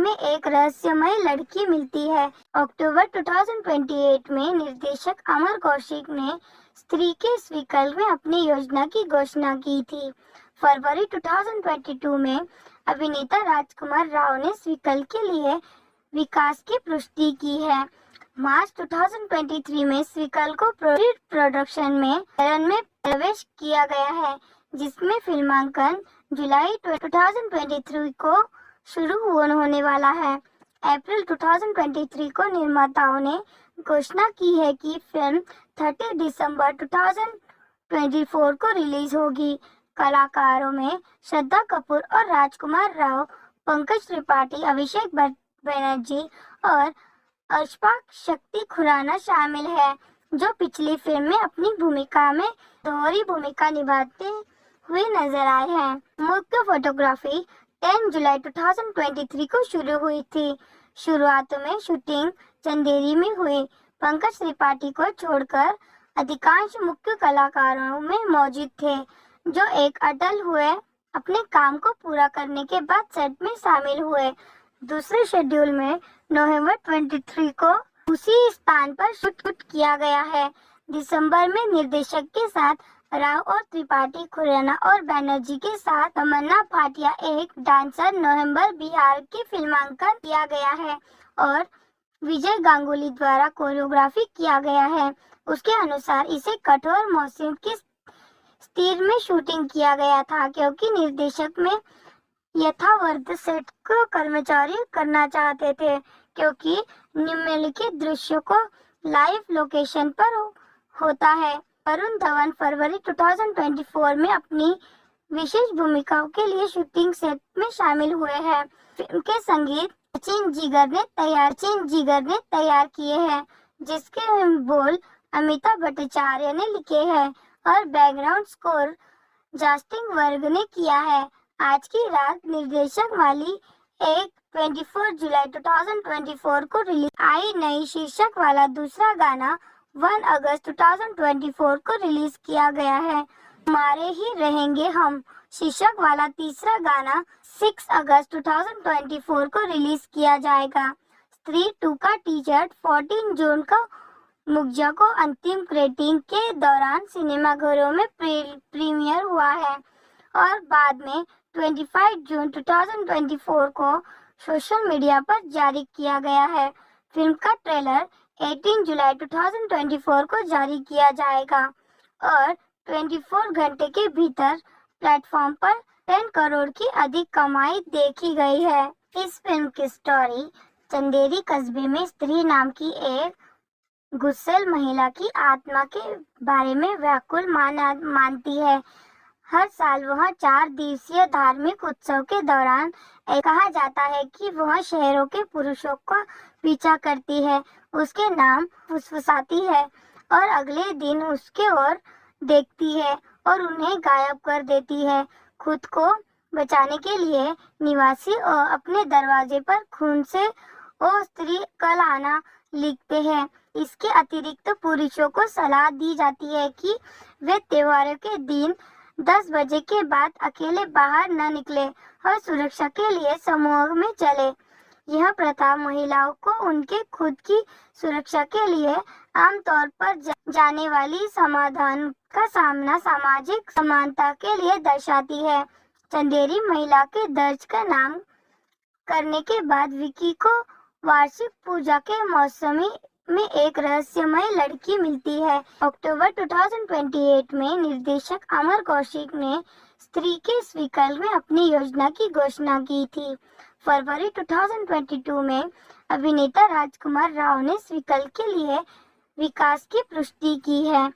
में एक रहस्यमय लड़की मिलती है। अक्टूबर 2028 में निर्देशक अमर कौशिक ने स्त्री के स्विकल में अपनी योजना की घोषणा की थी। फरवरी 2022 में अभिनेता राजकुमार राव ने स्विकल के लिए विकास की पुष्टि की है। मार्च 2023 में स्विकल को प्रोडक्शन में चरण में प्रवेश किया गया है, जिसमें फिल्मांकन जुलाई 2023 को शुरू होने वाला है। अप्रैल 2023 को निर्माताओं ने घोषणा की है कि फिल्म 30 दिसंबर 2024 को रिलीज होगी। कलाकारों में श्रद्धा कपूर और राजकुमार राव, पंकज त्रिपाठी, अभिषेक बनर्जी और अशफाक शक्ति खुराना शामिल है, जो पिछली फिल्म में अपनी भूमिका में दोहरी भूमिका निभाते हुए नजर आए हैं। मुख्य फोटोग्राफी 10 जुलाई 2023 को शुरू हुई थी। शुरुआत में शूटिंग चंदेरी में हुई। पंकज त्रिपाठी को छोड़कर अधिकांश मुख्य कलाकारों में मौजूद थे, जो एक अटल हुए अपने काम को पूरा करने के बाद सेट में शामिल हुए। दूसरे शेड्यूल में नवंबर 23 को उसी स्थान पर शूट किया गया है। दिसंबर में निर्देशक के साथ राव और त्रिपाठी, खुराना और बैनर्जी के साथ तमन्ना भाटिया एक डांसर नवंबर बिहार की फिल्मांकन किया गया है और विजय गांगुली द्वारा कोरियोग्राफी किया गया है। उसके अनुसार इसे कठोर मौसम की स्थिति में शूटिंग किया गया था, क्योंकि निर्देशक में यथावत सेट को कर्मचारी करना चाहते थे, क्योंकि निम्नलिखित दृश्यों को लाइव लोकेशन पर होता है। वरुण धवन फरवरी 2024 में अपनी विशेष भूमिकाओं के लिए शूटिंग सेट में शामिल हुए हैं। फिल्म के संगीत सचिन जिगर ने तैयार किए हैं, जिसके बोल अमिताभ भट्टाचार्य ने लिखे हैं और बैकग्राउंड स्कोर जस्टिन वर्ग ने किया है। आज की रात निर्देशक वाली एक 24 जुलाई 2024 को रिलीज आई नई शीर्षक वाला दूसरा गाना 1 अगस्त 2024 को रिलीज किया गया है। हमारे ही रहेंगे हम शीर्षक वाला तीसरा गाना 6 अगस्त 2024 को रिलीज किया जाएगा। स्त्री 2 का टीजर 14 जून को मुखजा को अंतिम रेटिंग के दौरान सिनेमाघरों में प्रीमियर हुआ है और बाद में 25 जून 2024 को सोशल मीडिया पर जारी किया गया है। फिल्म का ट्रेलर 18 जुलाई 2024 को जारी किया जाएगा और 24 घंटे के भीतर प्लेटफॉर्म पर 10 करोड़ की अधिक कमाई देखी गई है। इस फिल्म की स्टोरी चंदेरी कस्बे में स्त्री नाम की एक गुस्सैल महिला की आत्मा के बारे में व्याकुल मानती है। हर साल वह 4 दिवसीय धार्मिक उत्सव के दौरान कहा जाता है कि वह शहरों के पुरुषों का पीछा करती है, उसके नाम फुसफुसाती है और अगले दिन उसके ओर देखती है और उन्हें गायब कर देती है। खुद को बचाने के लिए निवासी अपने दरवाजे पर खून से ओ स्त्री कल आना लिखते हैं। इसके अतिरिक्त पुरुषों को सलाह दी जाती है कि वे त्योहारों के दिन 10 बजे के बाद अकेले बाहर न निकले और सुरक्षा के लिए समूह में चले। यह प्रथा महिलाओं को उनके खुद की सुरक्षा के लिए आमतौर पर जाने वाली समाधान का सामना सामाजिक समानता के लिए दर्शाती है। चंदेरी महिला के दर्ज का नाम करने के बाद विकी को वार्षिक पूजा के मौसमी में एक रहस्यमय लड़की मिलती है। अक्टूबर 2028 में निर्देशक अमर कौशिक ने स्त्री के स्विकल में अपनी योजना की घोषणा की थी। फरवरी 2022 में अभिनेता राजकुमार राव ने स्विकल के लिए विकास की पुष्टि की है।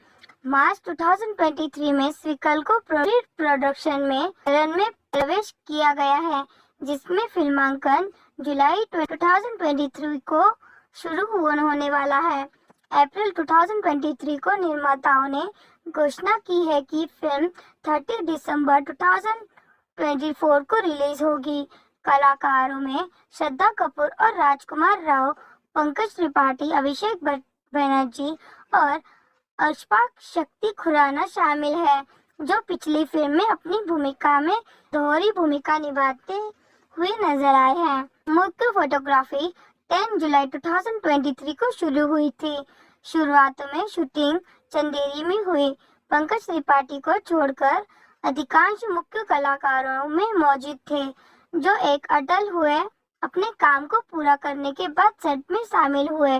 मार्च 2023 में स्विकल को प्रोडक्शन में चरण में प्रवेश किया गया है, जिसमें फिल्मांकन जुलाई 2023 को शुरू होने वाला है। अप्रैल 2023 को निर्माताओं ने घोषणा की है कि फिल्म 30 दिसंबर 2024 को रिलीज होगी। कलाकारों में श्रद्धा कपूर और राजकुमार राव, पंकज त्रिपाठी, अभिषेक बनर्जी और अशफाक शक्ति खुराना शामिल है, जो पिछली फिल्म में अपनी भूमिका में दोहरी भूमिका निभाते हुए नजर आए हैं। मुख्य फोटोग्राफी 10 जुलाई 2023 को शुरू हुई थी। शुरुआत में शूटिंग चंदेरी में हुई। पंकज त्रिपाठी को छोड़कर अधिकांश मुख्य कलाकारों में मौजूद थे, जो एक अटल हुए अपने काम को पूरा करने के बाद सेट में शामिल हुए।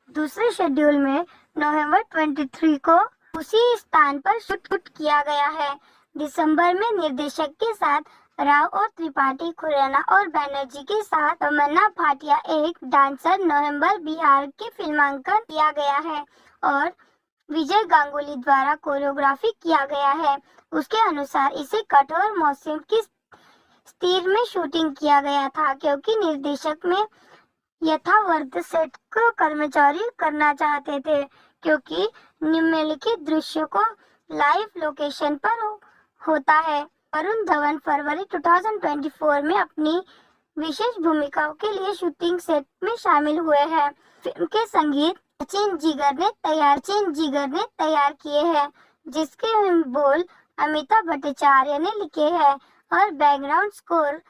दूसरे शेड्यूल में नवंबर 23 को उसी स्थान पर शूट किया गया है। दिसंबर में निर्देशक के साथ राव और त्रिपाठी, खुराना और बैनर्जी के साथ तमन्ना भाटिया एक डांसर नवंबर बिहार के फिल्मांकन किया गया है और विजय गांगुली द्वारा कोरियोग्राफी किया गया है। उसके अनुसार इसे कठोर मौसम की स्थिति में शूटिंग किया गया था, क्योंकि निर्देशक में यथावर्त सेट को कर्मचारी करना चाहते थे, क्योंकि निम्नलिखित दृश्यों को लाइव लोकेशन पर होता है। वरुण धवन फरवरी 2024 में अपनी विशेष भूमिकाओं के लिए शूटिंग सेट में शामिल हुए हैं। फिल्म के संगीत सचिन जिगर ने तैयार किए हैं, जिसके बोल अमिताभ भट्टाचार्य ने लिखे हैं और बैकग्राउंड स्कोर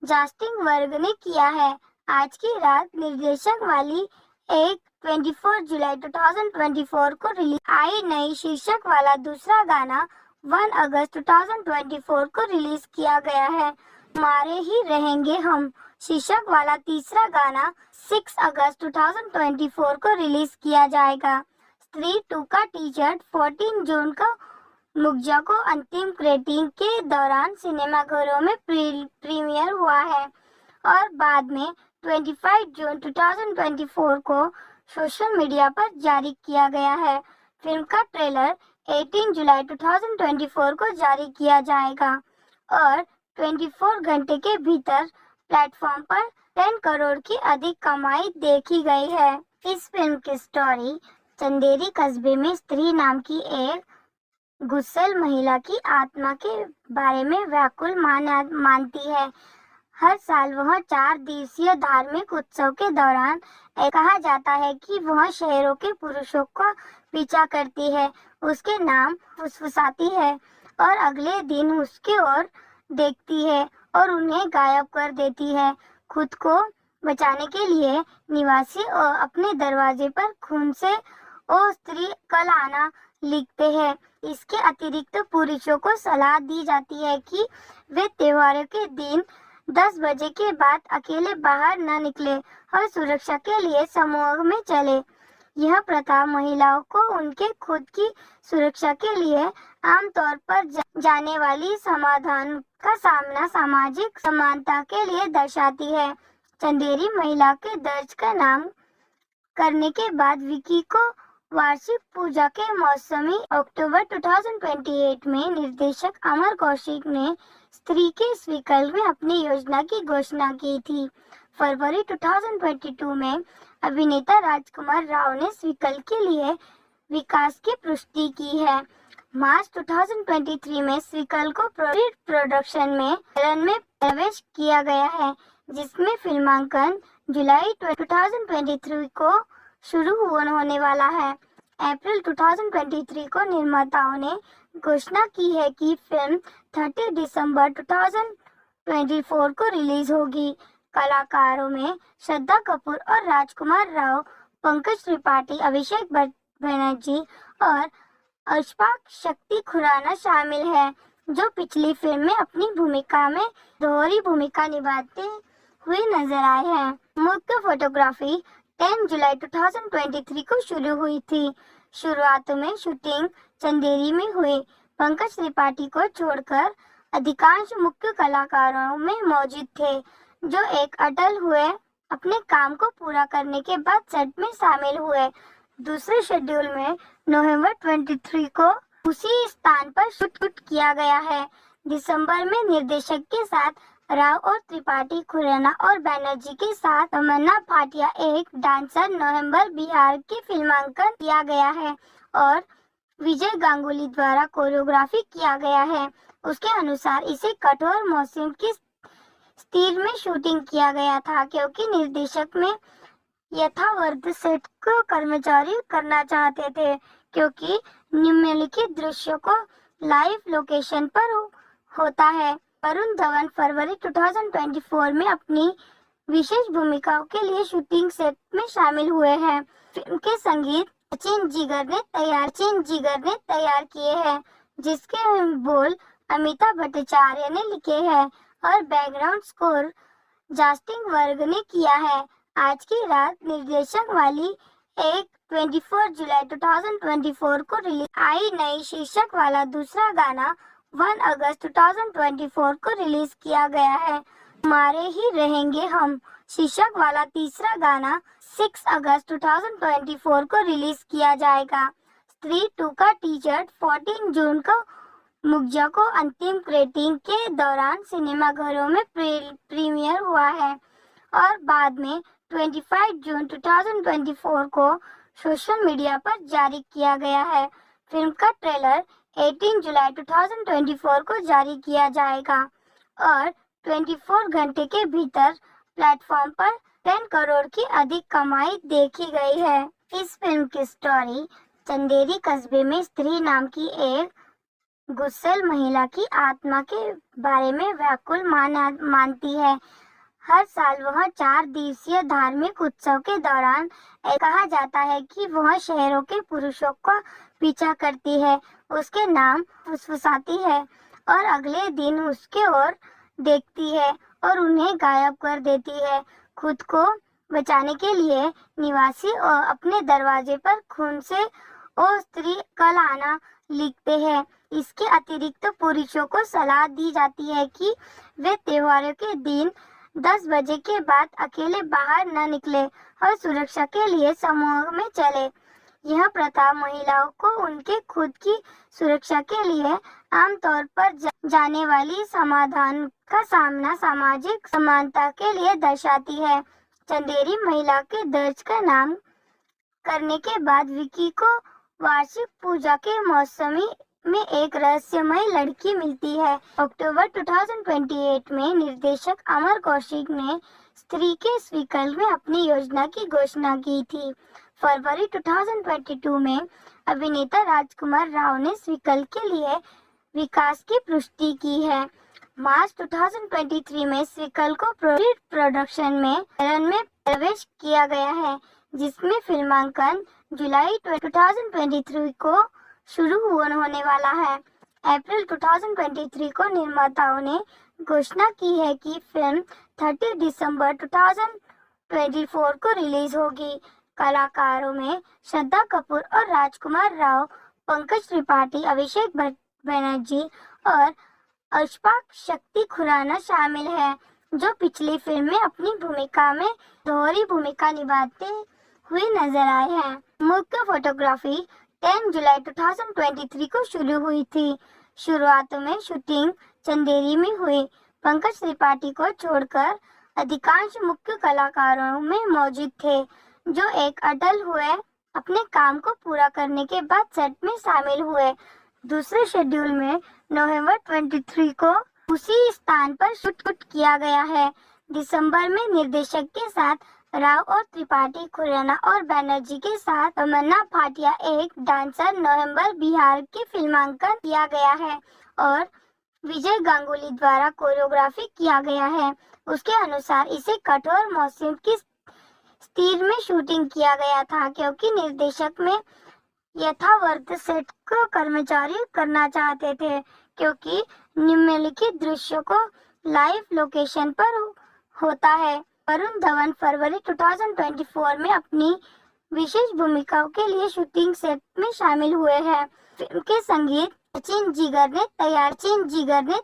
जस्टिन वर्ग ने किया है। आज की रात निर्देशक वाली एक 24 जुलाई 2024 को रिलीज आई नई शीर्षक वाला दूसरा गाना 1 अगस्त 2024 को रिलीज किया गया है। तुम्हारे ही रहेंगे हम शीर्षक वाला तीसरा गाना 6 अगस्त 2024 को रिलीज किया जाएगा। स्त्री 2 का टीजर 14 जून को मुखजा को अंतिम रेटिंग के दौरान सिनेमाघरों में प्रीमियर हुआ है और बाद में 25 जून 2024 को सोशल मीडिया पर जारी किया गया है। फिल्म का ट्रेलर 18 जुलाई 2024 को जारी किया जाएगा और 24 घंटे के भीतर प्लेटफॉर्म पर 10 करोड़ की अधिक कमाई देखी गई है। इस फिल्म की स्टोरी चंदेरी कस्बे में स्त्री नाम की एक गुस्सैल महिला की आत्मा के बारे में व्याकुल मानती है। हर साल वह 4 दिवसीय धार्मिक उत्सव के दौरान कहा जाता है कि वह शहरों के पुरुषों का पीछा करती है, उसके नाम फुसफुसाती है और अगले दिन उसके ओर देखती है और उन्हें गायब कर देती है। खुद को बचाने के लिए निवासी अपने दरवाजे पर खून से ओ स्त्री कल आना लिखते हैं। इसके अतिरिक्त पुरुषों को सलाह दी जाती है कि वे त्योहारों के दिन 10 बजे के बाद अकेले बाहर न निकले और सुरक्षा के लिए समूह में चले। यह प्रथा महिलाओं को उनके खुद की सुरक्षा के लिए आमतौर पर जाने वाली समाधान का सामना सामाजिक समानता के लिए दर्शाती है। चंदेरी महिला के दर्ज का नाम करने के बाद विकी को वार्षिक पूजा के मौसमी अक्टूबर 2028 में निर्देशक अमर कौशिक ने स्त्री के स्वीकल में अपनी योजना की घोषणा की थी। फरवरी 2022 में अभिनेता राजकुमार राव ने स्वीकल के लिए विकास की पुष्टि की है। मार्च 2023 में स्वीकल को प्रोडक्शन में रन में प्रवेश किया गया है, जिसमें फिल्मांकन जुलाई 2023 को शुरू होने वाला है। अप्रैल 2023 को निर्माताओं ने घोषणा की है कि फिल्म 30 दिसंबर 2024 को रिलीज होगी। कलाकारों में श्रद्धा कपूर और राजकुमार राव, पंकज त्रिपाठी, अभिषेक बनर्जी और अशफाक शक्ति खुराना शामिल है, जो पिछली फिल्म में अपनी भूमिका में दोहरी भूमिका निभाते हुए नजर आए हैं। मुख्य फोटोग्राफी 10 जुलाई 2023 को शुरू हुई थी। शुरुआत में शूटिंग चंदेरी में हुई। पंकज त्रिपाठी को छोड़कर अधिकांश मुख्य कलाकारों में मौजूद थे, जो एक अटल हुए अपने काम को पूरा करने के बाद सेट में शामिल हुए। दूसरे शेड्यूल में नवंबर 23 को उसी स्थान पर शूट किया गया है। दिसंबर में निर्देशक के साथ राव और त्रिपाठी, खुराना और बैनर्जी के साथ तमन्ना भाटिया एक डांसर नवंबर बिहार के फिल्मांकन किया गया है और विजय गांगुली द्वारा कोरियोग्राफी किया गया है। उसके अनुसार इसे कठोर मौसम की स्थिति में शूटिंग किया गया था, क्योंकि निर्देशक में यथावर्त सेट को कर्मचारी करना चाहते थे, क्योंकि निम्नलिखित दृश्यों को लाइव लोकेशन पर होता है। वरुण धवन फरवरी 2024 में अपनी विशेष भूमिकाओं के लिए शूटिंग सेट में शामिल हुए हैं। फिल्म के संगीत सचिन जिगर ने तैयार किए हैं, जिसके बोल अमिताभ भट्टाचार्य ने लिखे हैं और बैकग्राउंड स्कोर जस्टिन वर्ग ने किया है। आज की रात निर्देशक वाली एक 24 जुलाई 2024 को रिलीज आई नई शीर्षक वाला दूसरा गाना 1 अगस्त 2024 को रिलीज किया गया है। हमारे ही रहेंगे हम शीर्षक वाला तीसरा गाना 6 अगस्त 2024 को रिलीज किया जाएगा। स्त्री 2 का टीजर 14 जून को मुग्जा को अंतिम रेटिंग के दौरान सिनेमाघरों में प्रीमियर हुआ है और बाद में 25 जून 2024 को सोशल मीडिया पर जारी किया गया है। फिल्म का ट्रेलर 18 जुलाई 2024 को जारी किया जाएगा और 24 घंटे के भीतर प्लेटफॉर्म पर 10 करोड़ की अधिक कमाई देखी गई है। इस फिल्म की स्टोरी चंदेरी कस्बे में स्त्री नाम की एक गुस्सैल महिला की आत्मा के बारे में व्याकुल मानती है। हर साल वह 4 दिवसीय धार्मिक उत्सव के दौरान कहा जाता है कि वह शहरों के पुरुषों का पीछा करती है, उसके नाम फुसफुसाती है और अगले दिन उसके ओर देखती है और उन्हें गायब कर देती है। खुद को बचाने के लिए निवासी और अपने दरवाजे पर खून से ओ स्त्री कल आना लिखते हैं। इसके अतिरिक्त पुरुषों को सलाह दी जाती है कि वे त्योहारों के दिन 10 बजे के बाद अकेले बाहर न निकले और सुरक्षा के लिए समूह में चले। यह प्रथा महिलाओं को उनके खुद की सुरक्षा के लिए आमतौर पर जाने वाली समाधान का सामना सामाजिक समानता के लिए दर्शाती है। चंदेरी महिला के दर्ज का नाम करने के बाद विकी को वार्षिक पूजा के मौसमी में एक रहस्यमय लड़की मिलती है। अक्टूबर 2028 में निर्देशक अमर कौशिक ने स्त्री के स्वीकल में अपनी योजना की घोषणा की थी। फरवरी 2022 में अभिनेता राजकुमार राव ने स्वीकल के लिए विकास की पुष्टि की है। मार्च 2023 में स्वीकल को प्रोडक्शन में प्रवेश किया गया है, जिसमें फिल्मांकन जुलाई 2023 को शुरू होने वाला है। अप्रैल 2023 को निर्माताओं ने घोषणा की है कि फिल्म 30 दिसंबर 2024 को रिलीज होगी। कलाकारों में श्रद्धा कपूर और राजकुमार राव, पंकज त्रिपाठी, अभिषेक बनर्जी और अशफाक शक्ति खुराना शामिल है, जो पिछली फिल्म में अपनी भूमिका में दोहरी भूमिका निभाते हुए नजर आए हैं। मुख्य फोटोग्राफी 10 जुलाई 2023 को शुरू हुई थी। शुरुआत में शूटिंग चंदेरी में हुई। पंकज त्रिपाठी को छोड़कर अधिकांश मुख्य कलाकारों में मौजूद थे, जो एक अटल हुए अपने काम को पूरा करने के बाद सेट में शामिल हुए। दूसरे शेड्यूल में नवंबर 23 को उसी स्थान पर शूट किया गया है। दिसंबर में निर्देशक के साथ राव और त्रिपाठी, खुराना और बैनर्जी के साथ तमन्ना भाटिया एक डांसर नवंबर बिहार के फिल्मांकन किया गया है और विजय गांगुली द्वारा कोरियोग्राफी किया गया है। उसके अनुसार इसे कठोर मौसम की स्थिति में शूटिंग किया गया था, क्योंकि निर्देशक में यथावत सेट को कर्मचारी करना चाहते थे, क्योंकि निम्नलिखित दृश्यों को लाइव लोकेशन पर होता है। वरुण धवन फरवरी 2024 में अपनी विशेष भूमिकाओं के लिए शूटिंग सेट में शामिल हुए हैं। फिल्म के संगीत सचिन जिगर ने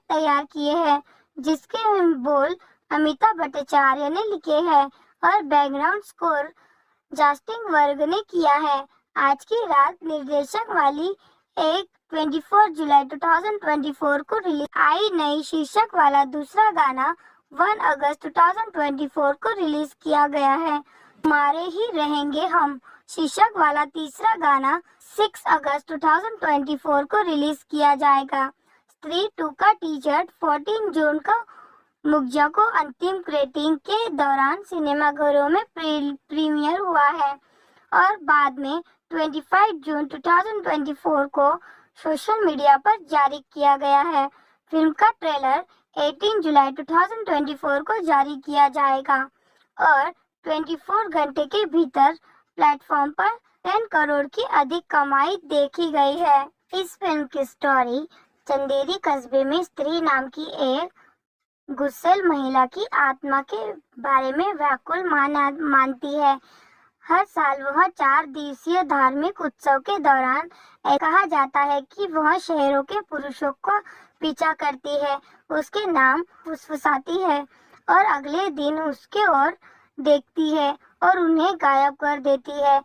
तैयार किए हैं, जिसके बोल अमिताभ भट्टाचार्य ने लिखे हैं और बैकग्राउंड स्कोर जस्टिन वर्ग ने किया है। आज की रात निर्देशक वाली एक 24 जुलाई 2024 को रिलीज आई नई शीर्षक वाला दूसरा गाना 1 अगस्त 2024 को रिलीज किया गया है। हमारे ही रहेंगे हम शीर्षक वाला तीसरा गाना 6 अगस्त 2024 को रिलीज किया जाएगा। स्त्री 2 का टीजर 14 जून को मुग्जा को अंतिम रेटिंग के दौरान सिनेमाघरों में प्रीमियर हुआ है और बाद में 25 जून 2024 को सोशल मीडिया पर जारी किया गया है। फिल्म का ट्रेलर 18 जुलाई 2024 को जारी किया जाएगा और 24 घंटे के भीतर प्लेटफॉर्म पर 10 करोड़ की अधिक कमाई देखी गई है। इस फिल्म की स्टोरी चंदेरी कस्बे में स्त्री नाम की एक गुस्सैल महिला की आत्मा के बारे में व्याकुल मानती है। हर साल वह 4 दिवसीय धार्मिक उत्सव के दौरान कहा जाता है कि वह शहरों के पुरुषों को पीछा करती है, उसके नाम फुसफुसाती है और अगले दिन उसके ओर देखती है और उन्हें गायब कर देती है।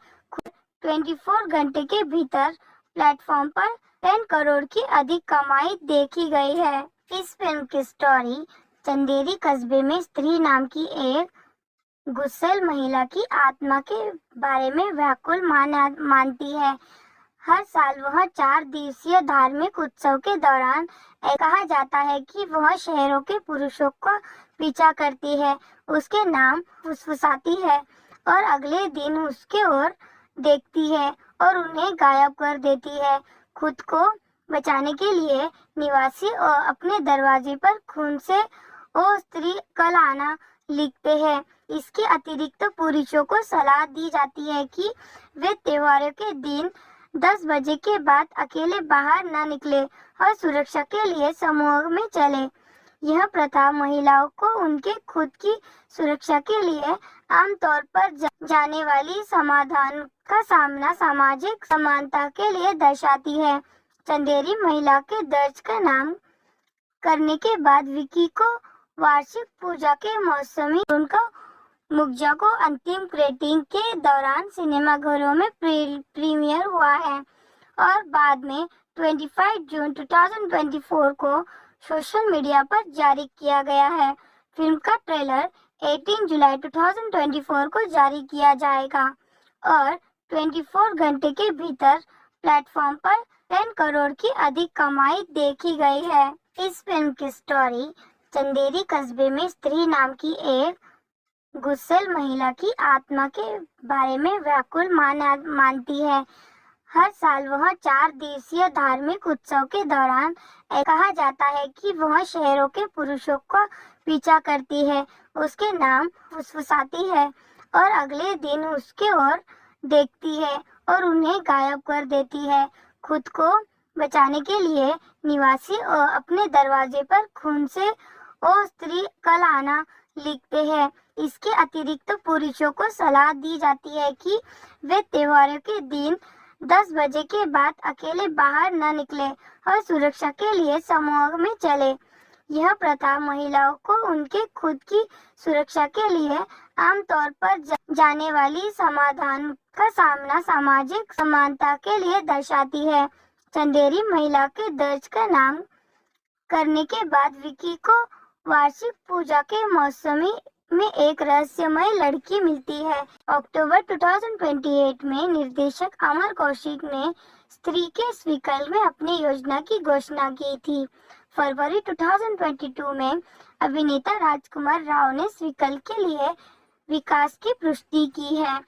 24 घंटे के भीतर प्लेटफॉर्म पर 10 करोड़ की अधिक कमाई देखी गई है। इस फिल्म की स्टोरी चंदेरी कस्बे में स्त्री नाम की एक गुस्सैल महिला की आत्मा के बारे में व्याकुल मानती है। हर साल वह 4 दिवसीय धार्मिक उत्सव के दौरान कहा जाता है कि वह शहरों के पुरुषों को पीछा करती है, उसके नाम फुसफुसाती है और अगले दिन उसके ओर देखती है और उन्हें गायब कर देती है। खुद को बचाने के लिए निवासी और अपने दरवाजे पर खून से ओ स्त्री कल आना लिखते हैं। इसके अतिरिक्त पुरुषों को सलाह दी जाती है कि वे त्योहारों के दिन 10 बजे के बाद अकेले बाहर न निकले और सुरक्षा के लिए समूह में चले। यह प्रथा महिलाओं को उनके खुद की सुरक्षा के लिए आमतौर पर जाने वाली समाधान का सामना सामाजिक समानता के लिए दर्शाती है। चंदेरी महिला के दर्ज का नाम करने के बाद विकी को वार्षिक पूजा के मौसमी उनका मुखजा को अंतिम रेटिंग के दौरान सिनेमाघरों में प्रीमियर हुआ है और बाद में 25 जून 2024 को सोशल मीडिया पर जारी किया गया है। फिल्म का ट्रेलर 18 जुलाई 2024 को जारी किया जाएगा और 24 घंटे के भीतर प्लेटफॉर्म पर 10 करोड़ की अधिक कमाई देखी गई है। इस फिल्म की स्टोरी चंदेरी कस्बे में स्त्री नाम की एक गुस्सैल महिला की आत्मा के बारे में व्याकुल मानती है। हर साल वह 4 दिवसीय धार्मिक उत्सव के दौरान कहा जाता है कि वह शहरों के पुरुषों को पीछा करती है, उसके नाम फुसफुसाती है और अगले दिन उसके ओर देखती है और उन्हें गायब कर देती है। खुद को बचाने के लिए निवासी और अपने दरवाजे पर खून से ओ स्त्री कल आना लिखते हैं। इसके अतिरिक्त पुरुषों को सलाह दी जाती है कि वे त्योहारों के दिन 10 बजे के बाद अकेले बाहर न निकले और सुरक्षा के लिए समूह में चले। यह प्रथा महिलाओं को उनके खुद की सुरक्षा के लिए आमतौर पर जाने वाली समाधान का सामना सामाजिक समानता के लिए दर्शाती है। चंदेरी महिला के दर्ज का नाम करने के बाद विकी को वार्षिक पूजा के मौसमी में एक रहस्यमय लड़की मिलती है। अक्टूबर 2028 में निर्देशक अमर कौशिक ने स्त्री के स्वीकल में अपनी योजना की घोषणा की थी। फरवरी 2022 में अभिनेता राजकुमार राव ने स्वीकल के लिए विकास की पुष्टि की है।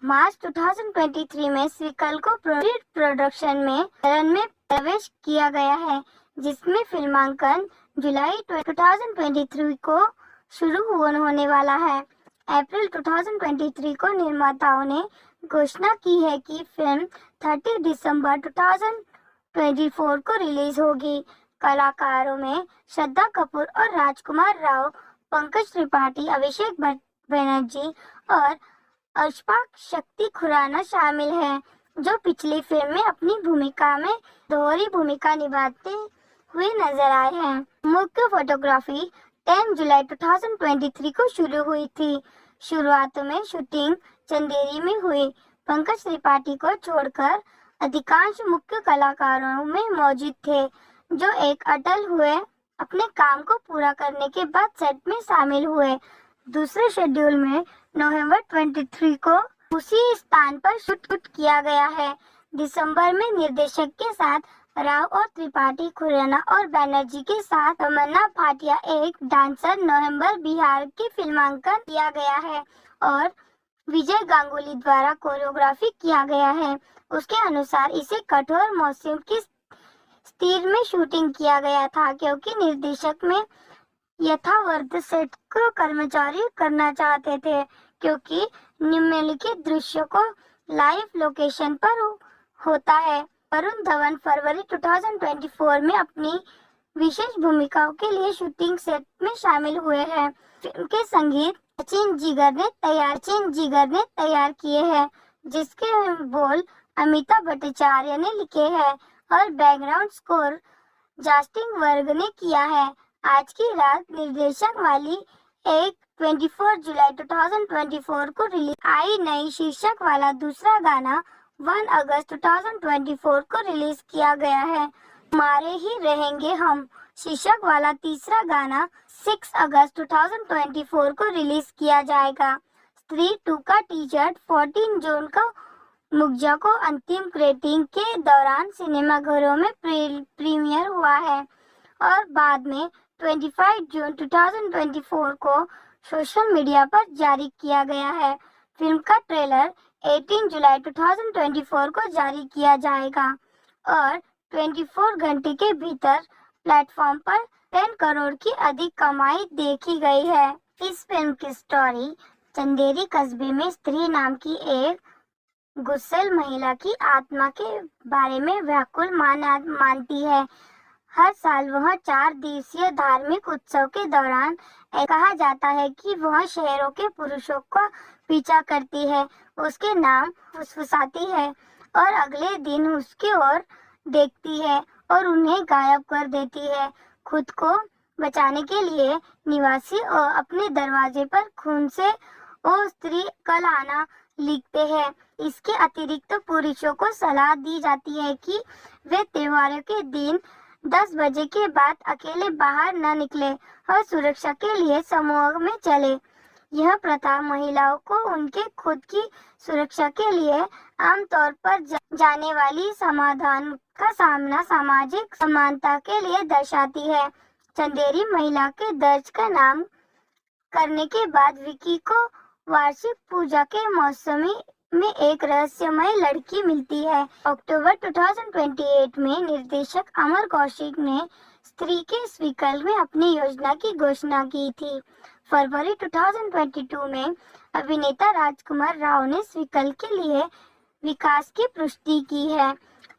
मार्च 2023 में स्वीकल को प्रोडक्शन में चरण में प्रवेश किया गया है, जिसमें फिल्मांकन जुलाई 2023 को शुरू होने वाला है। अप्रैल 2023 को निर्माताओं ने घोषणा की है कि फिल्म 30 दिसंबर 2024 को रिलीज होगी। कलाकारों में श्रद्धा कपूर और राजकुमार राव, पंकज त्रिपाठी, अभिषेक बनर्जी और अशफाक शक्ति खुराना शामिल हैं, जो पिछली फिल्म में अपनी भूमिका में दोहरी भूमिका निभाते हुए नजर आए हैं। मुख्य फोटोग्राफी 10 जुलाई 2023 को शुरू हुई थी। शुरुआत में शूटिंग चंदेरी में हुई। पंकज त्रिपाठी को छोड़कर अधिकांश मुख्य कलाकारों में मौजूद थे, जो एक अटल हुए अपने काम को पूरा करने के बाद सेट में शामिल हुए। दूसरे शेड्यूल में नवंबर 23 को उसी स्थान पर शूट किया गया है। दिसंबर में निर्देशक के साथ राव और त्रिपाठी, खुराना और बैनर्जी के साथ तमन्ना भाटिया एक डांसर नवंबर बिहार के फिल्मांकन किया गया है और विजय गांगुली द्वारा कोरियोग्राफी किया गया है। उसके अनुसार इसे कठोर मौसम की स्थिति में शूटिंग किया गया था, क्योंकि निर्देशक में यथावत सेट को कर्मचारी करना चाहते थे, क्योंकि निम्नलिखित दृश्यों को लाइव लोकेशन पर होता है। वरुण धवन फरवरी 2024 में अपनी विशेष भूमिकाओं के लिए शूटिंग सेट में शामिल हुए हैं। फिल्म के संगीत सचिन जिगर ने तैयार किए हैं, जिसके बोल अमिताभ भट्टाचार्य ने लिखे हैं और बैकग्राउंड स्कोर जस्टिन वर्ग ने किया है। आज की रात निर्देशक वाली एक 24 जुलाई 2024 को रिलीज आई नई शीर्षक वाला दूसरा गाना 1 अगस्त 2024 को रिलीज किया गया है। हमारे ही रहेंगे हम शीर्षक वाला तीसरा गाना 6 अगस्त 2024 को रिलीज किया जाएगा। स्त्री 2 का टीजर 14 जून को मुग्जा को अंतिम रेटिंग के दौरान सिनेमाघरों में प्रीमियर हुआ है और बाद में 25 जून 2024 को सोशल मीडिया पर जारी किया गया है। फिल्म का ट्रेलर 18 जुलाई 2024 को जारी किया जाएगा और 24 घंटे के भीतर प्लेटफॉर्म पर 10 करोड़ की अधिक कमाई देखी गई है। इस फिल्म की स्टोरी चंदेरी कस्बे में स्त्री नाम की एक गुस्सैल महिला की आत्मा के बारे में व्याकुल मानती है। हर साल वह 4 दिवसीय धार्मिक उत्सव के दौरान कहा जाता है कि वह शहरों के पुरुषों का पीछा करती है, उसके नाम फुसफुसाती है और अगले दिन उसकी ओर देखती है और उन्हें गायब कर देती है। खुद को बचाने के लिए निवासी और अपने दरवाजे पर खून से वो स्त्री कल आना लिखते हैं। इसके अतिरिक्त पुरुषों को सलाह दी जाती है कि वे त्योहारों के दिन 10 बजे के बाद अकेले बाहर न निकले और सुरक्षा के लिए समूह में चले। यह प्रथा महिलाओं को उनके खुद की सुरक्षा के लिए आमतौर पर जाने वाली समाधान का सामना सामाजिक समानता के लिए दर्शाती है। चंदेरी महिला के दर्ज का नाम करने के बाद विकी को वार्षिक पूजा के मौसमी में एक रहस्यमय लड़की मिलती है। अक्टूबर 2028 में निर्देशक अमर कौशिक ने स्त्री के स्वीकल में अपनी योजना की घोषणा की थी। फरवरी 2022 में अभिनेता राजकुमार राव ने स्वीकल के लिए विकास की पुष्टि की है।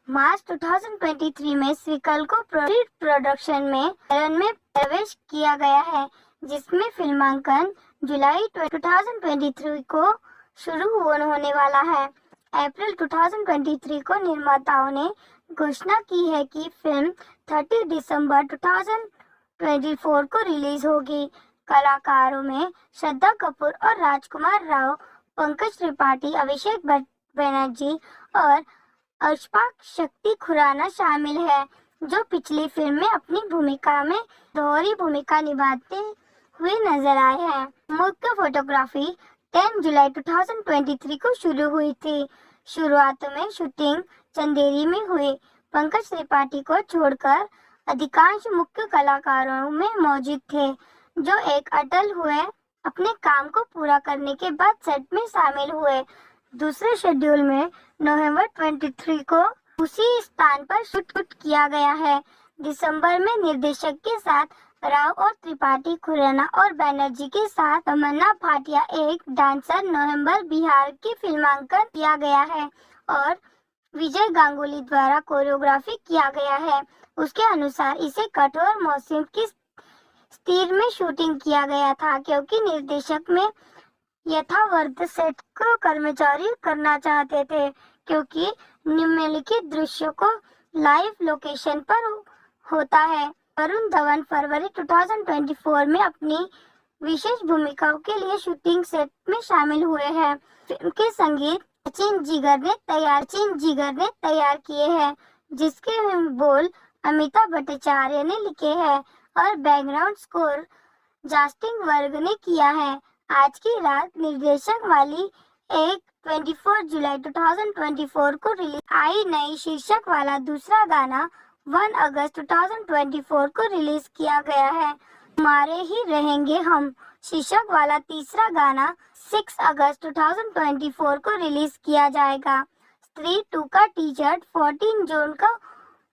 मार्च 2023 में स्वीकल को प्रोडक्शन में प्रवेश किया गया है, जिसमें फिल्मांकन जुलाई 2023 को शुरू होने वाला है। अप्रैल 2023 को निर्माताओं ने घोषणा की है कि फिल्म 30 दिसंबर 2024 को रिलीज होगी। कलाकारों में श्रद्धा कपूर और राजकुमार राव, पंकज त्रिपाठी, अभिषेक बनर्जी और अशफाक शक्ति खुराना शामिल है, जो पिछली फिल्म में अपनी भूमिका में दोहरी भूमिका निभाते हुए नजर आए हैं। मुख्य फोटोग्राफी 10 जुलाई 2023 को शुरू हुई थी। शुरुआत में शूटिंग चंदेरी में हुई। पंकज त्रिपाठी को छोड़कर अधिकांश मुख्य कलाकारों में मौजूद थे, जो एक अटल हुए अपने काम को पूरा करने के बाद सेट में शामिल हुए। दूसरे शेड्यूल में नवंबर 23 को उसी स्थान पर शूट किया गया है। दिसंबर में निर्देशक के साथ राव और त्रिपाठी, खुराना और बैनर्जी के साथ तमन्ना भाटिया एक डांसर नवंबर बिहार की फिल्मांकन किया गया है और विजय गांगुली द्वारा कोरियोग्राफी किया गया है। उसके अनुसार इसे कठोर मौसम की स्थिति में शूटिंग किया गया था, क्योंकि निर्देशक में यथावर्त सेट को कर्मचारी करना चाहते थे, क्योंकि निम्नलिखित दृश्यों को लाइव लोकेशन पर होता है। वरुण धवन फरवरी 2024 में अपनी विशेष भूमिकाओं के लिए शूटिंग सेट में शामिल हुए हैं। फिल्म के संगीत सचिन जिगर ने तैयार किए हैं, जिसके बोल अमिताभ भट्टाचार्य ने लिखे हैं और बैकग्राउंड स्कोर जस्टिन वर्ग ने किया है। आज की रात निर्देशक वाली एक 24 जुलाई 2024 को रिलीज आई नई शीर्षक वाला दूसरा गाना 1 अगस्त 2024 को रिलीज किया गया है। हमारे ही रहेंगे हम शीर्षक वाला तीसरा गाना 6 अगस्त 2024 को रिलीज किया जाएगा। स्त्री 2 का टीजर 14 जून को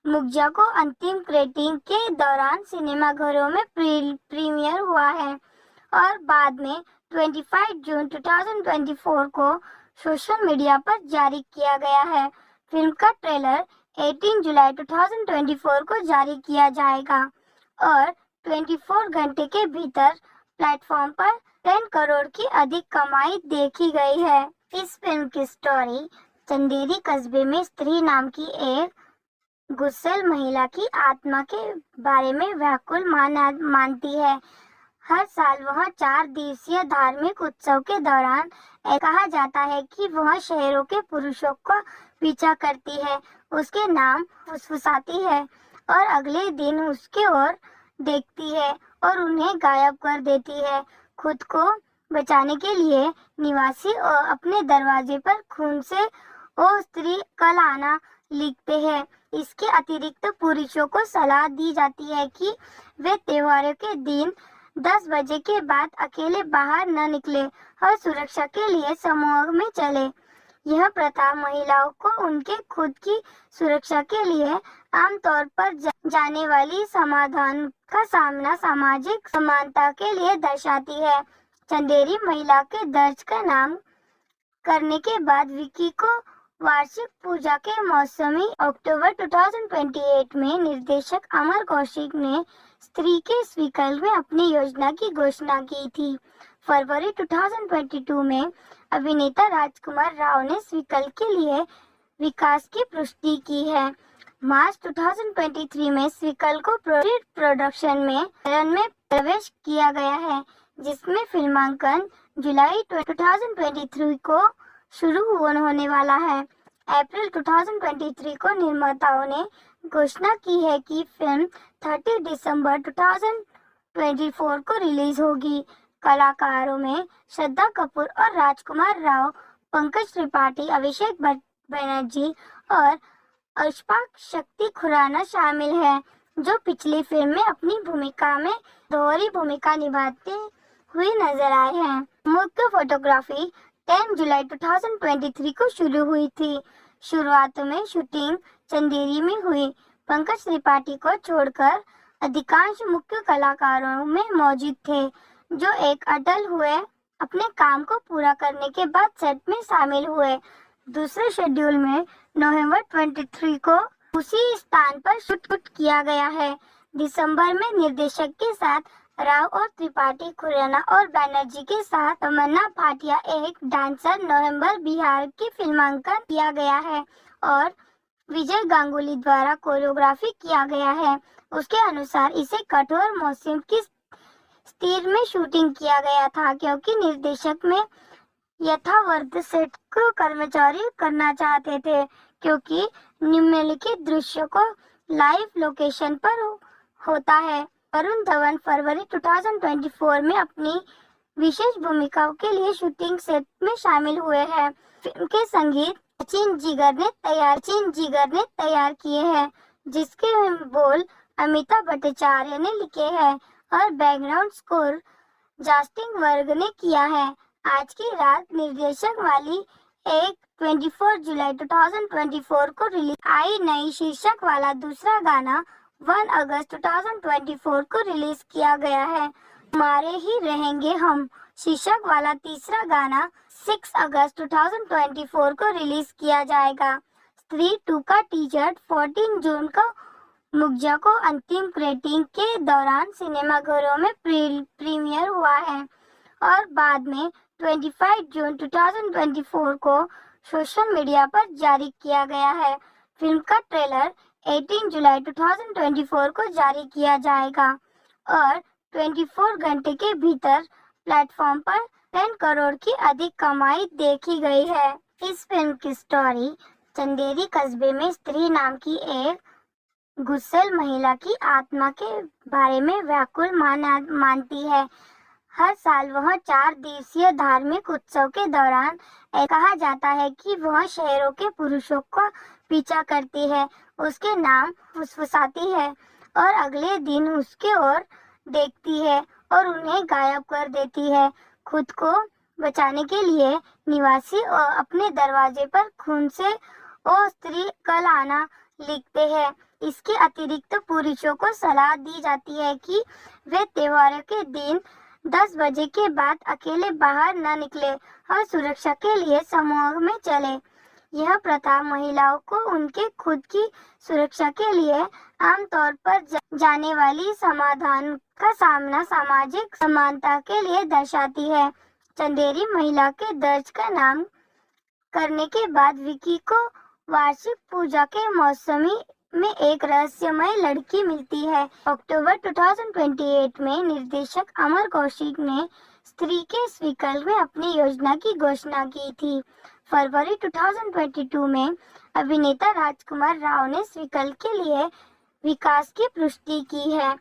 मुग्जा को अंतिम रेटिंग के दौरान सिनेमाघरों में प्रीमियर हुआ है और बाद में 25 जून 2024 को सोशल मीडिया पर जारी किया गया है। फिल्म का ट्रेलर 18 जुलाई 2024 को जारी किया जाएगा और 24 घंटे के भीतर प्लेटफॉर्म पर 10 करोड़ की अधिक कमाई देखी गई है। इस फिल्म की स्टोरी चंदेरी कस्बे में स्त्री नाम की एक गुस्सैल महिला की आत्मा के बारे में व्याकुल मानती है। हर साल वह 4 दिवसीय धार्मिक उत्सव के दौरान कहा जाता है कि वह शहरों के पुरुषों का पीछा करती है, उसके नाम फुसफुसाती है और अगले दिन उसके ओर देखती है और उन्हें गायब कर देती है। खुद को बचाने के लिए निवासी अपने दरवाजे पर खून से ओ स्त्री कल आना लिखते हैं। इसके अतिरिक्त पुरुषों को सलाह दी जाती है कि वे त्योहारों के दिन 10 बजे के बाद अकेले बाहर न निकले और सुरक्षा के लिए समूह में चले। यह प्रथा महिलाओं को उनके खुद की सुरक्षा के लिए आमतौर पर जाने वाली समाधान का सामना सामाजिक समानता के लिए दर्शाती है। चंदेरी महिला के दर्ज का नाम करने के बाद विकी को वार्षिक पूजा के मौसमी अक्टूबर 2028 में निर्देशक अमर कौशिक ने स्त्री के स्वीकल में अपनी योजना की घोषणा की थी। फरवरी 2022 में अभिनेता राजकुमार राव ने स्वीकल के लिए विकास की पुष्टि की है। मार्च 2023 में स्वीकल को प्रोडक्शन में रन में प्रवेश किया गया है, जिसमें फिल्मांकन जुलाई 2023 को शुरू होने वाला है। अप्रैल 2023 को निर्माताओं ने घोषणा की है कि फिल्म 30 दिसंबर 2024 को रिलीज होगी। कलाकारों में श्रद्धा कपूर और राजकुमार राव, पंकज त्रिपाठी, अभिषेक बनर्जी और अशफाक शक्ति खुराना शामिल हैं, जो पिछली फिल्म में अपनी भूमिका में दोहरी भूमिका निभाते हुए नजर आए हैं। मुख्य फोटोग्राफी 10 जुलाई 2023 को शुरू हुई थी। शुरुआत में शूटिंग चंदेरी में हुई। पंकज त्रिपाठी को छोड़कर अधिकांश मुख्य कलाकारों में मौजूद थे, जो एक अटल हुए अपने काम को पूरा करने के बाद सेट में शामिल हुए। दूसरे शेड्यूल में नवंबर 23 को उसी स्थान पर शूट किया गया है। दिसंबर में निर्देशक के साथ राव और त्रिपाठी, खुराना और बैनर्जी के साथ तमन्ना भाटिया एक डांसर नवंबर बिहार की फिल्मांकन किया गया है और विजय गांगुली द्वारा कोरियोग्राफी किया गया है। उसके अनुसार इसे कठोर मौसम की स्थिति में शूटिंग किया गया था, क्योंकि निर्देशक में यथावत सेट को कर्मचारी करना चाहते थे, क्योंकि निम्नलिखित दृश्यों को लाइव लोकेशन पर होता है। वरुण धवन फरवरी 2024 में अपनी विशेष भूमिकाओं के लिए शूटिंग सेट में शामिल हुए हैं। फिल्म के संगीत सचिन जिगर ने तैयार किए हैं, जिसके बोल अमिताभ भट्टाचार्य ने लिखे हैं और बैकग्राउंड स्कोर जस्टिन वर्ग ने किया है। आज की रात निर्देशक वाली एक 24 जुलाई 2024 को रिलीज आई नई शीर्षक वाला दूसरा गाना 1 अगस्त 2024 को रिलीज किया गया है। हमारे ही रहेंगे हम शीर्षक वाला तीसरा गाना 6 अगस्त 2024 को रिलीज किया जाएगा। स्त्री 2 का टीजर 14 जून को मुग्जा को अंतिम रेटिंग के दौरान सिनेमाघरों में प्रीमियर हुआ है और बाद में 25 जून 2024 को सोशल मीडिया पर जारी किया गया है। फिल्म का ट्रेलर 18 जुलाई 2024 को जारी किया जाएगा और 24 घंटे के भीतर प्लेटफॉर्म पर 10 करोड़ की अधिक कमाई देखी गई है। इस फिल्म की स्टोरी चंदेरी कस्बे में स्त्री नाम की एक गुस्सैल महिला की आत्मा के बारे में व्याकुल मानती है। हर साल वह 4 दिवसीय धार्मिक उत्सव के दौरान कहा जाता है कि वह शहरों के पुरुषों का पीछा करती है, उसके नाम फुसफुसाती है और अगले दिन उसके ओर देखती है और उन्हें गायब कर देती है। खुद को बचाने के लिए निवासी अपने दरवाजे पर खून से ओ स्त्री कल आना लिखते हैं। इसके अतिरिक्त पुरुषों को सलाह दी जाती है कि वे त्योहारों के दिन 10 बजे के बाद अकेले बाहर न निकले और सुरक्षा के लिए समूह में चले। यह प्रथा महिलाओं को उनके खुद की सुरक्षा के लिए आमतौर पर जाने वाली समाधान का सामना सामाजिक समानता के लिए दर्शाती है। चंदेरी महिला के दर्ज का नाम करने के बाद विकी को वार्षिक पूजा के मौसमी में एक रहस्यमय लड़की मिलती है। अक्टूबर 2028 में निर्देशक अमर कौशिक ने स्त्री के इस विकल्प में अपनी योजना की घोषणा की थी। फरवरी 2022 में अभिनेता राजकुमार राव ने इस विकल्प के लिए विकास की पुष्टि की है।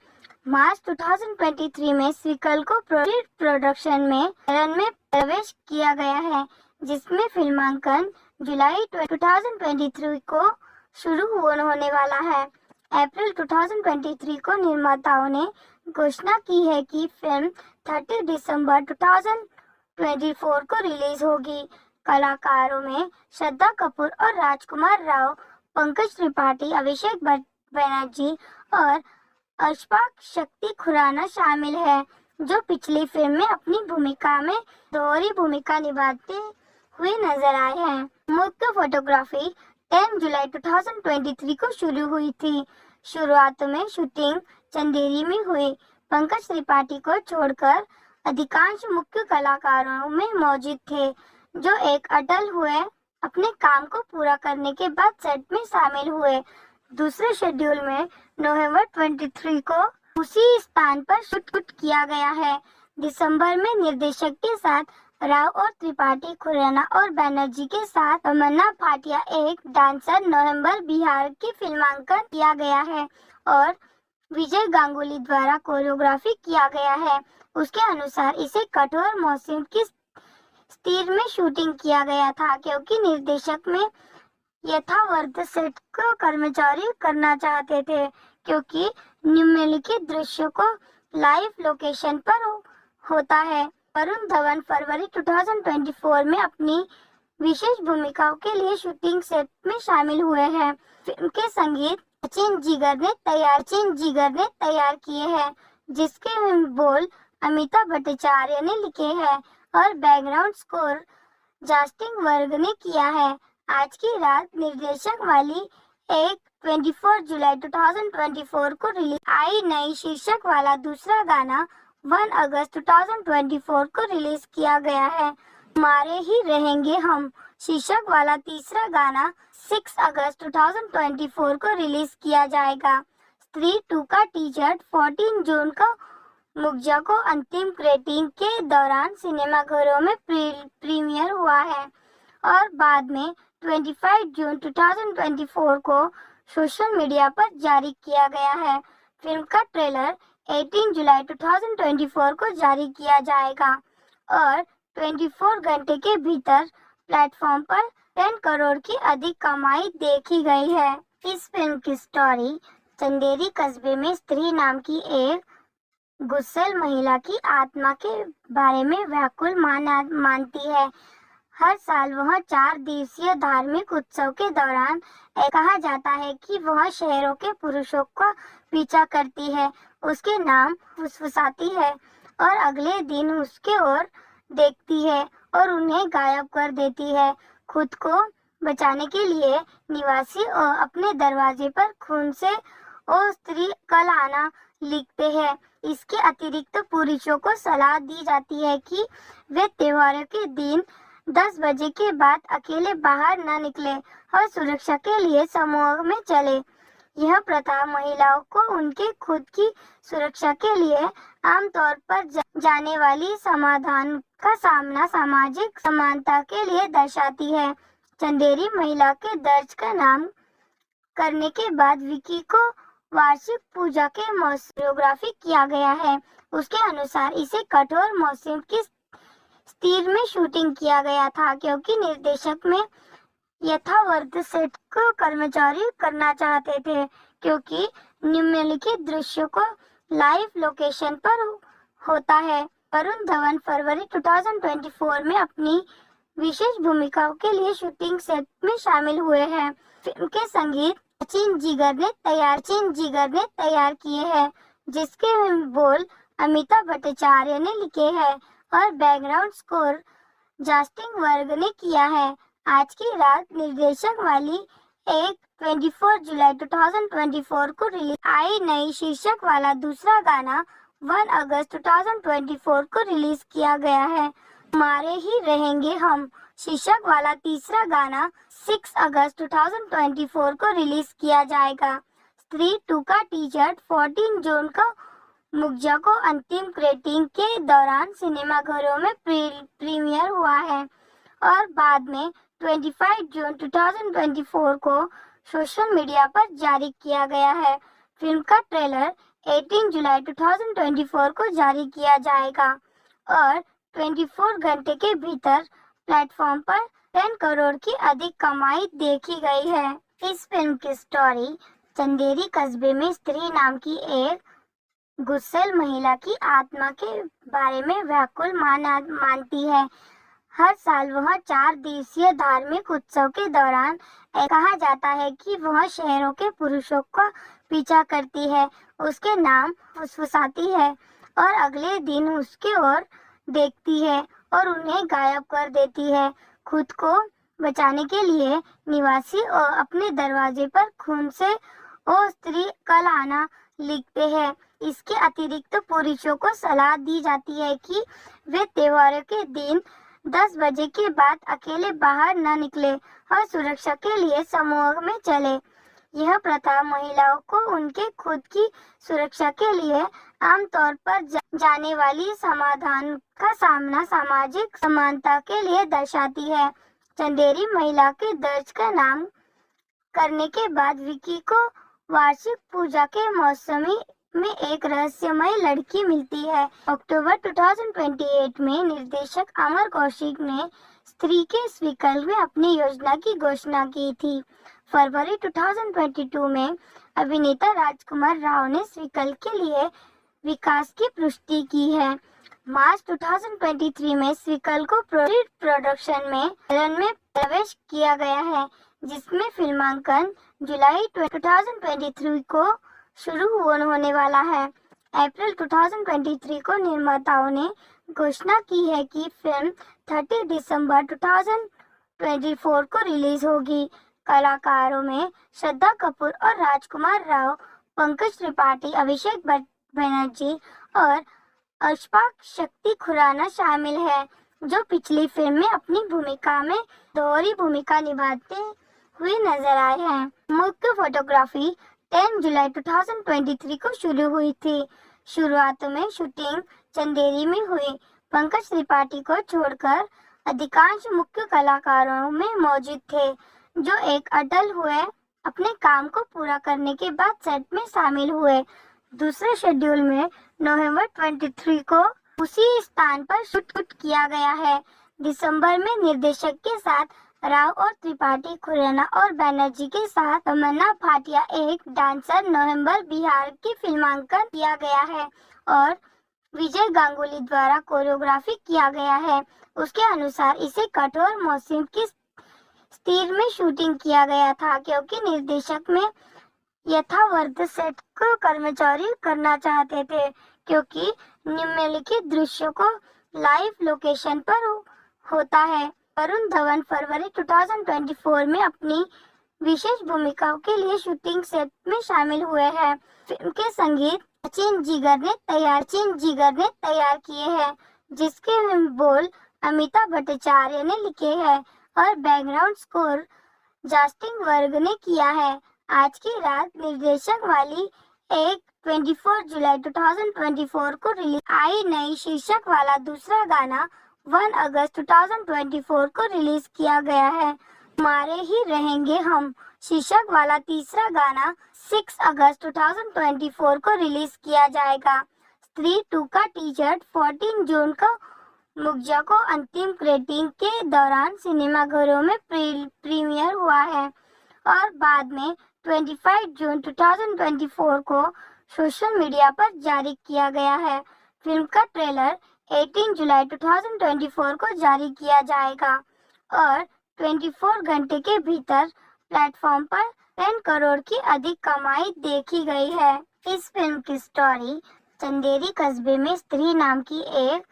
मार्च 2023 में इस विकल्प को प्रोडक्शन में रन में प्रवेश किया गया है, जिसमें फिल्मांकन जुलाई 2023 को शुरू होने वाला है। अप्रैल 2023 को निर्माताओं ने घोषणा की है कि फिल्म 30 दिसंबर 2024 को रिलीज होगी। कलाकारों में श्रद्धा कपूर और राजकुमार राव, पंकज त्रिपाठी, अभिषेक बनर्जी और अशफाक शक्ति खुराना शामिल है, जो पिछली फिल्म में अपनी भूमिका में दोहरी भूमिका निभाते हुए नजर आए हैं। मुख्य फोटोग्राफी 10 जुलाई 2023 को शुरू हुई थी। शुरुआत में शूटिंग चंदेरी में हुई। पंकज त्रिपाठी को छोड़कर अधिकांश मुख्य कलाकारों में मौजूद थे, जो एक अटल हुए अपने काम को पूरा करने के बाद सेट में शामिल हुए। दूसरे शेड्यूल में नवंबर 23 को उसी स्थान पर शूट किया गया है। दिसंबर में निर्देशक के साथ राव और त्रिपाठी, खुराना और बैनर्जी के साथ तमन्ना भाटिया एक डांसर नवंबर बिहार की फिल्मांकन किया गया है और विजय गांगुली द्वारा कोरियोग्राफी किया गया है। उसके अनुसार इसे कठोर मौसम की स्थिति में शूटिंग किया गया था, क्योंकि निर्देशक में यथावत सेट को कर्मचारी करना चाहते थे, क्योंकि निम्नलिखित दृश्यों को लाइव लोकेशन पर होता है। वरुण धवन फरवरी 2024 में अपनी विशेष भूमिकाओं के लिए शूटिंग सेट में शामिल हुए हैं। फिल्म के संगीत सचिन जिगर ने तैयार किए हैं, जिसके बोल अमिताभ भट्टाचार्य ने लिखे हैं और बैकग्राउंड स्कोर जस्टिन वर्ग ने किया है। आज की रात निर्देशक वाली एक 24 जुलाई 2024 को रिलीज आई नई शीर्षक वाला दूसरा गाना 1 अगस्त 2024 को रिलीज किया गया है। तुम्हारे ही रहेंगे हम शीर्षक वाला तीसरा गाना 6 अगस्त 2024 को रिलीज किया जाएगा। स्त्री 2 का टीजर 14 जून को मुखजा को अंतिम रेटिंग के दौरान सिनेमाघरों में प्रीमियर हुआ है और बाद में 25 जून 2024 को सोशल मीडिया पर जारी किया गया है। फिल्म का ट्रेलर 18 जुलाई 2024 को जारी किया जाएगा और 24 घंटे के भीतर प्लेटफॉर्म पर 10 करोड़ की अधिक कमाई देखी गई है। इस फिल्म की स्टोरी चंदेरी कस्बे में स्त्री नाम की एक गुस्सैल महिला की आत्मा के बारे में व्याकुल मानती है। हर साल वह 4 दिवसीय धार्मिक उत्सव के दौरान कहा जाता है कि वह शहरों के पुरुषों का पीछा करती है, उसके नाम फुसफुसाती है और अगले दिन उसके ओर देखती है और उन्हें गायब कर देती है। खुद को बचाने के लिए निवासी अपने दरवाजे पर खून से ओ स्त्री कल आना लिखते हैं। इसके अतिरिक्त पुरुषों को सलाह दी जाती है कि वे त्योहारों के दिन 10 बजे के बाद अकेले बाहर न निकले और सुरक्षा के लिए समूह में चले। यह प्रथा महिलाओं को उनके खुद की सुरक्षा के लिए आमतौर पर जाने वाली समाधान का सामना सामाजिक समानता के लिए दर्शाती है। चंदेरी महिला के दर्ज का नाम करने के बाद विकी को वार्षिक पूजा के कोरियोग्राफी किया गया है। उसके अनुसार इसे कठोर मौसम की स्थिति में शूटिंग किया गया था, क्योंकि निर्देशक में यथावत सेट को कर्मचारी करना चाहते थे, क्योंकि निम्नलिखित दृश्यों को लाइव लोकेशन पर होता है। वरुण धवन फरवरी 2024 में अपनी विशेष भूमिकाओं के लिए शूटिंग सेट में शामिल हुए हैं। फिल्म के संगीत सचिन जिगर ने तैयार किए हैं, जिसके बोल अमिताभ भट्टाचार्य ने लिखे हैं और बैकग्राउंड स्कोर जस्टिन वर्ग ने किया है। आज की रात निर्देशक वाली एक 24 जुलाई 2024 को रिलीज आई नई शीर्षक वाला दूसरा गाना 1 अगस्त 2024 को रिलीज किया गया है। हमारे ही रहेंगे हम शीर्षक वाला तीसरा गाना 6 अगस्त 2024 को रिलीज किया जाएगा। स्त्री 2 का टीजर 14 जून को मुग्जा को अंतिम रेटिंग के दौरान सिनेमाघरों में प्रीमियर हुआ है और बाद में 25 जून 2024 को सोशल मीडिया पर जारी किया गया है। फिल्म का ट्रेलर 18 जुलाई 2024 को जारी किया जाएगा और 24 घंटे के भीतर प्लेटफॉर्म पर 10 करोड़ की अधिक कमाई देखी गई है। इस फिल्म की स्टोरी चंदेरी कस्बे में स्त्री नाम की एक गुस्सैल महिला की आत्मा के बारे में व्याकुल मानती है। हर साल वह 4 दिवसीय धार्मिक उत्सव के दौरान कहा जाता है कि वह शहरों के पुरुषों का पीछा करती है, उसके नाम फुसफुसाती है और अगले दिन उसके ओर देखती है और उन्हें गायब कर देती है। खुद को बचाने के लिए निवासी और अपने दरवाजे पर खून से ओ स्त्री कल आना लिखते हैं। इसके अतिरिक्त पुरुषों को सलाह दी जाती है कि वे त्योहारों के दिन 10 बजे के बाद अकेले बाहर न निकले और सुरक्षा के लिए समूह में चले। यह प्रथा महिलाओं को उनके खुद की सुरक्षा के लिए आमतौर पर जाने वाली समाधान का सामना सामाजिक समानता के लिए दर्शाती है। चंदेरी महिला के दर्ज का नाम करने के बाद विकी को वार्षिक पूजा के मौसमी में एक रहस्यमय लड़की मिलती है। अक्टूबर 2028 में निर्देशक अमर कौशिक ने स्त्री के स्वीकल में अपनी योजना की घोषणा की थी। फरवरी 2022 में अभिनेता राजकुमार राव ने स्वीकल के लिए विकास की पुष्टि की है। मार्च 2023 में स्वीकल को प्रोडक्शन में रन में प्रवेश किया गया है, जिसमें फिल्मांकन जुलाई 2023 को शुरू होने वाला है। अप्रैल 2023 को निर्माताओं ने घोषणा की है कि फिल्म 30 दिसंबर 2024 को रिलीज होगी। कलाकारों में श्रद्धा कपूर और राजकुमार राव, पंकज त्रिपाठी, अभिषेक बनर्जी और अशफाक शक्ति खुराना शामिल है, जो पिछली फिल्म में अपनी भूमिका में दोहरी भूमिका निभाते हुए नजर आए हैं। मुख्य फोटोग्राफी 10 जुलाई 2023 को शुरू हुई थी। शुरुआत में शूटिंग चंदेरी में हुई। पंकज त्रिपाठी को छोड़कर अधिकांश मुख्य कलाकारों में मौजूद थे, जो एक अटल हुए अपने काम को पूरा करने के बाद सेट में शामिल हुए। दूसरे शेड्यूल में नवंबर 23 को उसी स्थान पर शूट किया गया है। दिसंबर में निर्देशक के साथ राव और त्रिपाठी, खुराना और बैनर्जी के साथ तमन्ना भाटिया एक डांसर नवंबर बिहार की फिल्मांकन किया गया है और विजय गांगुली द्वारा कोरियोग्राफी किया गया है। उसके अनुसार इसे कठोर मौसम की स्थिति में शूटिंग किया गया था, क्योंकि निर्देशक में यथावत सेट को कर्मचारी करना चाहते थे, क्योंकि निम्नलिखित दृश्यों को लाइव लोकेशन पर होता है। वरुण धवन फरवरी 2024 में अपनी विशेष भूमिकाओं के लिए शूटिंग सेट में शामिल हुए हैं। फिल्म के संगीत सचिन जिगर ने तैयार किए हैं, जिसके बोल अमिताभ भट्टाचार्य ने लिखे हैं और बैकग्राउंड स्कोर जस्टिन वर्ग ने किया है। आज की रात निर्देशक वाली एक 24 जुलाई 2024 को रिलीज आई नई शीर्षक वाला दूसरा गाना 1 अगस्त 2024 को रिलीज किया गया है। हमारे ही रहेंगे हम शीर्षक वाला तीसरा गाना 6 अगस्त 2024 को रिलीज किया जाएगा। स्त्री 2 का टीजर 14 जून को मुग्जा को अंतिम रेटिंग के दौरान सिनेमाघरों में प्रीमियर हुआ है और बाद में 25 जून 2024 को सोशल मीडिया पर जारी किया गया है। फिल्म का ट्रेलर 18 जुलाई 2024 को जारी किया जाएगा और 24 घंटे के भीतर प्लेटफॉर्म पर 10 करोड़ की अधिक कमाई देखी गई है। इस फिल्म की स्टोरी चंदेरी कस्बे में स्त्री नाम की एक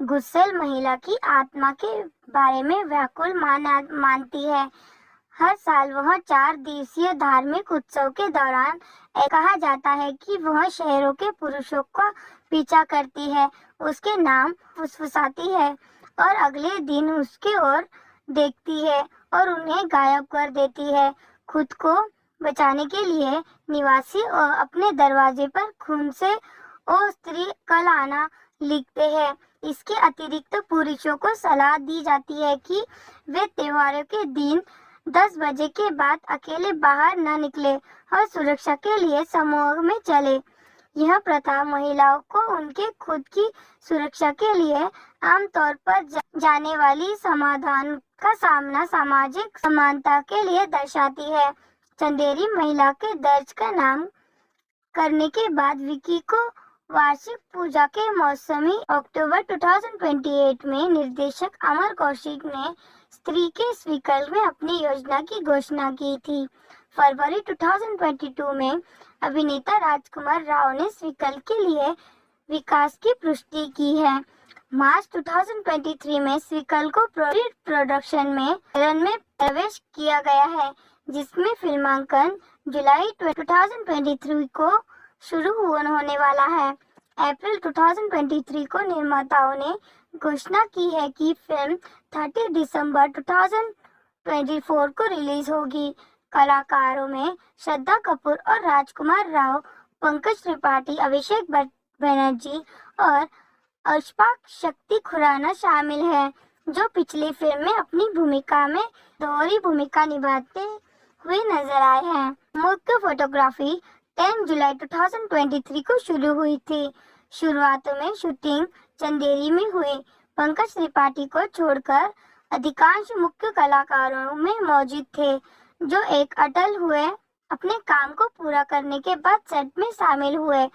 गुस्सैल महिला की आत्मा के बारे में व्याकुल मानती है। हर साल वह 4 दिवसीय धार्मिक उत्सव के दौरान कहा जाता है कि वह शहरों के पुरुषों का पीछा करती है, उसके नाम फुसफुसाती है और अगले दिन उसकी ओर देखती है और उन्हें गायब कर देती है। खुद को बचाने के लिए निवासी अपने दरवाजे पर खून से ओ स्त्री कल आना लिखते हैं। इसके अतिरिक्त पुरुषों को सलाह दी जाती है कि वे त्योहारों के दिन 10 बजे के बाद अकेले बाहर न निकले और सुरक्षा के लिए समूह में चले। यह प्रथा महिलाओं को उनके खुद की सुरक्षा के लिए आमतौर पर जाने वाली समाधान का सामना सामाजिक समानता के लिए दर्शाती है। चंदेरी महिला के दर्ज का नाम करने के बाद विकी को वार्षिक पूजा के मौसमी अक्टूबर 2028 में निर्देशक अमर कौशिक ने स्त्री के स्वीकल में अपनी योजना की घोषणा की थी। फरवरी 2022 में अभिनेता राजकुमार राव ने स्वीकल के लिए विकास की पुष्टि की है। मार्च 2023 में स्वीकल को प्रोडक्शन में रन में प्रवेश किया गया है, जिसमें फिल्मांकन जुलाई 2023 को शुरू होने वाला है। अप्रैल 2023 को निर्माताओं ने घोषणा की है कि फिल्म 30 दिसंबर 2024 को रिलीज होगी। कलाकारों में श्रद्धा कपूर और राजकुमार राव, पंकज त्रिपाठी, अभिषेक बनर्जी और अशफाक शक्ति खुराना शामिल हैं, जो पिछली फिल्म में अपनी भूमिका में दोहरी भूमिका निभाते हुए नजर आए हैं। मुख्य फोटोग्राफी 10 जुलाई 2023 को शुरू हुई थी। शुरुआत में शूटिंग चंदेरी में हुई। पंकज त्रिपाठी को छोड़कर अधिकांश मुख्य कलाकारों में मौजूद थे, जो एक अटल हुए अपने काम को पूरा करने के बाद सेट में शामिल हुए।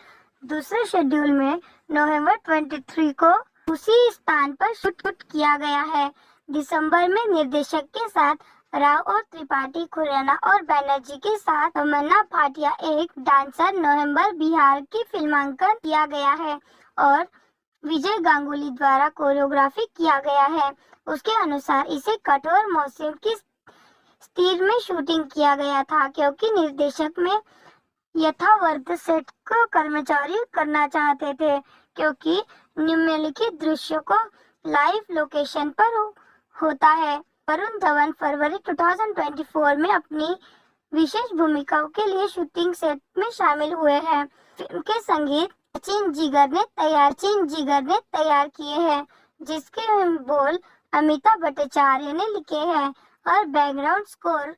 दूसरे शेड्यूल में नवंबर 23 को उसी स्थान पर शूट किया गया है। दिसंबर में निर्देशक के साथ राव और त्रिपाठी, खुराना और बैनर्जी के साथ तमन्ना भाटिया एक डांसर नवंबर बिहार की फिल्मांकन किया गया है और विजय गांगुली द्वारा कोरियोग्राफी किया गया है। उसके अनुसार इसे कठोर मौसम की स्थिति में शूटिंग किया गया था, क्योंकि निर्देशक में यथावर्त सेट को कर्मचारी करना चाहते थे, क्योंकि निम्नलिखित दृश्यों को लाइव लोकेशन पर होता है। वरुण धवन फरवरी 2024 में अपनी विशेष भूमिकाओं के लिए शूटिंग सेट में शामिल हुए हैं। फिल्म के संगीत सचिन जिगर ने तैयार किए हैं, जिसके बोल अमिताभ भट्टाचार्य ने लिखे हैं और बैकग्राउंड स्कोर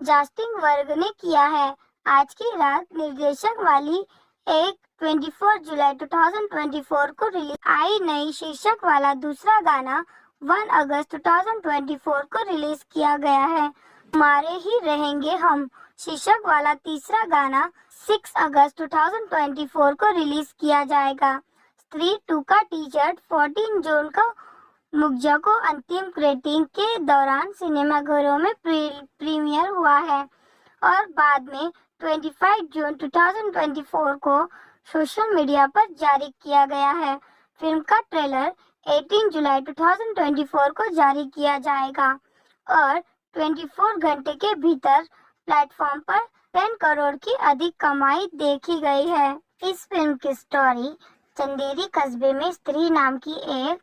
जस्टिन वर्ग ने किया है। आज की रात निर्देशक वाली एक 24 जुलाई 2024 को रिलीज आई नई शीर्षक वाला दूसरा गाना 1 अगस्त 2024 को रिलीज किया गया है। हमारे ही रहेंगे हम शीर्षक वाला तीसरा गाना 6 अगस्त 2024 को रिलीज किया जाएगा। स्त्री 2 का टीजर 14 जून को मुखजा को अंतिम रेटिंग के दौरान सिनेमाघरों में प्रीमियर हुआ है और बाद में 25 जून 2024 को सोशल मीडिया पर जारी किया गया है। फिल्म का ट्रेलर 18 जुलाई 2024 को जारी किया जाएगा और 24 घंटे के भीतर प्लेटफॉर्म पर 10 करोड़ की अधिक कमाई देखी गई है। इस फिल्म की स्टोरी चंदेरी कस्बे में स्त्री नाम की एक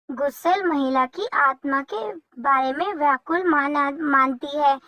गुस्सैल महिला की आत्मा के बारे में व्याकुल मानती है।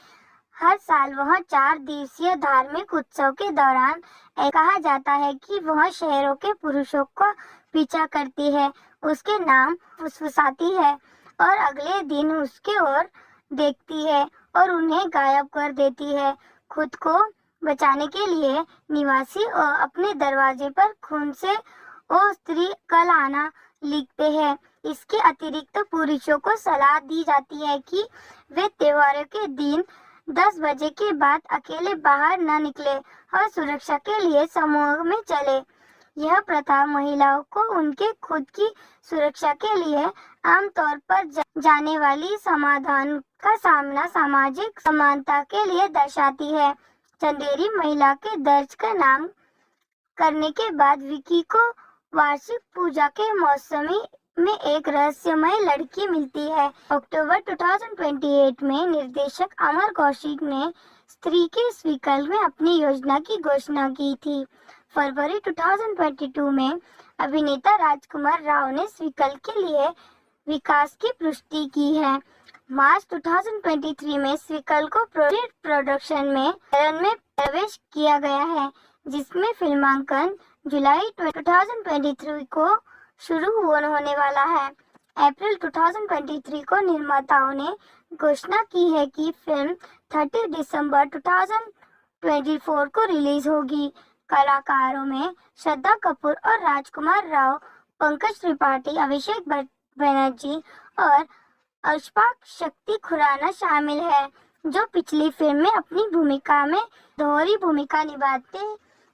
हर साल वह 4 दिवसीय धार्मिक उत्सव के दौरान कहा जाता है कि वह शहरों के पुरुषों का पीछा करती है, उसके नाम फुसफुसाती है और अगले दिन उसकी ओर देखती है और उन्हें गायब कर देती है। खुद को बचाने के लिए निवासी अपने दरवाजे पर खून से ओ स्त्री कल आना लिखते हैं। इसके अतिरिक्त पुरुषों को सलाह दी जाती है कि वे त्योहारों के दिन 10 बजे के बाद अकेले बाहर न निकले और सुरक्षा के लिए समूह में चले। यह प्रथा महिलाओं को उनके खुद की सुरक्षा के लिए आमतौर पर जाने वाली समाधान का सामना सामाजिक समानता के लिए दर्शाती है। चंदेरी महिला के दर्ज का नाम करने के बाद विकी को वार्षिक पूजा के मौसमी में एक रहस्यमय लड़की मिलती है। अक्टूबर 2028 में निर्देशक अमर कौशिक ने स्त्री के इस विकल्प में अपनी योजना की घोषणा की थी। फरवरी 2022 में अभिनेता राजकुमार राव ने इस विकल्प के लिए विकास की पुष्टि की है। मार्च 2023 में इस विकल्प को प्रोडक्शन में चरण में प्रवेश किया गया है, जिसमें फिल्मांकन जुलाई 2023 को शुरू होने वाला है। अप्रैल 2023 को निर्माताओं ने घोषणा की है कि फिल्म 30 दिसंबर 2024 को रिलीज होगी। कलाकारों में श्रद्धा कपूर और राजकुमार राव, पंकज त्रिपाठी, अभिषेक बनर्जी और अशफाक शक्ति खुराना शामिल है, जो पिछली फिल्म में अपनी भूमिका में दोहरी भूमिका निभाते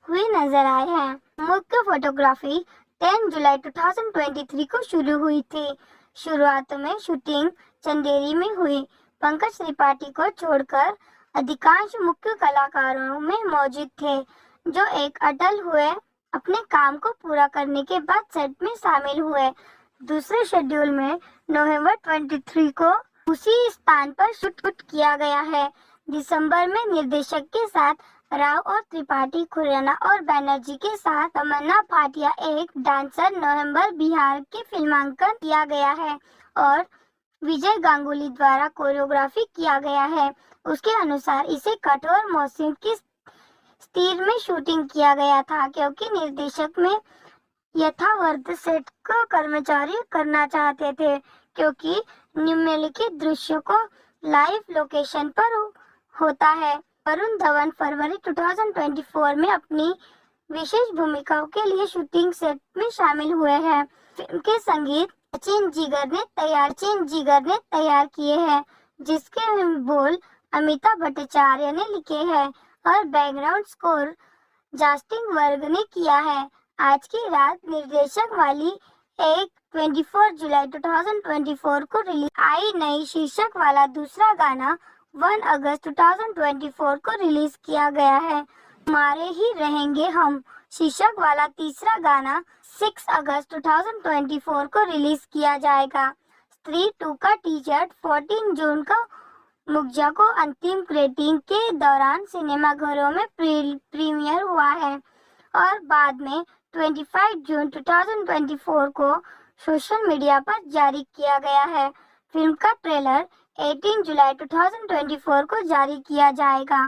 हुए नजर आए हैं। मुख्य फोटोग्राफी 10 जुलाई 2023 को शुरू हुई थी। शुरुआत में शूटिंग चंदेरी में हुई। पंकज त्रिपाठी को छोड़कर अधिकांश मुख्य कलाकारों में मौजूद थे, जो एक अटल हुए अपने काम को पूरा करने के बाद सेट में शामिल हुए। दूसरे शेड्यूल में नवंबर 23 को उसी स्थान पर शूट किया गया है। दिसंबर में निर्देशक के साथ राव और त्रिपाठी, खुराना और बैनर्जी के साथ तमन्ना भाटिया एक डांसर नवंबर बिहार के फिल्मांकन किया गया है और विजय गांगुली द्वारा कोरियोग्राफी किया गया है। उसके अनुसार इसे कठोर मौसम की स्थिति में शूटिंग किया गया था, क्योंकि निर्देशक में यथावर्त सेट को कर्मचारी करना चाहते थे, क्योंकि निम्नलिखित दृश्यों को लाइव लोकेशन पर होता है। वरुण धवन फरवरी 2024 में अपनी विशेष भूमिकाओं के लिए शूटिंग सेट में शामिल हुए हैं। फिल्म के संगीत सचिन जिगर ने तैयार किए हैं, जिसके बोल अमिताभ भट्टाचार्य ने लिखे हैं और बैकग्राउंड स्कोर जस्टिन वर्ग ने किया है। आज की रात निर्देशक वाली एक 24 जुलाई 2024 को रिलीज आई नई शीर्षक वाला दूसरा गाना 1 अगस्त 2024 को रिलीज किया गया है। हमारे ही रहेंगे हम शीर्षक वाला तीसरा गाना 6 अगस्त 2024 को रिलीज किया जाएगा। स्त्री 2 का टीजर 14 जून को मुखजा को अंतिम रेटिंग के दौरान सिनेमाघरों में प्रीमियर हुआ है और बाद में 25 जून 2024 को सोशल मीडिया पर जारी किया गया है। फिल्म का ट्रेलर 18 जुलाई 2024 को जारी किया जाएगा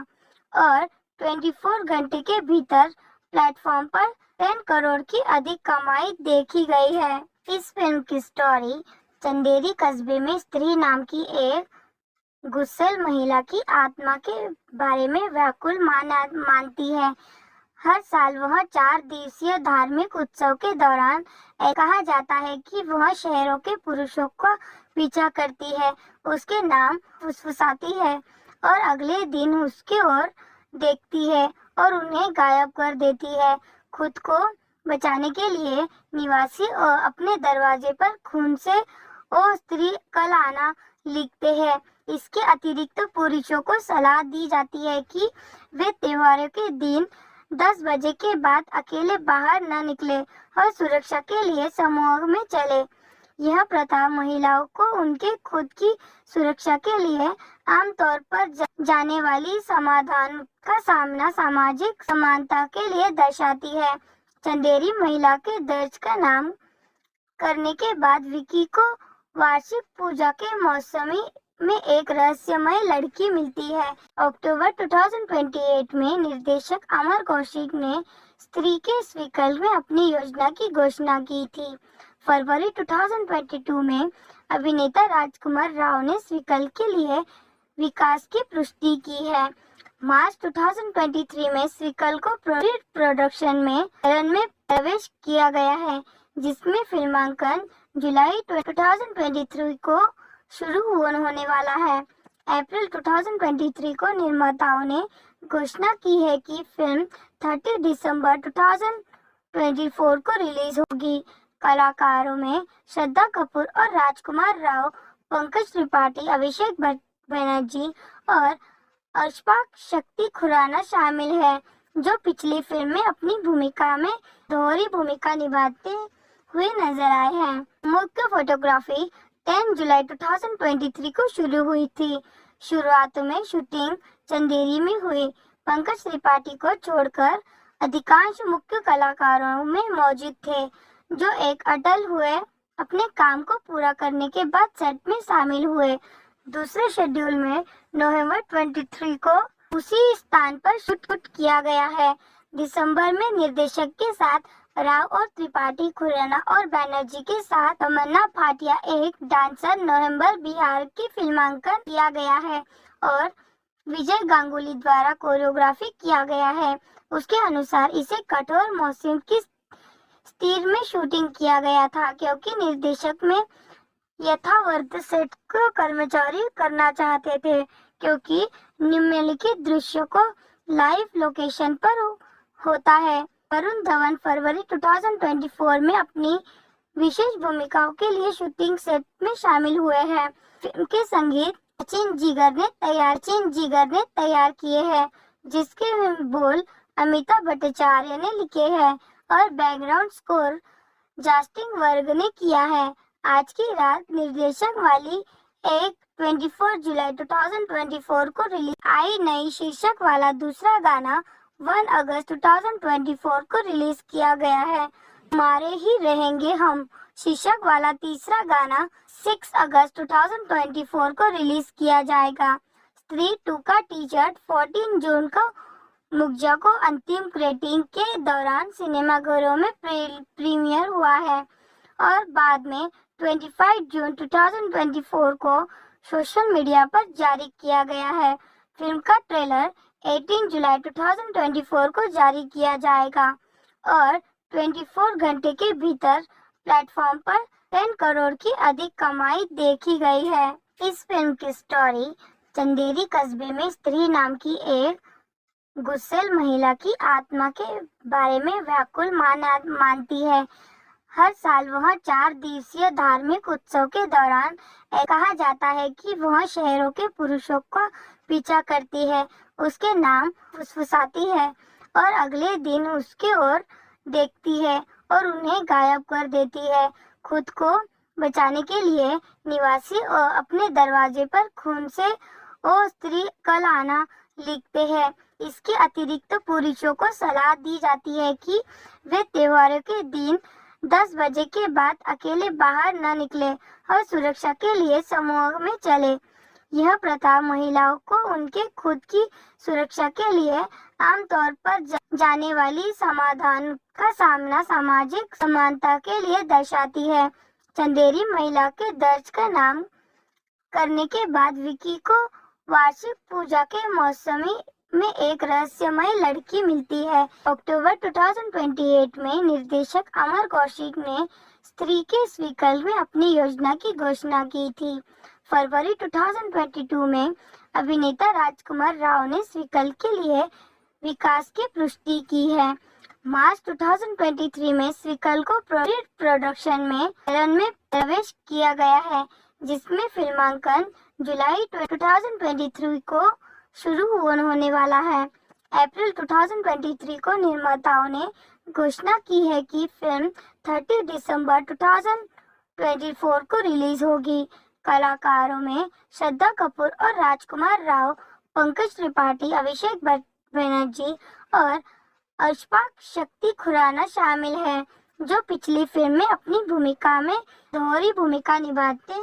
और 24 घंटे के भीतर प्लेटफॉर्म पर 10 करोड़ की अधिक कमाई देखी गई है। इस फिल्म की स्टोरी चंदेरी कस्बे में स्त्री नाम की एक गुस्सैल महिला की आत्मा के बारे में व्याकुल मानती है। हर साल वह 4 दिवसीय धार्मिक उत्सव के दौरान कहा जाता है कि वह शहरों के पुरुषों का पीछा करती है, उसके नाम फुसफुसाती है और अगले दिन उसकी ओर देखती है और उन्हें गायब कर देती है। खुद को बचाने के लिए निवासी अपने दरवाजे पर खून से ओ स्त्री कल आना लिखते हैं। इसके अतिरिक्त पुरुषों को सलाह दी जाती है कि वे त्योहारों के दिन 10 बजे के बाद अकेले बाहर न निकले और सुरक्षा के लिए समूह में चले। यह प्रथा महिलाओं को उनके खुद की सुरक्षा के लिए आमतौर पर जाने वाली समाधान का सामना सामाजिक समानता के लिए दर्शाती है। चंदेरी महिला के दर्ज का नाम करने के बाद विकी को वार्षिक पूजा के मौसमी में एक रहस्यमय लड़की मिलती है। अक्टूबर 2028 में निर्देशक अमर कौशिक ने स्त्री के इस विकल्प में अपनी योजना की घोषणा की थी। फरवरी 2022 में अभिनेता राजकुमार राव ने इस विकल्प के लिए विकास की पुष्टि की है। मार्च 2023 में इस विकल्प को प्रोडक्शन में चरण में प्रवेश किया गया है, जिसमें फिल्मांकन जुलाई 2023 को शुरू होने वाला है। अप्रैल 2023 को निर्माताओं ने घोषणा की है कि फिल्म 30 दिसंबर 2024 को रिलीज होगी। कलाकारों में श्रद्धा कपूर और राजकुमार राव, पंकज त्रिपाठी, अभिषेक बनर्जी और अशफाक शक्ति खुराना शामिल है, जो पिछली फिल्म में अपनी भूमिका में दोहरी भूमिका निभाते हुए नजर आए हैं। मुख्य फोटोग्राफी 10 जुलाई 2023 को शुरू हुई थी। शुरुआत में शूटिंग चंदेरी में हुई। पंकज त्रिपाठी को छोड़कर अधिकांश मुख्य कलाकारों में मौजूद थे, जो एक अटल हुए अपने काम को पूरा करने के बाद सेट में शामिल हुए। दूसरे शेड्यूल में नवंबर 23 को उसी स्थान पर शूट किया गया है। दिसंबर में निर्देशक के साथ राव और त्रिपाठी, खुराना और बैनर्जी के साथ तमन्ना भाटिया एक डांसर नवंबर बिहार की फिल्मांकन किया गया है और विजय गांगुली द्वारा कोरियोग्राफी किया गया है। उसके अनुसार इसे कठोर मौसम की स्थिति में शूटिंग किया गया था, क्योंकि निर्देशक में यथावत सेट को कर्मचारी करना चाहते थे, क्योंकि निम्नलिखित दृश्यों को लाइव लोकेशन पर होता है। वरुण धवन फरवरी 2024 में अपनी विशेष भूमिकाओं के लिए शूटिंग सेट में शामिल हुए हैं। फिल्म के संगीत सचिन जिगर ने तैयार किए हैं, जिसके बोल अमिताभ भट्टाचार्य ने लिखे हैं और बैकग्राउंड स्कोर जस्टिन वर्ग ने किया है। आज की रात निर्देशक वाली एक 24 जुलाई 2024 को रिलीज आई नई शीर्षक वाला दूसरा गाना 1 अगस्त 2024 को रिलीज किया गया है। हमारे ही रहेंगे हम शीर्षक वाला तीसरा गाना 6 अगस्त 2024 को रिलीज किया जाएगा। स्त्री 2 का टीजर 14 जून को मुग्जा को अंतिम रेटिंग के दौरान सिनेमाघरों में प्रीमियर हुआ है और बाद में 25 जून 2024 को सोशल मीडिया पर जारी किया गया है। फिल्म का ट्रेलर 18 जुलाई 2024 को जारी किया जाएगा और 24 घंटे के भीतर प्लेटफॉर्म पर 10 करोड़ की अधिक कमाई देखी गई है। इस फिल्म की स्टोरी चंदेरी कस्बे में स्त्री नाम की एक गुस्सैल महिला की आत्मा के बारे में व्याकुल मानती है। हर साल वह 4 दिवसीय धार्मिक उत्सव के दौरान कहा जाता है कि वह शहरों के पुरुषों का पीछा करती है, उसके नाम फुसफुसाती है और अगले दिन उसके ओर देखती है और उन्हें गायब कर देती है। खुद को बचाने के लिए निवासी अपने दरवाजे पर खून से ओ स्त्री कल आना लिखते हैं। इसके अतिरिक्त पुरुषों को सलाह दी जाती है कि वे त्योहारों के दिन 10 बजे के बाद अकेले बाहर न निकले और सुरक्षा के लिए समूह में चले। यह प्रथा महिलाओं को उनके खुद की सुरक्षा के लिए आमतौर पर जाने वाली समाधान का सामना सामाजिक समानता के लिए दर्शाती है। चंदेरी महिला के दर्ज का नाम करने के बाद विकी को वार्षिक पूजा के मौसमी में एक रहस्यमय लड़की मिलती है। अक्टूबर 2028 में निर्देशक अमर कौशिक ने स्त्री के स्वीकल में अपनी योजना की घोषणा की थी। फरवरी 2022 में अभिनेता राजकुमार राव ने स्वीकल के लिए विकास की पुष्टि की है। मार्च 2023 में स्वीकल को प्रोडक्शन में प्रवेश किया गया है, जिसमें फिल्मांकन जुलाई 2023 को शुरू होने वाला है। अप्रैल 2023 को निर्माताओं ने घोषणा की है कि फिल्म 30 दिसंबर 2024 को रिलीज होगी। कलाकारों में श्रद्धा कपूर और राजकुमार राव, पंकज त्रिपाठी, अभिषेक बनर्जी और अशफाक शक्ति खुराना शामिल हैं, जो पिछली फिल्म में अपनी भूमिका में दोहरी भूमिका निभाते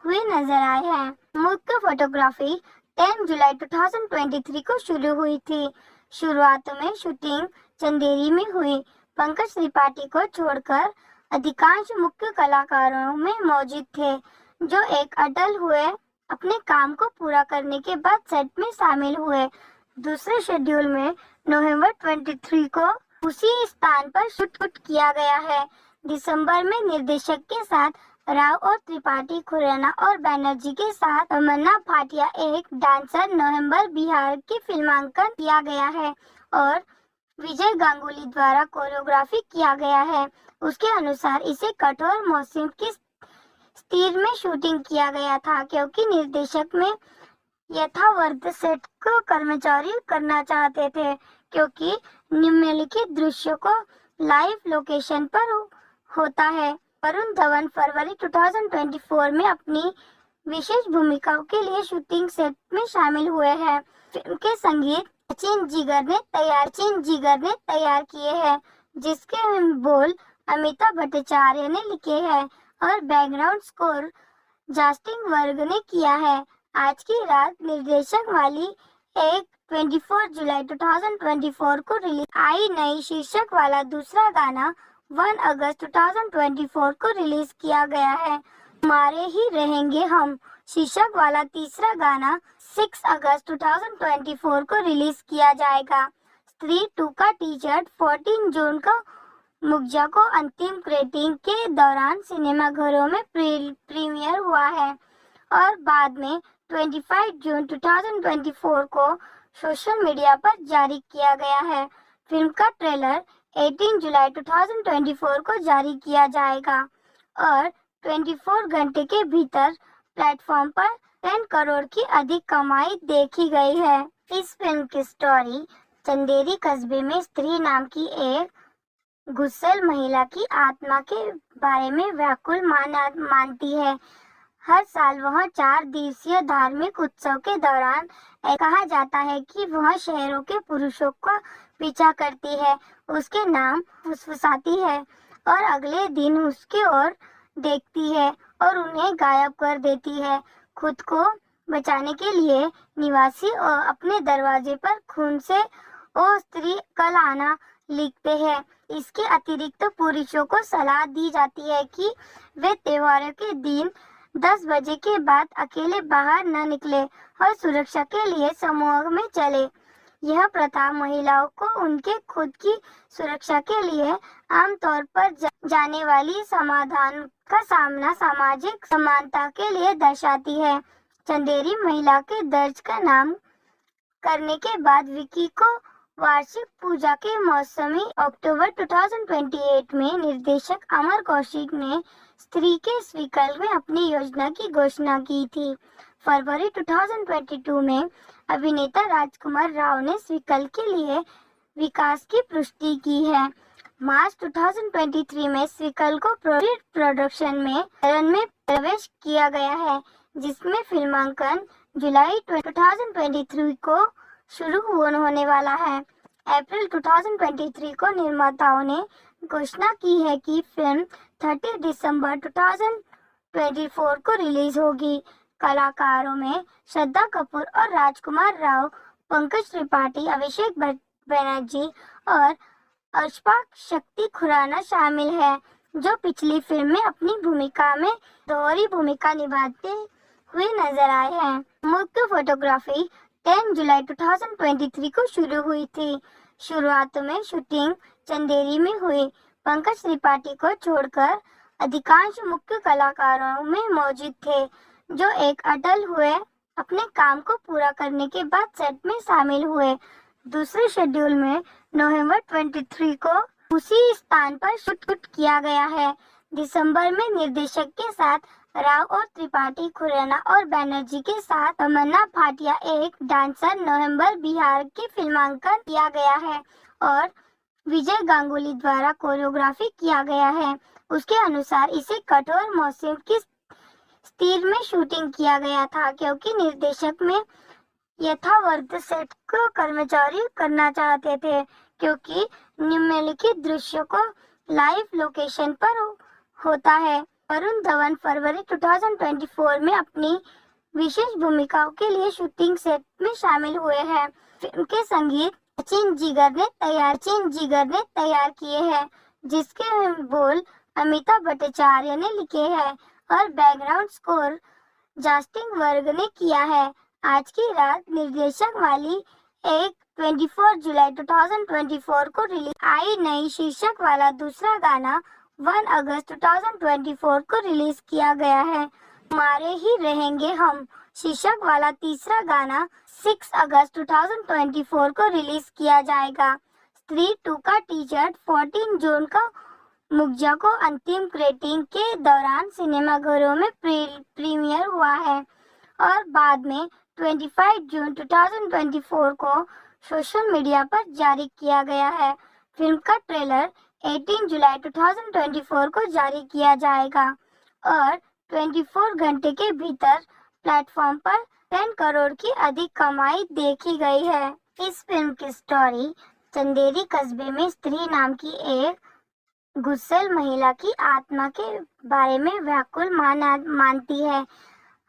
हुए नजर आए हैं। मुख्य फोटोग्राफी 10 जुलाई 2023 को शुरू हुई थी। शुरुआत में शूटिंग चंदेरी में हुई। पंकज त्रिपाठी को छोड़कर अधिकांश मुख्य कलाकारों में मौजूद थे, जो एक अटल हुए अपने काम को पूरा करने के बाद सेट में शामिल हुए। दूसरे शेड्यूल में नवंबर 23 को उसी स्थान पर शूट किया गया है। दिसंबर में निर्देशक के साथ राव और त्रिपाठी, खुराना और बैनर्जी के साथ तमन्ना भाटिया एक डांसर नवंबर बिहार की फिल्मांकन किया गया है और विजय गांगुली द्वारा कोरियोग्राफी किया गया है। उसके अनुसार इसे कठोर मौसम की स्थिति में शूटिंग किया गया था, क्योंकि निर्देशक में यथावत सेट को कर्मचारी करना चाहते थे, क्योंकि निम्नलिखित दृश्यों को लाइव लोकेशन पर होता है। वरुण धवन फरवरी 2024 में अपनी विशेष भूमिकाओं के लिए शूटिंग सेट में शामिल हुए हैं। फिल्म के संगीत सचिन जिगर ने तैयार किए हैं, जिसके बोल अमिताभ भट्टाचार्य ने लिखे हैं और बैकग्राउंड स्कोर जस्टिन वर्ग ने किया है। आज की रात निर्देशक वाली एक 24 जुलाई 2024 को रिलीज आई नई शीर्षक वाला दूसरा गाना 1 अगस्त 2024 को रिलीज किया गया है। हमारे ही रहेंगे हम शीर्षक वाला तीसरा गाना 6 अगस्त 2024 को रिलीज किया जाएगा। स्त्री 2 का टीजर 14 जून को मुग्जा को अंतिम रेटिंग के दौरान सिनेमाघरों में प्रीमियर हुआ है और बाद में 25 जून 2024 को सोशल मीडिया पर जारी किया गया है। फिल्म का ट्रेलर 18 जुलाई 2024 को जारी किया जाएगा और 24 घंटे के भीतर प्लेटफॉर्म पर 10 करोड़ की अधिक कमाई देखी गई है। इस फिल्म की स्टोरी चंदेरी कस्बे में स्त्री नाम की एक गुस्सैल महिला की आत्मा के बारे में व्याकुल मानती है। हर साल वह 4 दिवसीय धार्मिक उत्सव के दौरान कहा जाता है कि वह शहरों के पुरुषों का पीछा करती है, उसके नाम फुसफुसाती है और अगले दिन उसकी ओर देखती है और उन्हें गायब कर देती है। खुद को बचाने के लिए निवासी अपने दरवाजे पर खून से ओ स्त्री कल आना लिखते हैं। इसके अतिरिक्त पुरुषों को सलाह दी जाती है कि वे त्योहारों के दिन 10 बजे के बाद अकेले बाहर न निकले और सुरक्षा के लिए समूह में चले। यह प्रथा महिलाओं को उनके खुद की सुरक्षा के लिए आमतौर पर जाने वाली समाधान का सामना सामाजिक समानता के लिए दर्शाती है। चंदेरी महिला के दर्ज का नाम करने के बाद विकी को वार्षिक पूजा के मौसमी अक्टूबर 2028 में निर्देशक अमर कौशिक ने स्त्री के स्वीकल में अपनी योजना की घोषणा की थी। फरवरी 2022 में अभिनेता राजकुमार राव ने स्वीकल के लिए विकास की पुष्टि की है। मार्च 2023 में स्वीकल को प्रोडक्शन में चरण में प्रवेश किया गया है, जिसमें फिल्मांकन जुलाई 2023 को शुरू होने वाला है। अप्रैल 2023 को निर्माताओं ने घोषणा की है कि फिल्म 30 दिसंबर 2024 को रिलीज होगी। कलाकारों में श्रद्धा कपूर और राजकुमार राव, पंकज त्रिपाठी, अभिषेक बनर्जी और अशफाक शक्ति खुराना शामिल है, जो पिछली फिल्म में अपनी भूमिका में दोहरी भूमिका निभाते हुए नजर आए हैं। मुख्य फोटोग्राफी 10 जुलाई 2023 को शुरू हुई थी। शुरुआत में शूटिंग चंदेरी में हुई। पंकज त्रिपाठी को छोड़कर अधिकांश मुख्य कलाकारों में मौजूद थे, जो एक अटल हुए अपने काम को पूरा करने के बाद सेट में शामिल हुए। दूसरे शेड्यूल में नवंबर 23 को उसी स्थान पर शूट किया गया है। दिसंबर में निर्देशक के साथ राव और त्रिपाठी, खुराना और बैनर्जी के साथ तमन्ना भाटिया एक डांसर नवंबर बिहार के फिल्मांकन किया गया है और विजय गांगुली द्वारा कोरियोग्राफी किया गया है। उसके अनुसार इसे कठोर मौसम की स्थिति में शूटिंग किया गया था, क्योंकि निर्देशक में यथावर्त सेट को कर्मचारी करना चाहते थे, क्योंकि निम्नलिखित दृश्यों को लाइव लोकेशन पर होता है। वरुण धवन फरवरी 2024 में अपनी विशेष भूमिकाओं के लिए शूटिंग सेट में शामिल हुए हैं। फिल्म के संगीत सचिन जिगर ने तैयार किए हैं, जिसके बोल अमिताभ भट्टाचार्य ने लिखे हैं और बैकग्राउंड स्कोर जस्टिन वर्ग ने किया है। आज की रात निर्देशक वाली एक 24 जुलाई 2024 को रिलीज आई नई शीर्षक वाला दूसरा गाना 1 अगस्त 2024 को रिलीज किया गया है। हमारे ही रहेंगे हम शीर्षक वाला तीसरा गाना 6 अगस्त 2024 को रिलीज किया जाएगा। स्त्री 2 का टीजर 14 जून को मुग्जा को अंतिम रेटिंग के दौरान सिनेमाघरों में प्रीमियर हुआ है और बाद में 25 जून 2024 को सोशल मीडिया पर जारी किया गया है। फिल्म का ट्रेलर 18 जुलाई 2024 को जारी किया जाएगा और 24 घंटे के भीतर प्लेटफॉर्म पर 10 करोड़ की अधिक कमाई देखी गई है। इस फिल्म की स्टोरी चंदेरी कस्बे में स्त्री नाम की एक गुस्सैल महिला की आत्मा के बारे में व्याकुल मानती है।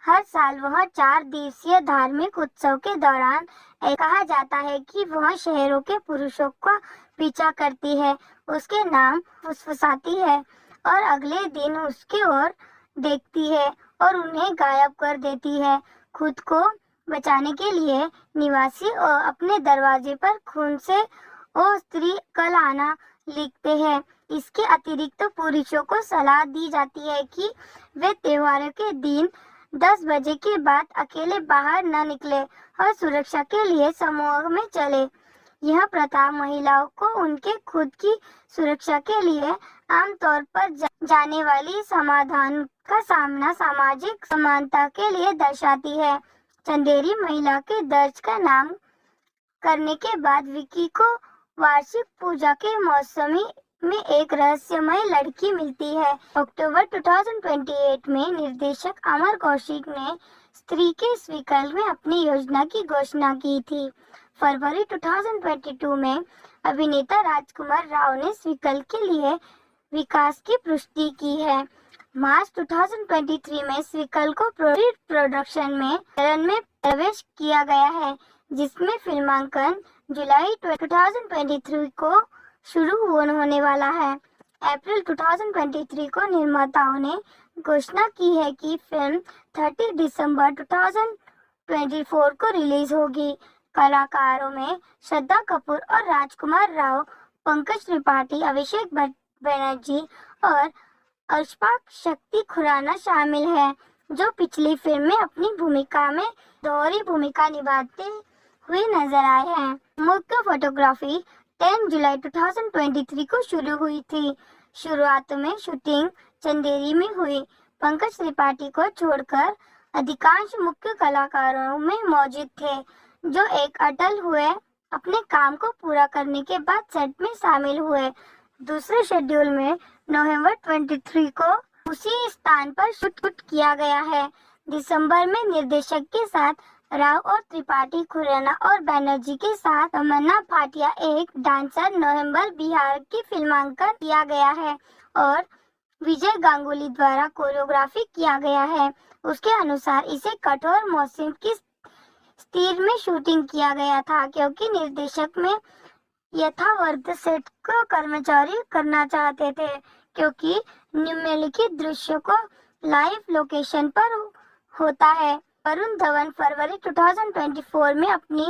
हर साल वह 4 दिवसीय धार्मिक उत्सव के दौरान कहा जाता है कि वह शहरों के पुरुषों का पीछा करती है, उसके नाम फुसफुसाती है और अगले दिन उसके ओर देखती है और उन्हें गायब कर देती है। खुद को बचाने के लिए निवासी अपने दरवाजे पर खून से ओ स्त्री कल आना लिखते हैं। इसके अतिरिक्त तो पुरुषों को सलाह दी जाती है कि वे त्योहारों के दिन 10 बजे के बाद अकेले बाहर न निकले और सुरक्षा के लिए समूह में चले। यह प्रथा महिलाओं को उनके खुद की सुरक्षा के लिए आमतौर पर जाने वाली समाधान का सामना सामाजिक समानता के लिए दर्शाती है। चंदेरी महिला के दर्ज का नाम करने के बाद विकी को वार्षिक पूजा के मौसमी में एक रहस्यमय लड़की मिलती है। अक्टूबर 2028 में निर्देशक अमर कौशिक ने स्त्री के इस विकल्प में अपनी योजना की घोषणा की थी। फरवरी 2022 में अभिनेता राजकुमार राव ने इस विकल्प के लिए विकास की पुष्टि की है। मार्च 2023 में इस विकल्प को प्रोडक्शन में चरण में प्रवेश किया गया है, जिसमें फिल्मांकन जुलाई 2023 को शुरू होने वाला है। अप्रैल 2023 को निर्माताओं ने घोषणा की है कि फिल्म 30 दिसंबर 2024 को रिलीज होगी। कलाकारों में श्रद्धा कपूर और राजकुमार राव, पंकज त्रिपाठी, अभिषेक बनर्जी और अशफाक शक्ति खुराना शामिल हैं, जो पिछली फिल्म में अपनी भूमिका में दोहरी भूमिका निभाते हुए नजर आए हैं। मुख्य फोटोग्राफी 10 जुलाई 2023 को शुरू हुई थी। शुरुआत में शूटिंग चंदेरी में हुई। पंकज त्रिपाठी को छोड़कर अधिकांश मुख्य कलाकारों में मौजूद थे, जो एक अटल हुए अपने काम को पूरा करने के बाद सेट में शामिल हुए। दूसरे शेड्यूल में नवंबर 23 को उसी स्थान पर शूट किया गया है। दिसंबर में निर्देशक के साथ राव और त्रिपाठी, खुराना और बैनर्जी के साथ तमन्ना भाटिया एक डांसर नवंबर बिहार की फिल्मांकन किया गया है और विजय गांगुली द्वारा कोरियोग्राफी किया गया है। उसके अनुसार इसे कठोर मौसम की स्थिति में शूटिंग किया गया था, क्योंकि निर्देशक में यथावर्त सेट को कर्मचारी करना चाहते थे, क्योंकि निम्नलिखित दृश्यों को लाइव लोकेशन पर होता है। वरुण धवन फरवरी 2024 में अपनी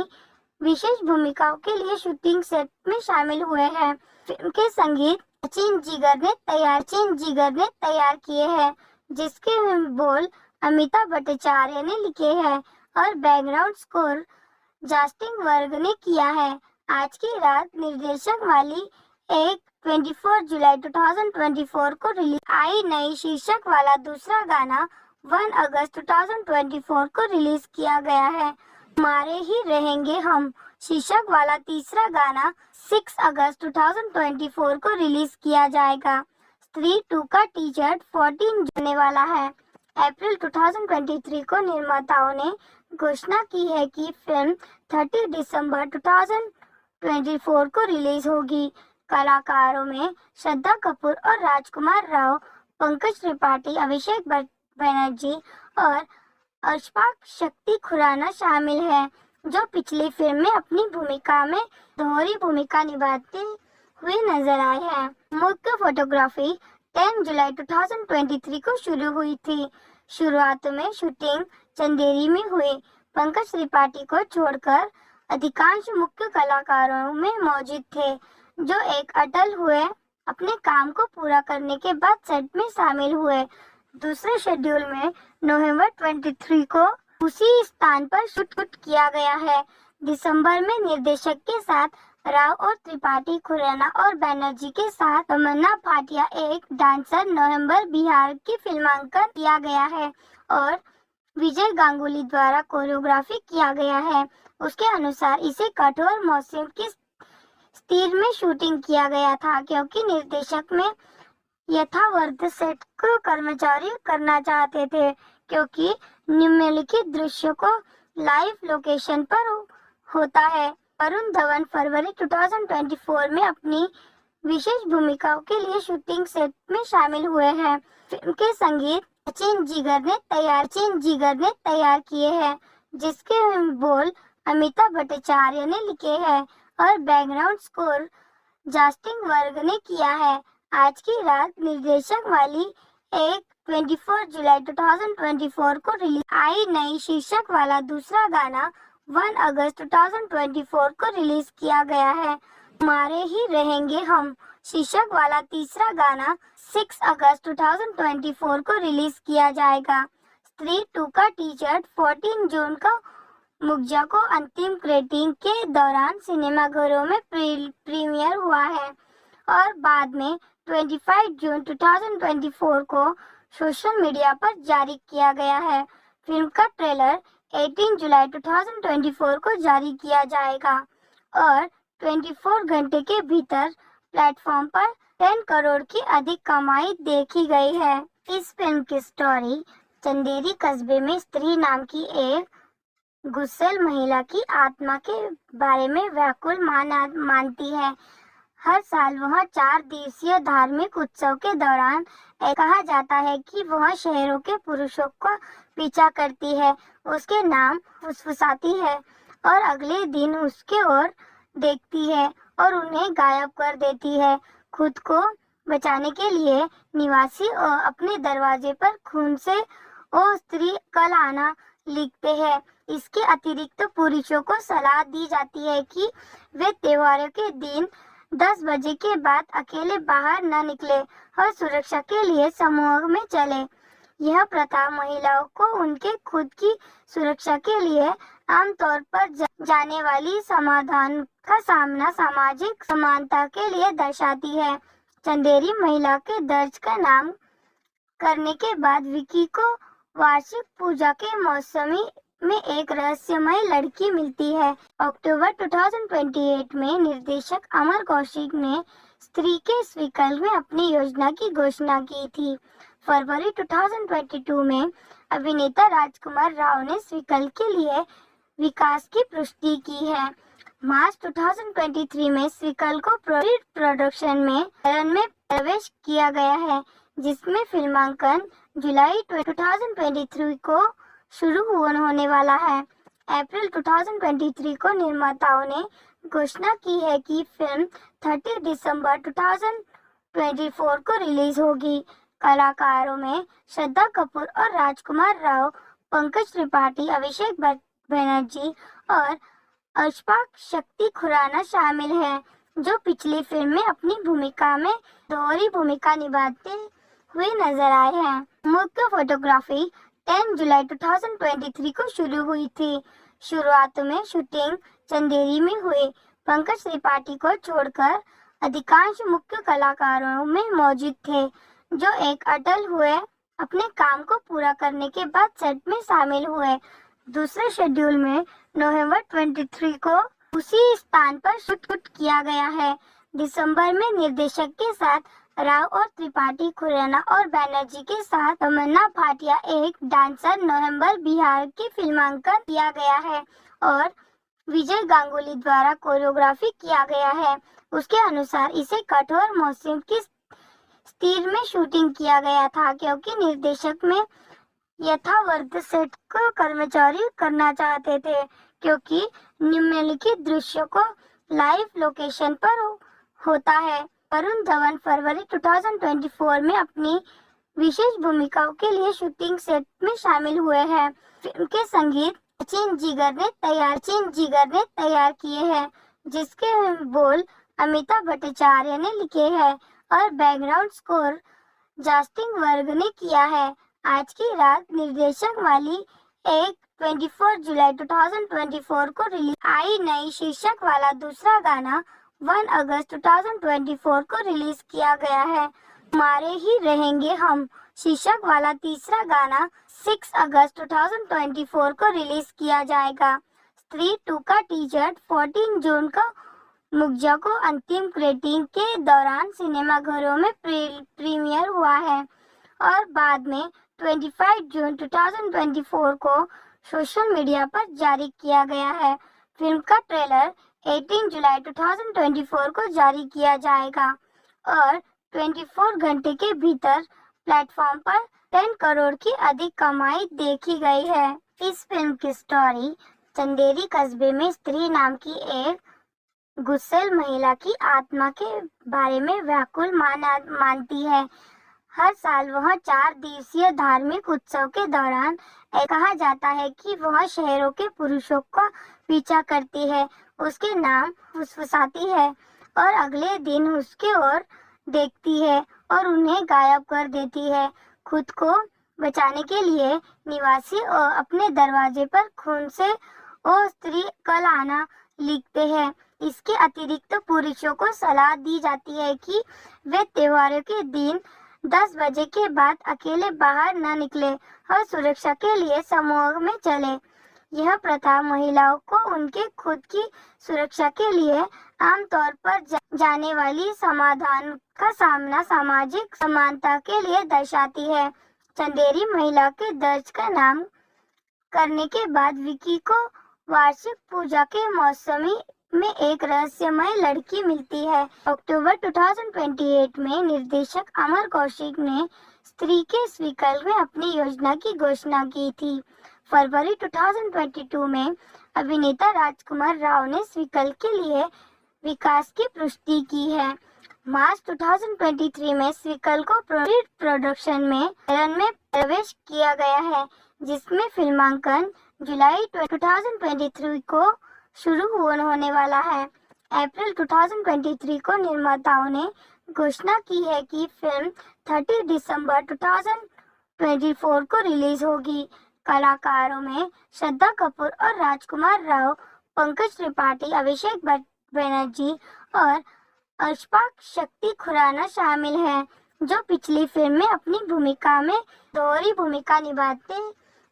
विशेष भूमिकाओं के लिए शूटिंग सेट में शामिल हुए हैं। फिल्म के संगीत सचिन जिगर ने तैयार किए हैं, जिसके बोल अमिताभ भट्टाचार्य ने लिखे हैं और बैकग्राउंड स्कोर जस्टिन वर्ग ने किया है। आज की रात निर्देशक वाली एक 24 जुलाई 2024 को रिलीज आई नई शीर्षक वाला दूसरा गाना 1 अगस्त 2024 को रिलीज किया गया है। हमारे ही रहेंगे हम शीर्षक वाला तीसरा गाना 6 अगस्त 2024 को रिलीज किया जाएगा। स्त्री 2 का टीजर 14 होने वाला है। अप्रैल 2023 को निर्माताओं ने घोषणा की है कि फिल्म 30 दिसंबर 2024 को रिलीज होगी। कलाकारों में श्रद्धा कपूर और राजकुमार राव, पंकज त्रिपाठी, अभिषेक बनर्जी और अशफाक शक्ति खुराना शामिल हैं, जो पिछली फिल्म में अपनी भूमिका में दोहरी भूमिका निभाते हुए नजर आए हैं। मुख्य फोटोग्राफी 10 जुलाई 2023 को शुरू हुई थी। शुरुआत में शूटिंग चंदेरी में हुई। पंकज त्रिपाठी को छोड़कर अधिकांश मुख्य कलाकारों में मौजूद थे, जो एक अटल हुए अपने काम को पूरा करने के बाद सेट में शामिल हुए। दूसरे शेड्यूल में नवंबर 23 को उसी स्थान पर शूट किया गया है। दिसंबर में निर्देशक के साथ राव और त्रिपाठी, खुराना और बैनर्जी के साथ तमन्ना भाटिया एक डांसर नवंबर बिहार की फिल्मांकन किया गया है और विजय गांगुली द्वारा कोरियोग्राफी किया गया है। उसके अनुसार इसे कठोर मौसम की स्थिति में शूटिंग किया गया था क्योंकि निर्देशक में यथावर्त सेट को कर्मचारी करना चाहते थे, क्योंकि निम्नलिखित दृश्यों को लाइव लोकेशन पर होता है। वरुण धवन फरवरी 2024 में अपनी विशेष भूमिकाओं के लिए शूटिंग सेट में शामिल हुए हैं। फिल्म के संगीत सचिन जिगर ने तैयार किए हैं, जिसके बोल अमिताभ भट्टाचार्य ने लिखे हैं और बैकग्राउंड स्कोर जस्टिन वर्ग ने किया है। आज की रात निर्देशक वाली एक 24 जुलाई 2024 को रिलीज आई नई शीर्षक वाला दूसरा गाना 1 अगस्त 2024 को रिलीज किया गया है। हमारे ही रहेंगे हम शीर्षक वाला तीसरा गाना 6 अगस्त 2024 को रिलीज किया जाएगा। स्त्री 2 का टीजर 14 जून को मुग्जा को अंतिम रेटिंग के दौरान सिनेमाघरों में प्रीमियर हुआ है और बाद में 25 जून 2024 को सोशल मीडिया पर जारी किया गया है। फिल्म का ट्रेलर 18 जुलाई 2024 को जारी किया जाएगा और 24 घंटे के भीतर प्लेटफॉर्म पर 10 करोड़ की अधिक कमाई देखी गई है। इस फिल्म की स्टोरी चंदेरी कस्बे में स्त्री नाम की एक गुस्सैल महिला की आत्मा के बारे में व्याकुल मानती है। हर साल वह 4 दिवसीय धार्मिक उत्सव के दौरान कहा जाता है कि वह शहरों के पुरुषों का पीछा करती है, उसके नाम फुसफुसाती है और अगले दिन उसके ओर देखती है और उन्हें गायब कर देती है। खुद को बचाने के लिए निवासी और अपने दरवाजे पर खून से ओ स्त्री कल आना लिखते हैं। इसके अतिरिक्त पुरुषों को सलाह दी जाती है कि वे त्योहारों के दिन 10 बजे के बाद अकेले बाहर न निकले और सुरक्षा के लिए समूह में चले। यह प्रथा महिलाओं को उनके खुद की सुरक्षा के लिए आमतौर पर जाने वाली समाधान का सामना सामाजिक समानता के लिए दर्शाती है। चंदेरी महिला के दर्ज का नाम करने के बाद विकी को वार्षिक पूजा के मौसमी में एक रहस्यमय लड़की मिलती है। अक्टूबर 2028 में निर्देशक अमर कौशिक ने स्त्री के इस विकल्प में अपनी योजना की घोषणा की थी। फरवरी 2022 में अभिनेता राजकुमार राव ने इस विकल्प के लिए विकास की पुष्टि की है। मार्च 2023 में इस विकल्प को प्रोडक्शन में प्रवेश किया गया है, जिसमें फिल्मांकन जुलाई 2023 को शुरू होने वाला है। अप्रैल 2023 को निर्माताओं ने घोषणा की है कि फिल्म 30 दिसंबर 2024 को रिलीज होगी। कलाकारों में श्रद्धा कपूर और राजकुमार राव, पंकज त्रिपाठी, अभिषेक बनर्जी और अशफाक शक्ति खुराना शामिल हैं, जो पिछली फिल्म में अपनी भूमिका में दोहरी भूमिका निभाते हुए नजर आए हैं। मुख्य फोटोग्राफी 10 जुलाई 2023 को शुरू हुई थी। शुरुआत में शूटिंग चंदेरी में हुई। पंकज त्रिपाठी को छोड़कर अधिकांश मुख्य कलाकारों में मौजूद थे, जो एक अटल हुए अपने काम को पूरा करने के बाद सेट में शामिल हुए। दूसरे शेड्यूल में नवंबर 23 को उसी स्थान पर शूट किया गया है। दिसंबर में निर्देशक के साथ राव और त्रिपाठी, खुराना और बैनर्जी के साथ तमन्ना भाटिया एक डांसर नवंबर बिहार की फिल्मांकन किया गया है और विजय गांगुली द्वारा कोरियोग्राफी किया गया है। उसके अनुसार इसे कठोर मौसम की स्थिति में शूटिंग किया गया था क्योंकि निर्देशक में यथावर्त सेट को कर्मचारी करना चाहते थे, क्योंकि निम्नलिखित दृश्यों को लाइव लोकेशन पर होता है। वरुण धवन फरवरी 2024 में अपनी विशेष भूमिकाओं के लिए शूटिंग सेट में शामिल हुए हैं। फिल्म के संगीत सचिन जिगर ने तैयार किए हैं, जिसके बोल अमिताभ भट्टाचार्य ने लिखे हैं और बैकग्राउंड स्कोर जस्टिन वर्ग ने किया है। आज की रात निर्देशक वाली एक 24 जुलाई 2024 को रिलीज आई नई शीर्षक वाला दूसरा गाना 1 अगस्त 2024 को रिलीज किया गया है। हमारे ही रहेंगे हम शीर्षक वाला तीसरा गाना 6 अगस्त 2024 को रिलीज किया जाएगा। स्त्री 2 का टीजर 14 जून को मुग्जा को अंतिम रेटिंग के दौरान सिनेमाघरों में प्रीमियर हुआ है और बाद में 25 जून 2024 को सोशल मीडिया पर जारी किया गया है। फिल्म का ट्रेलर 18 जुलाई 2024 को जारी किया जाएगा और 24 घंटे के भीतर प्लेटफॉर्म पर 10 करोड़ की अधिक कमाई देखी गई है। इस फिल्म की स्टोरी चंदेरी कस्बे में स्त्री नाम की एक गुस्सैल महिला की आत्मा के बारे में व्याकुल मानती है। हर साल वह 4 दिवसीय धार्मिक उत्सव के दौरान कहा जाता है कि वह शहरों के पुरुषों का पीछा करती है, उसके नाम फुसफुसाती है और अगले दिन उसके ओर देखती है और उन्हें गायब कर देती है। खुद को बचाने के लिए निवासी अपने दरवाजे पर खून से ओ स्त्री कल आना लिखते हैं। इसके अतिरिक्त पुरुषों को सलाह दी जाती है कि वे त्योहारों के दिन 10 बजे के बाद अकेले बाहर न निकले और सुरक्षा के लिए समूह में चले। यह प्रथा महिलाओं को उनके खुद की सुरक्षा के लिए आमतौर पर जाने वाली समाधान का सामना सामाजिक समानता के लिए दर्शाती है। चंदेरी महिला के दर्ज का नाम करने के बाद विकी को वार्षिक पूजा के मौसमी में एक रहस्यमय लड़की मिलती है। अक्टूबर 2028 में निर्देशक अमर कौशिक ने स्त्री के स्वीकल में अपनी योजना की घोषणा की थी। फरवरी 2022 में अभिनेता राजकुमार राव ने स्वीकल के लिए विकास की पुष्टि की है। मार्च 2023 में स्वीकल को प्रोडक्शन में प्रवेश किया गया है, जिसमें फिल्मांकन जुलाई 2023 को शुरू होने वाला है। अप्रैल 2023 को निर्माताओं ने घोषणा की है कि फिल्म 30 दिसंबर 2024 को रिलीज होगी। कलाकारों में श्रद्धा कपूर और राजकुमार राव, पंकज त्रिपाठी, अभिषेक बनर्जी और अशफाक शक्ति खुराना शामिल हैं, जो पिछली फिल्म में अपनी भूमिका में दोहरी भूमिका निभाते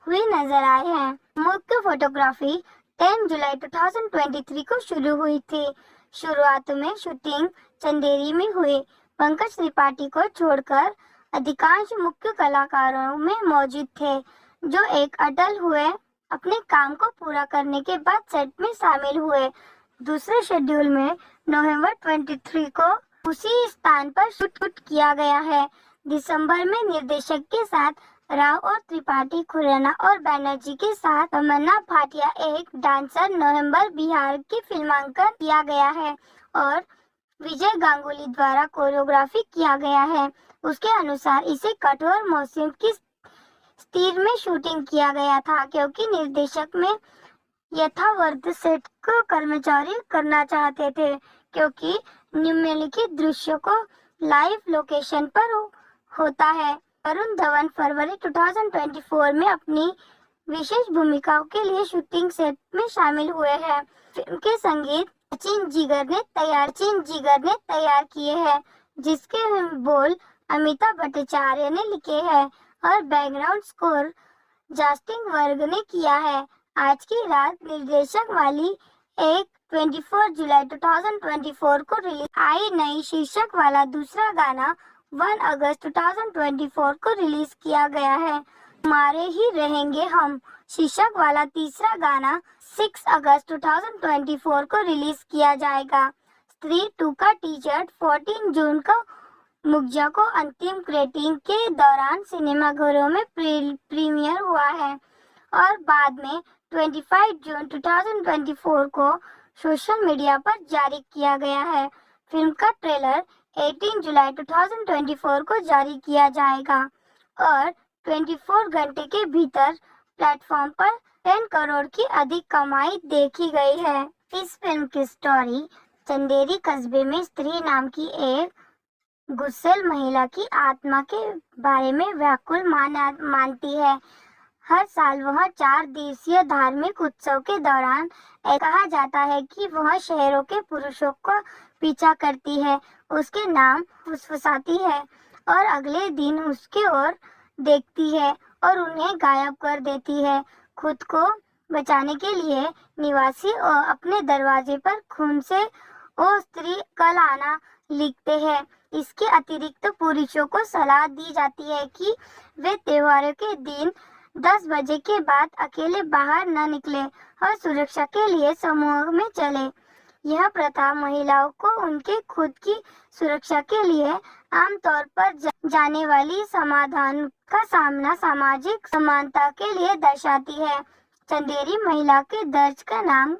हुए नजर आए हैं। मुख्य फोटोग्राफी 10 जुलाई 2023 को शुरू हुई थी। शुरुआत में शूटिंग चंदेरी में हुई। पंकज त्रिपाठी को छोड़कर अधिकांश मुख्य कलाकारों में मौजूद थे, जो एक अटल हुए अपने काम को पूरा करने के बाद सेट में शामिल हुए। दूसरे शेड्यूल में नवंबर 23 को उसी स्थान पर शूट किया गया है। दिसंबर में निर्देशक के साथ राव और त्रिपाठी, खुराना और बैनर्जी के साथ तमन्ना भाटिया एक डांसर नवंबर बिहार की फिल्मांकन किया गया है और विजय गांगुली द्वारा कोरियोग्राफी किया गया है। उसके अनुसार इसे कठोर मौसम की स्थिति में शूटिंग किया गया था, क्योंकि निर्देशक में यथावत सेट को कर्मचारी करना चाहते थे, क्योंकि निम्नलिखित दृश्यों को लाइव लोकेशन पर होता है। वरुण धवन फरवरी 2024 में अपनी विशेष भूमिकाओं के लिए शूटिंग सेट में शामिल हुए हैं। फिल्म के संगीत सचिन जिगर ने तैयार किए हैं, जिसके बोल अमिताभ भट्टाचार्य ने लिखे हैं और बैकग्राउंड स्कोर जस्टिन वर्ग ने किया है। आज की रात निर्देशक वाली एक 24 जुलाई 2024 को रिलीज आई नई शीर्षक वाला दूसरा गाना 1 अगस्त 2024 को रिलीज किया गया है। तुम्हारे ही रहेंगे हम शीर्षक वाला तीसरा गाना 6 अगस्त 2024 को रिलीज किया जाएगा। स्त्री 2 का टीजर 14 जून को मुग्जा को अंतिम रेटिंग के दौरान सिनेमाघरों में प्रीमियर हुआ है और बाद में 25 जून 2024 को सोशल मीडिया पर जारी किया गया है। फिल्म का ट्रेलर 18 जुलाई 2024 को जारी किया जाएगा और 24 घंटे के भीतर प्लेटफॉर्म पर 10 करोड़ की अधिक कमाई देखी गई है। इस फिल्म की स्टोरी चंदेरी कस्बे में स्त्री नाम की एक गुस्सैल महिला की आत्मा के बारे में व्याकुल मानती है। हर साल वह 4 दिवसीय धार्मिक उत्सव के दौरान कहा जाता है कि वह शहरों के पुरुषों का पीछा करती है, उसके नाम फुसफुसाती है और अगले दिन उसके ओर देखती है और उन्हें गायब कर देती है। खुद को बचाने के लिए निवासी अपने दरवाजे पर खून से ओ स्त्री कल आना लिखते हैं। इसके अतिरिक्त पुरुषों को सलाह दी जाती है कि वे त्योहारों के दिन 10 बजे के बाद अकेले बाहर न निकले और सुरक्षा के लिए समूह में चले। यह प्रथा महिलाओं को उनके खुद की सुरक्षा के लिए आमतौर पर जाने वाली समाधान का सामना सामाजिक समानता के लिए दर्शाती है। चंदेरी महिला के दर्ज का नाम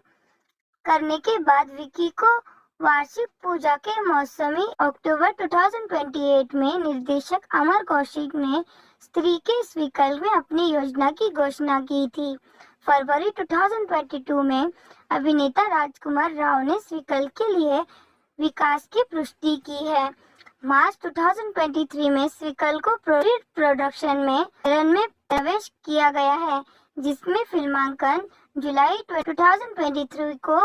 करने के बाद विकी को वार्षिक पूजा के मौसमी अक्टूबर 2028 में निर्देशक अमर कौशिक ने स्त्री के इस विकल्प में अपनी योजना की घोषणा की थी। फरवरी 2022 में अभिनेता राजकुमार राव ने इस विकल्प के लिए विकास की पुष्टि की है। मार्च 2023 में इस विकल्प को प्रोडक्शन में रन में प्रवेश किया गया है, जिसमें फिल्मांकन जुलाई 2023 को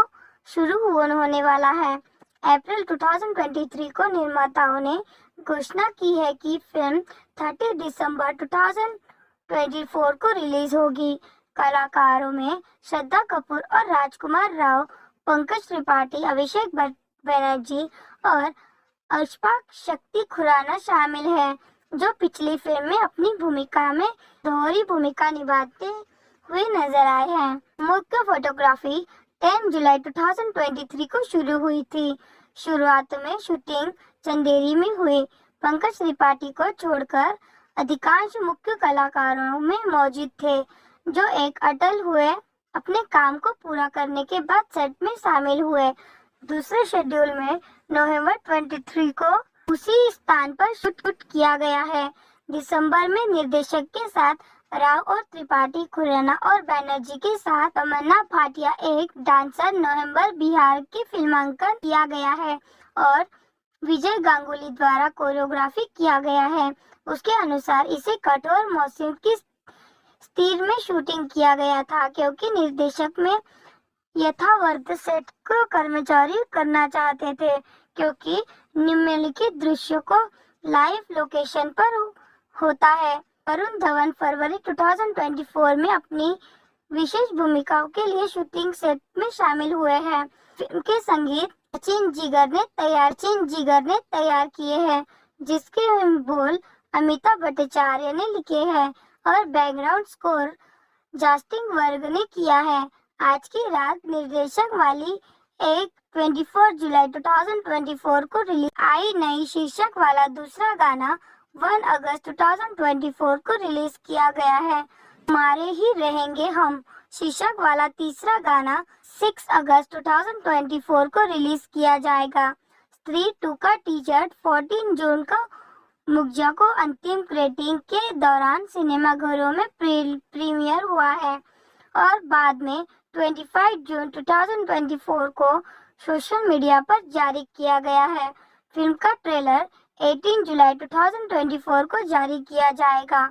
शुरू होने वाला है। अप्रैल 2023 को निर्माताओं ने घोषणा की है कि फिल्म 30 दिसंबर 2024 को रिलीज होगी। कलाकारों में श्रद्धा कपूर और राजकुमार राव, पंकज त्रिपाठी, अभिषेक बनर्जी और अशफाक शक्ति खुराना शामिल हैं, जो पिछली फिल्म में अपनी भूमिका में दोहरी भूमिका निभाते हुए नजर आए हैं। मुख्य फोटोग्राफी 10 जुलाई 2023 को शुरू हुई थी। शुरुआत में शूटिंग चंदेरी में हुई। पंकज त्रिपाठी को छोड़कर अधिकांश मुख्य कलाकारों में मौजूद थे, जो एक अटल हुए अपने काम को पूरा करने के बाद सेट में शामिल हुए। दूसरे शेड्यूल में नवंबर 23 को उसी स्थान पर शूट किया गया है। दिसंबर में निर्देशक के साथ राव और त्रिपाठी, खुराना और बैनर्जी के साथ तमन्ना भाटिया एक डांसर नवंबर बिहार की फिल्मांकन किया गया है और विजय गांगुली द्वारा कोरियोग्राफी किया गया है। उसके अनुसार इसे कठोर मौसम की स्थिति में शूटिंग किया गया था, क्योंकि निर्देशक में यथावर्त सेट को कर्मचारी करना चाहते थे, क्योंकि निम्नलिखित दृश्यों को लाइव लोकेशन पर होता है। वरुण धवन फरवरी 2024 में अपनी विशेष भूमिकाओं के लिए शूटिंग सेट में शामिल हुए हैं। फिल्म के संगीत सचिन जिगर ने तैयार किए हैं, जिसके बोल अमिताभ भट्टाचार्य ने लिखे हैं और बैकग्राउंड स्कोर जस्टिन वर्ग ने किया है। आज की रात निर्देशक वाली एक 24 जुलाई 2024 को रिलीज आई नई शीर्षक वाला दूसरा गाना 1 अगस्त 2024 को रिलीज किया गया है। तुम्हारे ही रहेंगे हम शीर्षक वाला तीसरा गाना 6 अगस्त 2024 को रिलीज किया जाएगा। स्त्री 2 का टीजर 14 जून को मुखजा को अंतिम रेटिंग के दौरान सिनेमाघरों में प्रीमियर हुआ है और बाद में 25 जून 2024 को सोशल मीडिया पर जारी किया गया है। फिल्म का ट्रेलर 18 जुलाई 2024 को जारी किया जाएगा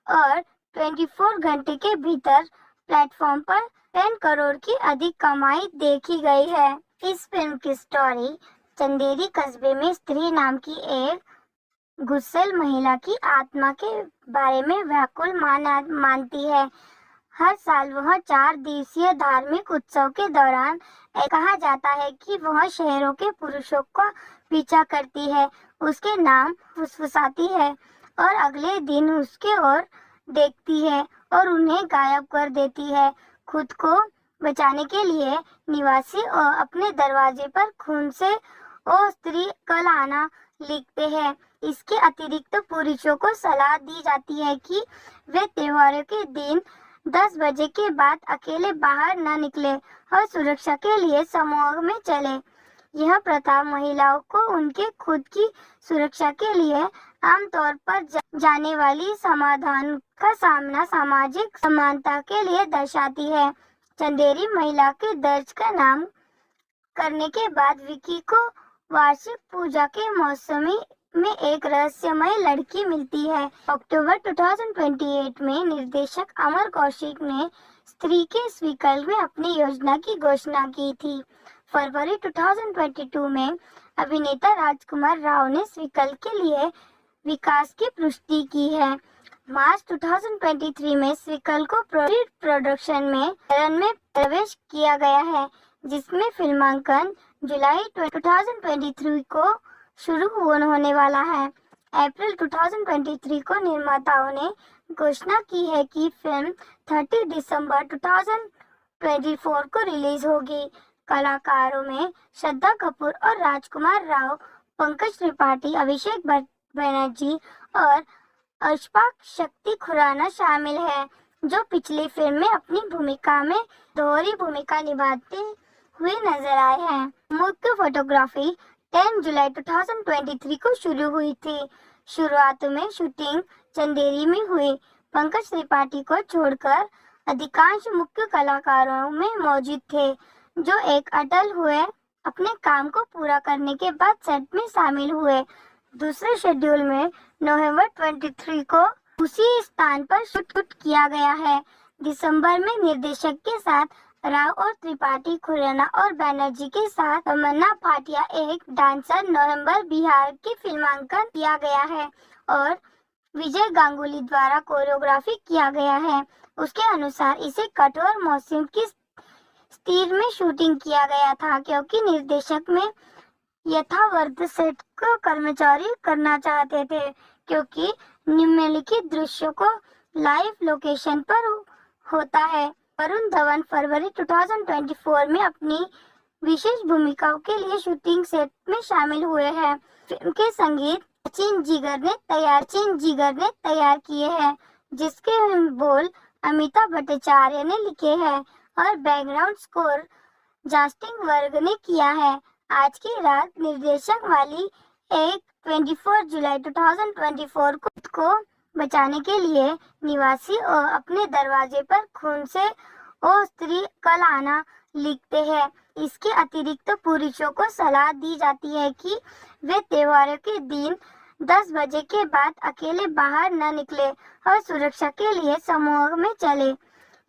और 24 घंटे के भीतर प्लेटफॉर्म पर 10 करोड़ की अधिक कमाई देखी गई है। इस फिल्म की स्टोरी चंदेरी कस्बे में स्त्री नाम की एक गुस्सैल महिला की आत्मा के बारे में व्याकुल मानती है। हर साल वह 4 दिवसीय धार्मिक उत्सव के दौरान कहा जाता है कि वह शहरों के पुरुषों का पीछा करती है, उसके नाम फुसफुसाती है और अगले दिन उसके ओर देखती है और उन्हें गायब कर देती है। खुद को बचाने के लिए निवासी अपने दरवाजे पर खून से ओ स्त्री कल आना लिखते हैं। इसके अतिरिक्त पुरुषों को सलाह दी जाती है कि वे त्योहारों के दिन 10 बजे के बाद अकेले बाहर न निकले और सुरक्षा के लिए समूह में चले। यह प्रथा महिलाओं को उनके खुद की सुरक्षा के लिए आमतौर पर जाने वाली समाधान का सामना सामाजिक समानता के लिए दर्शाती है। चंदेरी महिला के दर्ज का नाम करने के बाद विकी को वार्षिक पूजा के मौसमी में एक रहस्यमय लड़की मिलती है। अक्टूबर 2028 में निर्देशक अमर कौशिक ने स्त्री के इस विकल्प में अपनी योजना की घोषणा की थी। फरवरी 2022 में अभिनेता राजकुमार राव ने इस विकल्प के लिए विकास की पुष्टि की है। मार्च 2023 में स्विकल को प्रोडक्शन में चरण में प्रवेश किया गया है, जिसमें फिल्मांकन जुलाई 2023 को शुरू होने वाला है। अप्रैल 2023 को निर्माताओं ने घोषणा की है कि फिल्म 30 दिसंबर 2024 को रिलीज होगी। कलाकारों में श्रद्धा कपूर और राजकुमार राव, पंकज त्रिपाठी, अभिषेक बनर्जी और अशफाक शक्ति खुराना शामिल है, जो पिछली फिल्म में अपनी भूमिका में दोहरी भूमिका निभाते हुए नजर आए हैं। मुख्य फोटोग्राफी 10 जुलाई 2023 को शुरू हुई थी। शुरुआत में शूटिंग चंदेरी में हुई। पंकज त्रिपाठी को छोड़कर अधिकांश मुख्य कलाकारों में मौजूद थे, जो एक अटल हुए अपने काम को पूरा करने के बाद सेट में शामिल हुए। दूसरे शेड्यूल में नवंबर 23 को उसी स्थान पर शूट किया गया है। दिसंबर में निर्देशक के साथ राव और त्रिपाठी, खुराना और बैनर्जी के साथ तमन्ना भाटिया एक डांसर नवंबर बिहार की फिल्मांकन किया गया है और विजय गांगुली द्वारा कोरियोग्राफी किया गया है। उसके अनुसार इसे कठोर मौसम की स्थिति में शूटिंग किया गया था, क्योंकि निर्देशक में यथावर्त सेट को कर्मचारी करना चाहते थे, क्योंकि निम्नलिखित दृश्यों को लाइव लोकेशन पर होता है। वरुण धवन फरवरी 2024 में अपनी विशेष भूमिकाओं के लिए शूटिंग सेट में शामिल हुए हैं। फिल्म के संगीत सचिन जिगर ने तैयार किए हैं, जिसके बोल अमिताभ भट्टाचार्य ने लिखे हैं और बैकग्राउंड स्कोर जस्टिन वर्ग ने किया है। आज की रात निर्देशक वाली एक 24 जुलाई 2024 को बचाने के लिए निवासी और अपने दरवाजे पर खून से ओ स्त्री कल आना लिखते हैं। इसके अतिरिक्त पुरुषों को सलाह दी जाती है कि वे त्योहारों के दिन 10 बजे के बाद अकेले बाहर न निकले और सुरक्षा के लिए समूह में चले।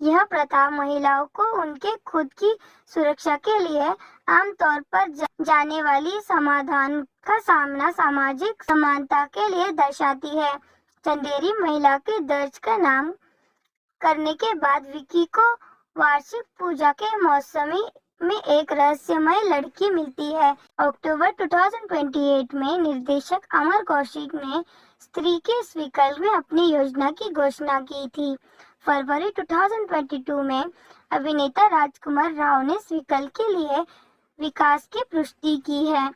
यह प्रथा महिलाओं को उनके खुद की सुरक्षा के लिए आमतौर पर जाने वाली समाधान का सामना सामाजिक समानता के लिए दर्शाती है। चंदेरी महिला के दर्ज का नाम करने के बाद विकी को वार्षिक पूजा के मौसमी में एक रहस्यमय लड़की मिलती है। अक्टूबर 2028 में निर्देशक अमर कौशिक ने स्त्री के स्विकल में अपनी योजना की घोषणा की थी। फरवरी 2022 में अभिनेता राजकुमार राव ने स्विकल के लिए विकास की पुष्टि की है।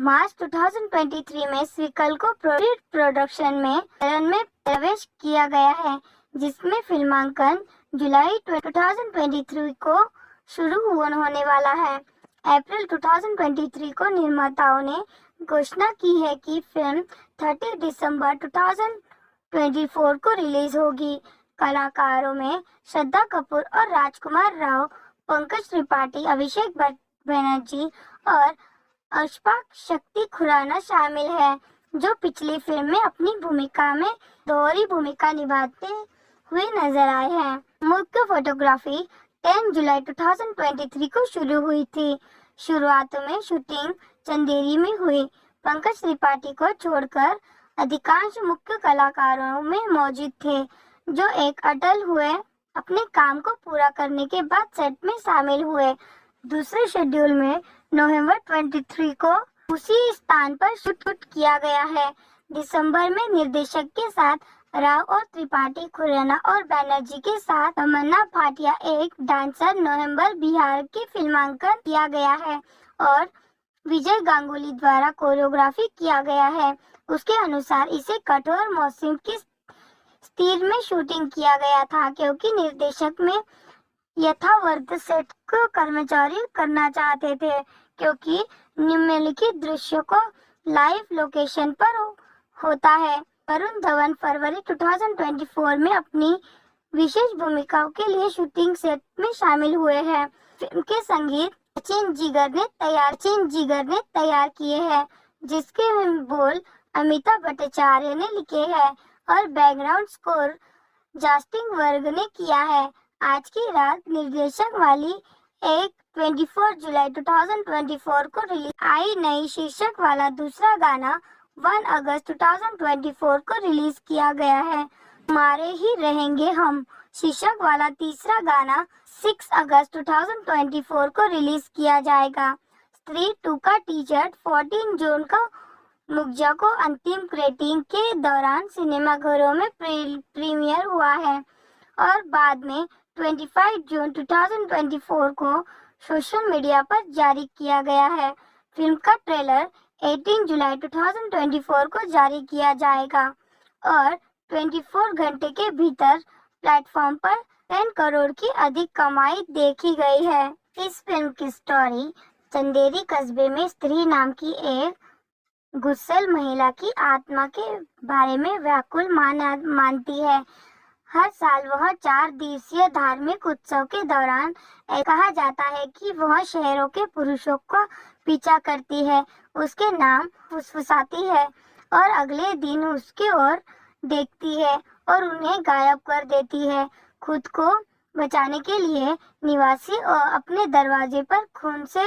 मार्च 2023 में स्विकल को प्रोडक्शन में चरण में प्रवेश किया गया है, जिसमें फिल्मांकन जुलाई 2023 को शुरू होने वाला है। अप्रैल 2023 को निर्माताओं ने घोषणा की है कि फिल्म 30 दिसंबर 2024 को रिलीज होगी। कलाकारों में श्रद्धा कपूर और राजकुमार राव, पंकज त्रिपाठी, अभिषेक बनर्जी और अशफाक शक्ति खुराना शामिल है, जो पिछली फिल्म में अपनी भूमिका में दोहरी भूमिका निभाते हुए नजर आए हैं। मुख्य फोटोग्राफी 10 जुलाई 2023 को शुरू हुई थी। शुरुआत में शूटिंग चंदेरी में हुई। पंकज त्रिपाठी को छोड़कर अधिकांश मुख्य कलाकारों में मौजूद थे, जो एक अटल हुए अपने काम को पूरा करने के बाद सेट में शामिल हुए। दूसरे शेड्यूल में नवंबर 23 को उसी स्थान पर शूट किया गया है। दिसंबर में निर्देशक के साथ राव और त्रिपाठी, खुराना और बैनर्जी के साथ तमन्ना भाटिया एक डांसर नवंबर बिहार की फिल्मांकन किया गया है और विजय गांगुली द्वारा कोरियोग्राफी किया गया है। उसके अनुसार इसे कठोर मौसम की स्थिति में शूटिंग किया गया था, क्योंकि निर्देशक में यथावर्त सेट को कर्मचारी करना चाहते थे, क्योंकि निम्नलिखित दृश्यों को लाइव लोकेशन पर होता है। वरुण धवन फरवरी 2024 में अपनी विशेष भूमिकाओं के लिए शूटिंग सेट में शामिल हुए हैं। फिल्म के संगीत सचिन जिगर ने तैयार किए हैं, जिसके बोल अमिताभ भट्टाचार्य ने लिखे हैं और बैकग्राउंड स्कोर जस्टिन वर्ग ने किया है। आज की रात निर्देशक वाली एक 24 जुलाई 2024 को रिलीज आई नई शीर्षक वाला दूसरा गाना 1 अगस्त 2024 को रिलीज किया गया है। तुम्हारे ही रहेंगे हम शीर्षक वाला तीसरा गाना 6 अगस्त 2024 को रिलीज किया जाएगा। स्त्री 2 का टीजर 14 जून को मुग्जा को अंतिम रेटिंग के दौरान सिनेमाघरों में प्रीमियर हुआ है और बाद में 25 जून 2024 को सोशल मीडिया पर जारी किया गया है। फिल्म का ट्रेलर 18 जुलाई 2024 को जारी किया जाएगा और 24 घंटे के भीतर प्लेटफॉर्म पर 10 करोड़ की अधिक कमाई देखी गई है। इस फिल्म की स्टोरी चंदेरी कस्बे में स्त्री नाम की एक गुस्सैल महिला की आत्मा के बारे में व्याकुल मानती है। हर साल वह 4 दिवसीय धार्मिक उत्सव के दौरान कहा जाता है कि वह शहरों के पुरुषों का पीछा करती है, उसके नाम फुसफुसाती है और अगले दिन उसकी ओर देखती है और उन्हें गायब कर देती है। खुद को बचाने के लिए निवासी और अपने दरवाजे पर खून से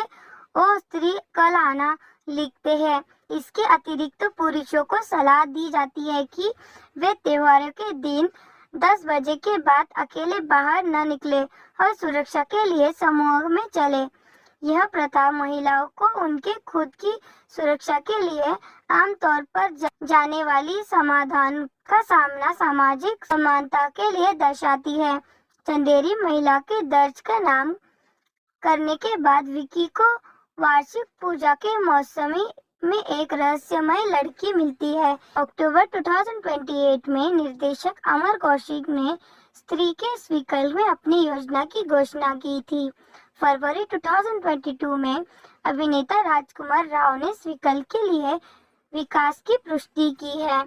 ओ स्त्री कल आना लिखते हैं। इसके अतिरिक्त पुरुषों को सलाह दी जाती है कि वे त्योहारों के दिन 10 बजे के बाद अकेले बाहर न निकले और सुरक्षा के लिए समूह में चले। यह प्रथा महिलाओं को उनके खुद की सुरक्षा के लिए आमतौर पर जाने वाली समाधान का सामना सामाजिक समानता के लिए दर्शाती है। चंदेरी महिला के दर्ज का नाम करने के बाद विकी को वार्षिक पूजा के मौसमी में एक रहस्यमय लड़की मिलती है। अक्टूबर 2028 में निर्देशक अमर कौशिक ने स्त्री के स्वीकल में अपनी योजना की घोषणा की थी। फरवरी 2022 में अभिनेता राजकुमार राव ने स्वीकल के लिए विकास की पुष्टि की है।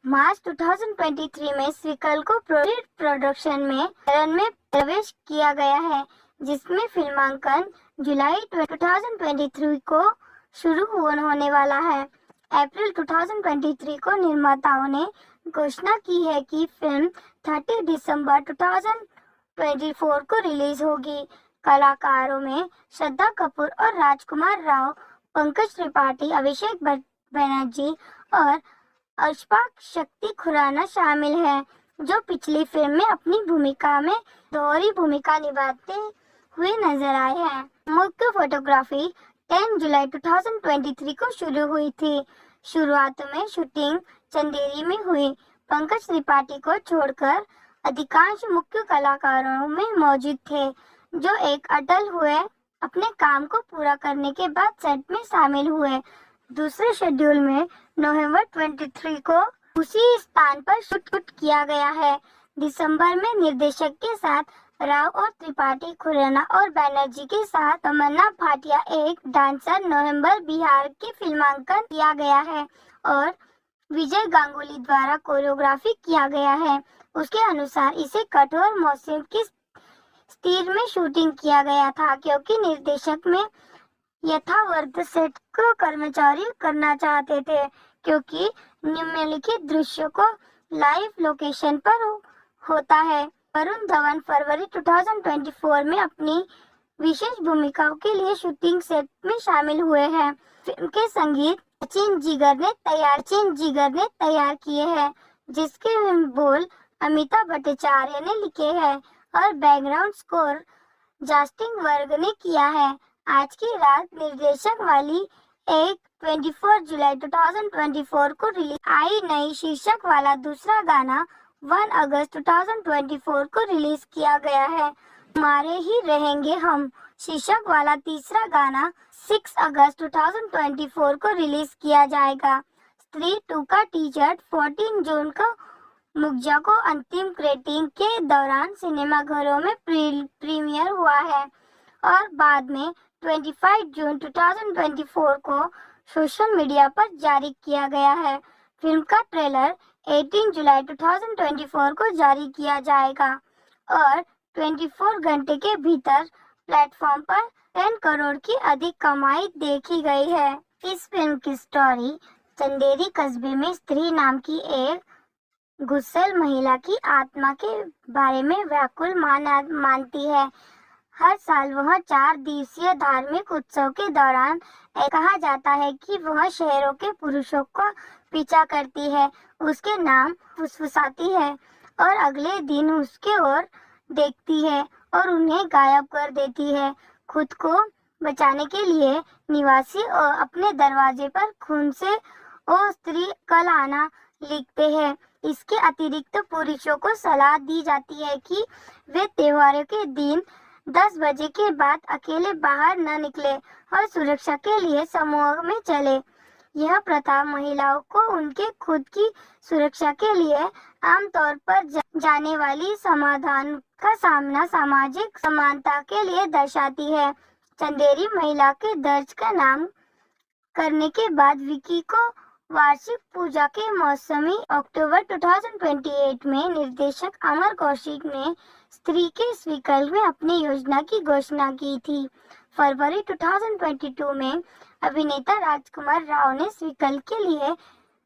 मार्च 2023 में स्वीकल को प्रोडक्शन में चरण में प्रवेश किया गया है, जिसमें फिल्मांकन जुलाई 2023 को शुरू होने वाला है। अप्रैल 2023 को निर्माताओं ने घोषणा की है कि फिल्म 30 दिसंबर 2024 को रिलीज होगी। कलाकारों में श्रद्धा कपूर और राजकुमार राव, पंकज त्रिपाठी, अभिषेक बनर्जी और अशफाक शक्ति खुराना शामिल हैं, जो पिछली फिल्म में अपनी भूमिका में दोहरी भूमिका निभाते हुए नजर आए हैं। मुख्य फोटोग्राफी 10 जुलाई 2023 को शुरू हुई थी। शुरुआत में शूटिंग चंदेरी में हुई। पंकज त्रिपाठी को छोड़कर अधिकांश मुख्य कलाकारों में मौजूद थे, जो एक अटल हुए अपने काम को पूरा करने के बाद सेट में शामिल हुए। दूसरे शेड्यूल में नवंबर 23 को उसी स्थान पर शूट किया गया है। दिसंबर में निर्देशक के साथ राव और त्रिपाठी, खुराना और बैनर्जी के साथ अमरनाथ भाटिया एक डांसर नवंबर बिहार के फिल्मांकन किया गया है और विजय गांगुली द्वारा कोरियोग्राफी किया गया है। उसके अनुसार इसे कठोर मौसम की स्थिति में शूटिंग किया गया था, क्योंकि निर्देशक में यथावर्त सेट को कर्मचारी करना चाहते थे, क्योंकि निम्नलिखित दृश्यों को लाइव लोकेशन पर होता है। वरुण धवन फरवरी 2024 में अपनी विशेष भूमिकाओं के लिए शूटिंग सेट में शामिल हुए हैं। फिल्म के संगीत सचिन जिगर ने तैयार किए हैं, जिसके बोल अमिताभ भट्टाचार्य ने लिखे हैं और बैकग्राउंड स्कोर जस्टिन वर्ग ने किया है। आज की रात निर्देशक वाली एक 24 जुलाई 2024 को रिलीज आई नई शीर्षक वाला दूसरा गाना 1 अगस्त 2024 को रिलीज किया गया है। तुम्हारे ही रहेंगे हम शीर्षक वाला तीसरा गाना 6 अगस्त 2024 को रिलीज किया जाएगा। स्त्री 2 का टीजर 14 जून को मुग्जा को अंतिम रेटिंग के दौरान सिनेमाघरों में प्रीमियर हुआ है और बाद में 25 जून 2024 को सोशल मीडिया पर जारी किया गया है। फिल्म का ट्रेलर 18 जुलाई 2024 को जारी किया जाएगा और 24 घंटे के भीतर प्लेटफॉर्म पर 10 करोड़ की अधिक कमाई देखी गई है। इस फिल्म की स्टोरी चंदेरी कस्बे में स्त्री नाम की एक गुस्सैल महिला की आत्मा के बारे में व्याकुल मानती है। हर साल वह 4 दिवसीय धार्मिक उत्सव के दौरान कहा जाता है कि वह शहरों के पुरुषों का पीछा करती है, उसके नाम फुसफुसाती है और अगले दिन उसके ओर देखती है और उन्हें गायब कर देती है। खुद को बचाने के लिए निवासी अपने दरवाजे पर खून से ओ स्त्री कल आना लिखते हैं। इसके अतिरिक्त पुरुषों को सलाह दी जाती है कि वे त्योहारों के दिन 10 बजे के बाद अकेले बाहर न निकले और सुरक्षा के लिए समूह में चले। यह प्रथा महिलाओं को उनके खुद की सुरक्षा के लिए आमतौर पर जाने वाली समाधान का सामना सामाजिक समानता के लिए दर्शाती है। चंदेरी महिला के दर्ज का नाम करने के बाद विकी को वार्षिक पूजा के मौसमी अक्टूबर 2028 में निर्देशक अमर कौशिक ने स्त्री के इस विकल्प में अपनी योजना की घोषणा की थी। फरवरी 2022 में अभिनेता राजकुमार राव ने इस विकल्प के लिए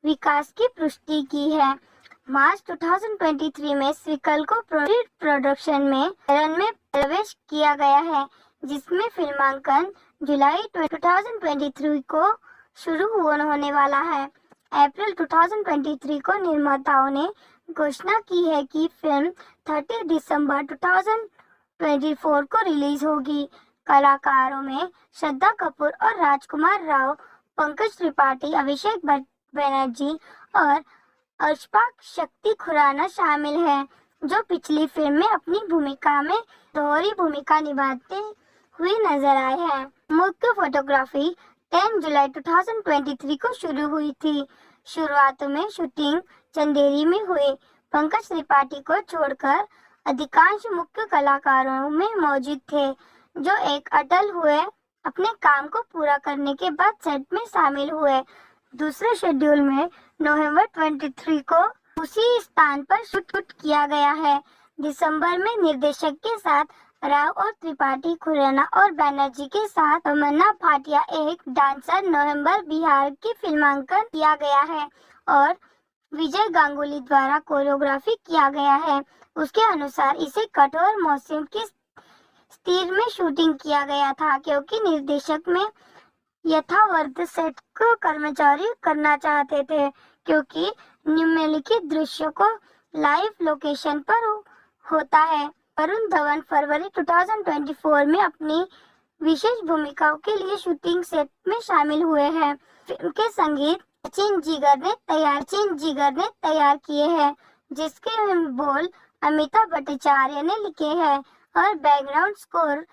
विकास की पुष्टि की है। मार्च 2023 में इस विकल्प को प्रोडक्शन में चरण में प्रवेश किया गया है, जिसमें फिल्मांकन जुलाई 2023 को शुरू होने वाला है। अप्रैल 2023 को निर्माताओं ने घोषणा की है कि फिल्म 30 दिसंबर 2024 को रिलीज होगी। कलाकारों में श्रद्धा कपूर और राजकुमार राव, पंकज त्रिपाठी, अभिषेक बनर्जी और अशफाक शक्ति खुराना शामिल हैं, जो पिछली फिल्म में अपनी भूमिका में दोहरी भूमिका निभाते हुए नजर आए हैं। मुख्य फोटोग्राफी 10 जुलाई 2023 को शुरू हुई थी। शुरुआत में शूटिंग चंदेरी में हुई। पंकज त्रिपाठी को छोड़कर अधिकांश मुख्य कलाकारों में मौजूद थे, जो एक अटल हुए अपने काम को पूरा करने के बाद सेट में शामिल हुए। दूसरे शेड्यूल में नवंबर 23 को उसी स्थान पर शूट किया गया है। दिसंबर में निर्देशक के साथ राव और त्रिपाठी, खुराना और बैनर्जी के साथ तमन्ना भाटिया एक डांसर नवंबर बिहार की फिल्मांकन किया गया है और विजय गांगुली द्वारा कोरियोग्राफी किया गया है। उसके अनुसार इसे कठोर मौसम की स्थिति में शूटिंग किया गया था, क्योंकि निर्देशक में यथावर्त सेट को कर्मचारी करना चाहते थे, क्योंकि निम्नलिखित दृश्यों को लाइव लोकेशन पर होता है। वरुण धवन फरवरी 2024 में अपनी विशेष भूमिकाओं के लिए शूटिंग सेट में शामिल हुए हैं। फिल्म के संगीत सचिन जिगर ने तैयार किए हैं, जिसके बोल अमिताभ भट्टाचार्य ने लिखे हैं और बैकग्राउंड स्कोर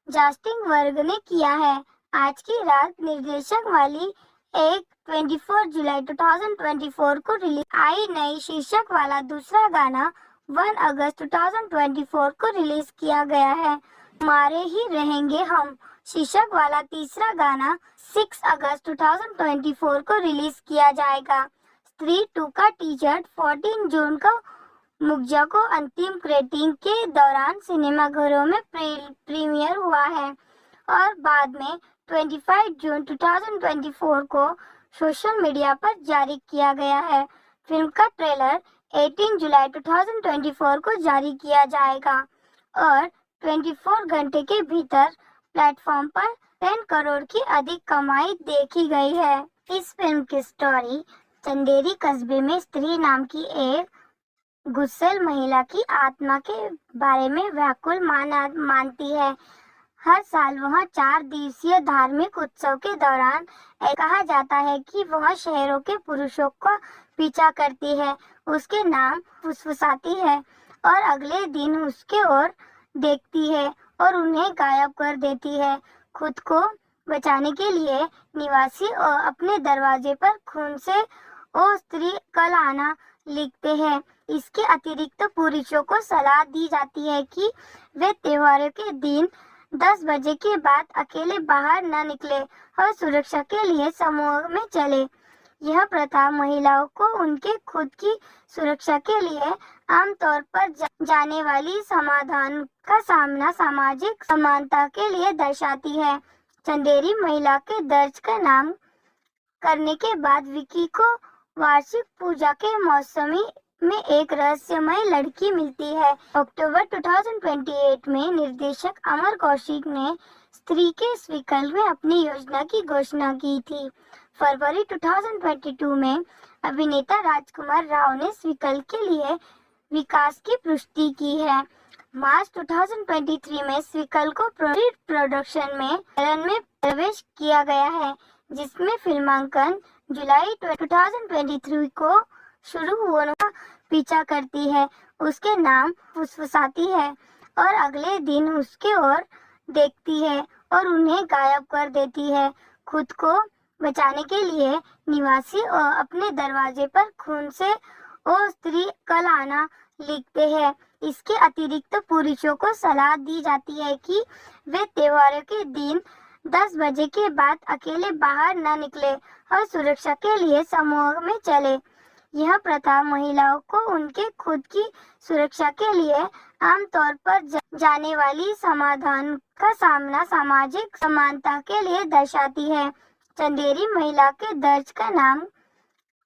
जस्टिन वर्ग ने किया है। आज की रात निर्देशक वाली एक 24 जुलाई 2024 को रिलीज आई नई शीर्षक वाला दूसरा गाना 1 अगस्त 2024 को रिलीज किया गया है। तुम्हारे ही रहेंगे हम शीर्षक वाला तीसरा गाना 6 अगस्त 2024 को रिलीज किया जाएगा। स्त्री 2 का टीजर 14 जून को मुखजा को अंतिम रेटिंग के दौरान सिनेमाघरों में प्रीमियर हुआ है और बाद में 25 जून 2024 को सोशल मीडिया पर जारी किया गया है। फिल्म का ट्रेलर 18 जुलाई 2024 को जारी किया जाएगा और 24 घंटे के भीतर प्लेटफॉर्म पर 10 करोड़ की अधिक कमाई देखी गई है। इस फिल्म की स्टोरी चंदेरी कस्बे में स्त्री नाम की एक गुस्सैल महिला की आत्मा के बारे में व्याकुल मानती है। हर साल वह 4 दिवसीय धार्मिक उत्सव के दौरान कहा जाता है कि वह शहरों के पुरुषों का पीछा करती है, उसके नाम फुसफुसाती है और अगले दिन उसके ओर देखती है और उन्हें गायब कर देती है। खुद को बचाने के लिए निवासी अपने दरवाजे पर खून से ओ स्त्री कल आना लिखते हैं। इसके अतिरिक्त पुरुषों को सलाह दी जाती है कि वे त्योहारों के दिन 10 बजे के बाद अकेले बाहर न निकले और सुरक्षा के लिए समूह में चले। यह प्रथा महिलाओं को उनके खुद की सुरक्षा के लिए आमतौर पर जाने वाली समाधान का सामना सामाजिक समानता के लिए दर्शाती है। चंदेरी महिला के दर्ज का नाम करने के बाद विकी को वार्षिक पूजा के मौसमी में एक रहस्यमय लड़की मिलती है। अक्टूबर 2028 में निर्देशक अमर कौशिक ने स्त्री के इस विकल्प में अपनी योजना की घोषणा की थी। फरवरी 2022 में अभिनेता राजकुमार राव ने इस विकल्प के लिए विकास की पुष्टि की है। मार्च 2023 में स्विकल को प्रोडक्शन में रन में प्रवेश किया गया है, जिसमें फिल्मांकन जुलाई 2023 को शुरू होने का पीछा करती है। उसके नाम फुसफुसाती है और अगले दिन उसके ओर देखती है और उन्हें गायब कर देती है। खुद को बचाने के लिए निवासी अपने दरवाजे पर खून से ओ स्त्री कल आना लिखते हैं। इसके अतिरिक्त पुरुषों को सलाह दी जाती है कि वे त्योहारों के दिन 10 बजे के बाद अकेले बाहर न निकले और सुरक्षा के लिए समूह में चले। यह प्रथा महिलाओं को उनके खुद की सुरक्षा के लिए आमतौर पर जाने वाली समाधान का सामना सामाजिक समानता के लिए दर्शाती है। चंदेरी महिला के दर्ज का नाम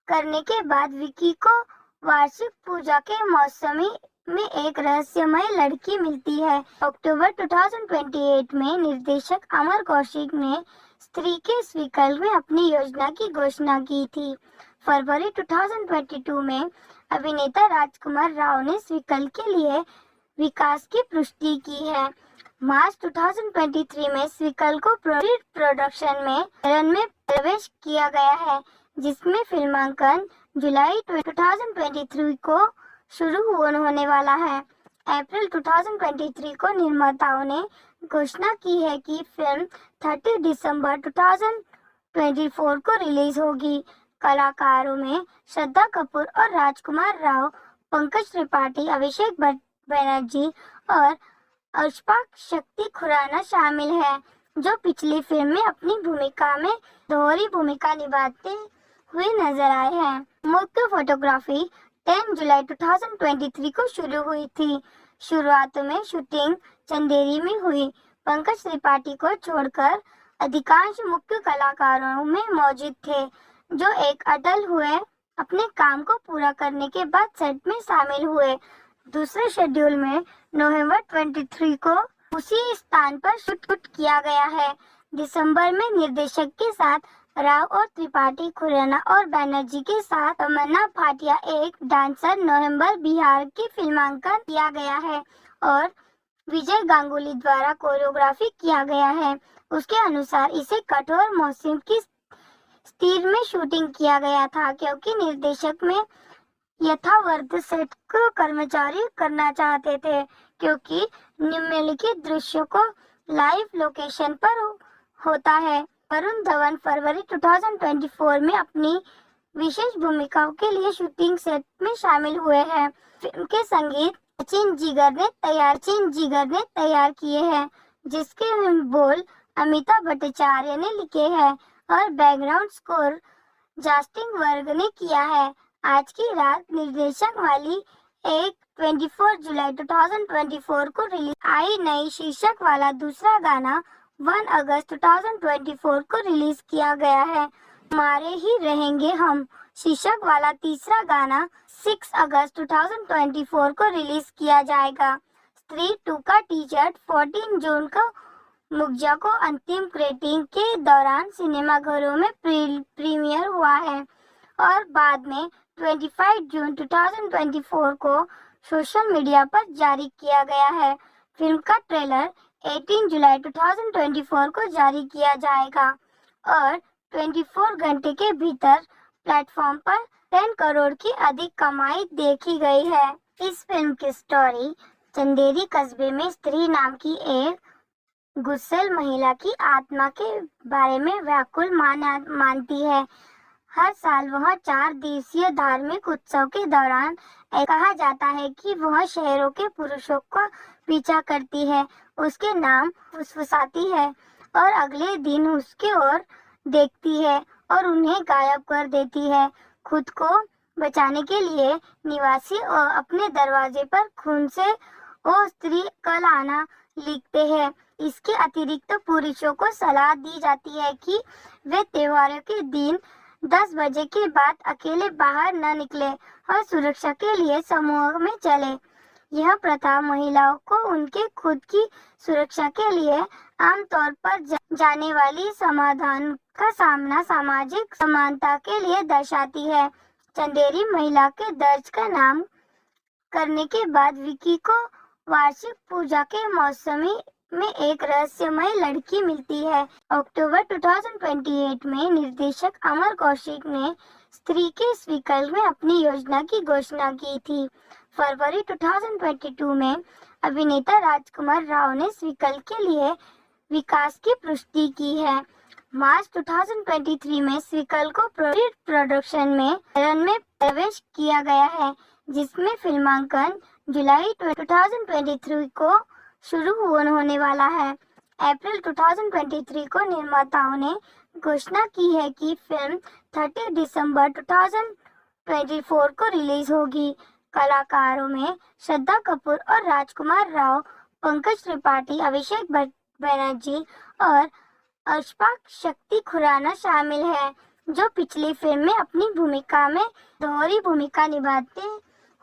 करने के बाद विकी को वार्षिक पूजा के मौसमी में एक रहस्यमय लड़की मिलती है। अक्टूबर 2028 में निर्देशक अमर कौशिक ने स्त्री के स्विकल में अपनी योजना की घोषणा की थी। फरवरी 2022 में अभिनेता राजकुमार राव ने स्विकल के लिए विकास की पुष्टि की है। मार्च 2023 में स्विकल को प्रोडक्शन में रन में प्रवेश किया गया है, जिसमें फिल्मांकन जुलाई 2023 को शुरू होने वाला है। अप्रैल 2023 को निर्माताओं ने घोषणा की है कि फिल्म 30 दिसंबर 2024 को रिलीज होगी। कलाकारों में श्रद्धा कपूर और राजकुमार राव, पंकज त्रिपाठी, अभिषेक बनर्जी और अशफाक शक्ति खुराना शामिल हैं, जो पिछली फिल्म में अपनी भूमिका में दोहरी भूमिका निभाते हुए नजर आए हैं। मुख्य फोटोग्राफी 10 जुलाई 2023 को शुरू हुई थी। शुरुआत में शूटिंग चंदेरी में हुई। पंकज त्रिपाठी को छोड़कर अधिकांश मुख्य कलाकारों में मौजूद थे, जो एक अटल हुए अपने काम को पूरा करने के बाद सेट में शामिल हुए। दूसरे शेड्यूल में नवंबर 23 को उसी स्थान पर शूट किया गया है। दिसंबर में निर्देशक के साथ राव और त्रिपाठी, खुराना और बैनर्जी के साथ तमन्ना भाटिया एक डांसर नवंबर बिहार की फिल्मांकन किया गया है और विजय गांगुली द्वारा कोरियोग्राफी किया गया है। उसके अनुसार इसे कठोर मौसम की स्थिति में शूटिंग किया गया था, क्योंकि निर्देशक में यथावर्त सेट को कर्मचारी करना चाहते थे, क्योंकि निम्नलिखित दृश्यों को लाइव लोकेशन पर होता है। वरुण धवन फरवरी 2024 में अपनी विशेष भूमिकाओं के लिए शूटिंग सेट में शामिल हुए हैं। फिल्म के संगीत सचिन जिगर ने तैयार किए हैं, जिसके बोल अमिताभ भट्टाचार्य ने लिखे हैं और बैकग्राउंड स्कोर जस्टिन वर्ग ने किया है। आज की रात निर्देशक वाली एक 24 जुलाई 2024 को रिलीज आई नई शीर्षक वाला दूसरा गाना 1 अगस्त 2024 को रिलीज किया गया है। हमारे ही रहेंगे हम शीर्षक वाला तीसरा गाना 6 अगस्त 2024 को रिलीज किया जाएगा। स्त्री 2 का टीजर 14 जून को मुखजा को अंतिम स्क्रीनिंग के दौरान सिनेमाघरों में प्रीमियर हुआ है और बाद में 25 जून 2024 को सोशल मीडिया पर जारी किया गया है। फिल्म का ट्रेलर 18 जुलाई 2024 को जारी किया जाएगा और 24 घंटे के भीतर प्लेटफॉर्म पर 10 करोड़ की अधिक कमाई देखी गई है। इस फिल्म की स्टोरी चंदेरी कस्बे में स्त्री नाम की एक गुस्सैल महिला की आत्मा के बारे में व्याकुल मानती है। हर साल वह 4 दिवसीय धार्मिक उत्सव के दौरान कहा जाता है कि वह शहरों के पुरुषों का पीछा करती है, उसके नाम फुसफुसाती है और अगले दिन उसके ओर देखती है और उन्हें गायब कर देती है। खुद को बचाने के लिए निवासी अपने दरवाजे पर खून से ओ स्त्री कल आना लिखते हैं। इसके अतिरिक्त पुरुषों को सलाह दी जाती है कि वे त्योहारों के दिन 10 बजे के बाद अकेले बाहर न निकले और सुरक्षा के लिए समूह में चले। यह प्रथा महिलाओं को उनके खुद की सुरक्षा के लिए आमतौर पर जाने वाली समाधान का सामना सामाजिक समानता के लिए दर्शाती है। चंदेरी महिला के दर्ज का नाम करने के बाद विकी को वार्षिक पूजा के मौसमी में एक रहस्यमय लड़की मिलती है। अक्टूबर 2028 में निर्देशक अमर कौशिक ने स्त्री के इस विकल्प में अपनी योजना की घोषणा की थी। फरवरी 2022 में अभिनेता राजकुमार राव ने इस विकल्प के लिए विकास की पुष्टि की है। मार्च 2023 में इस विकल्प को प्रोडक्शन में रन में प्रवेश किया गया है, जिसमें फिल्मांकन जुलाई 2023 को शुरू होने वाला है। अप्रैल 2023 को निर्माताओं ने घोषणा की है कि फिल्म 30 दिसंबर 2024 को रिलीज होगी। कलाकारों में श्रद्धा कपूर और राजकुमार राव, पंकज त्रिपाठी, अभिषेक बनर्जी और अशफाक शक्ति खुराना शामिल है, जो पिछली फिल्म में अपनी भूमिका में दोहरी भूमिका निभाते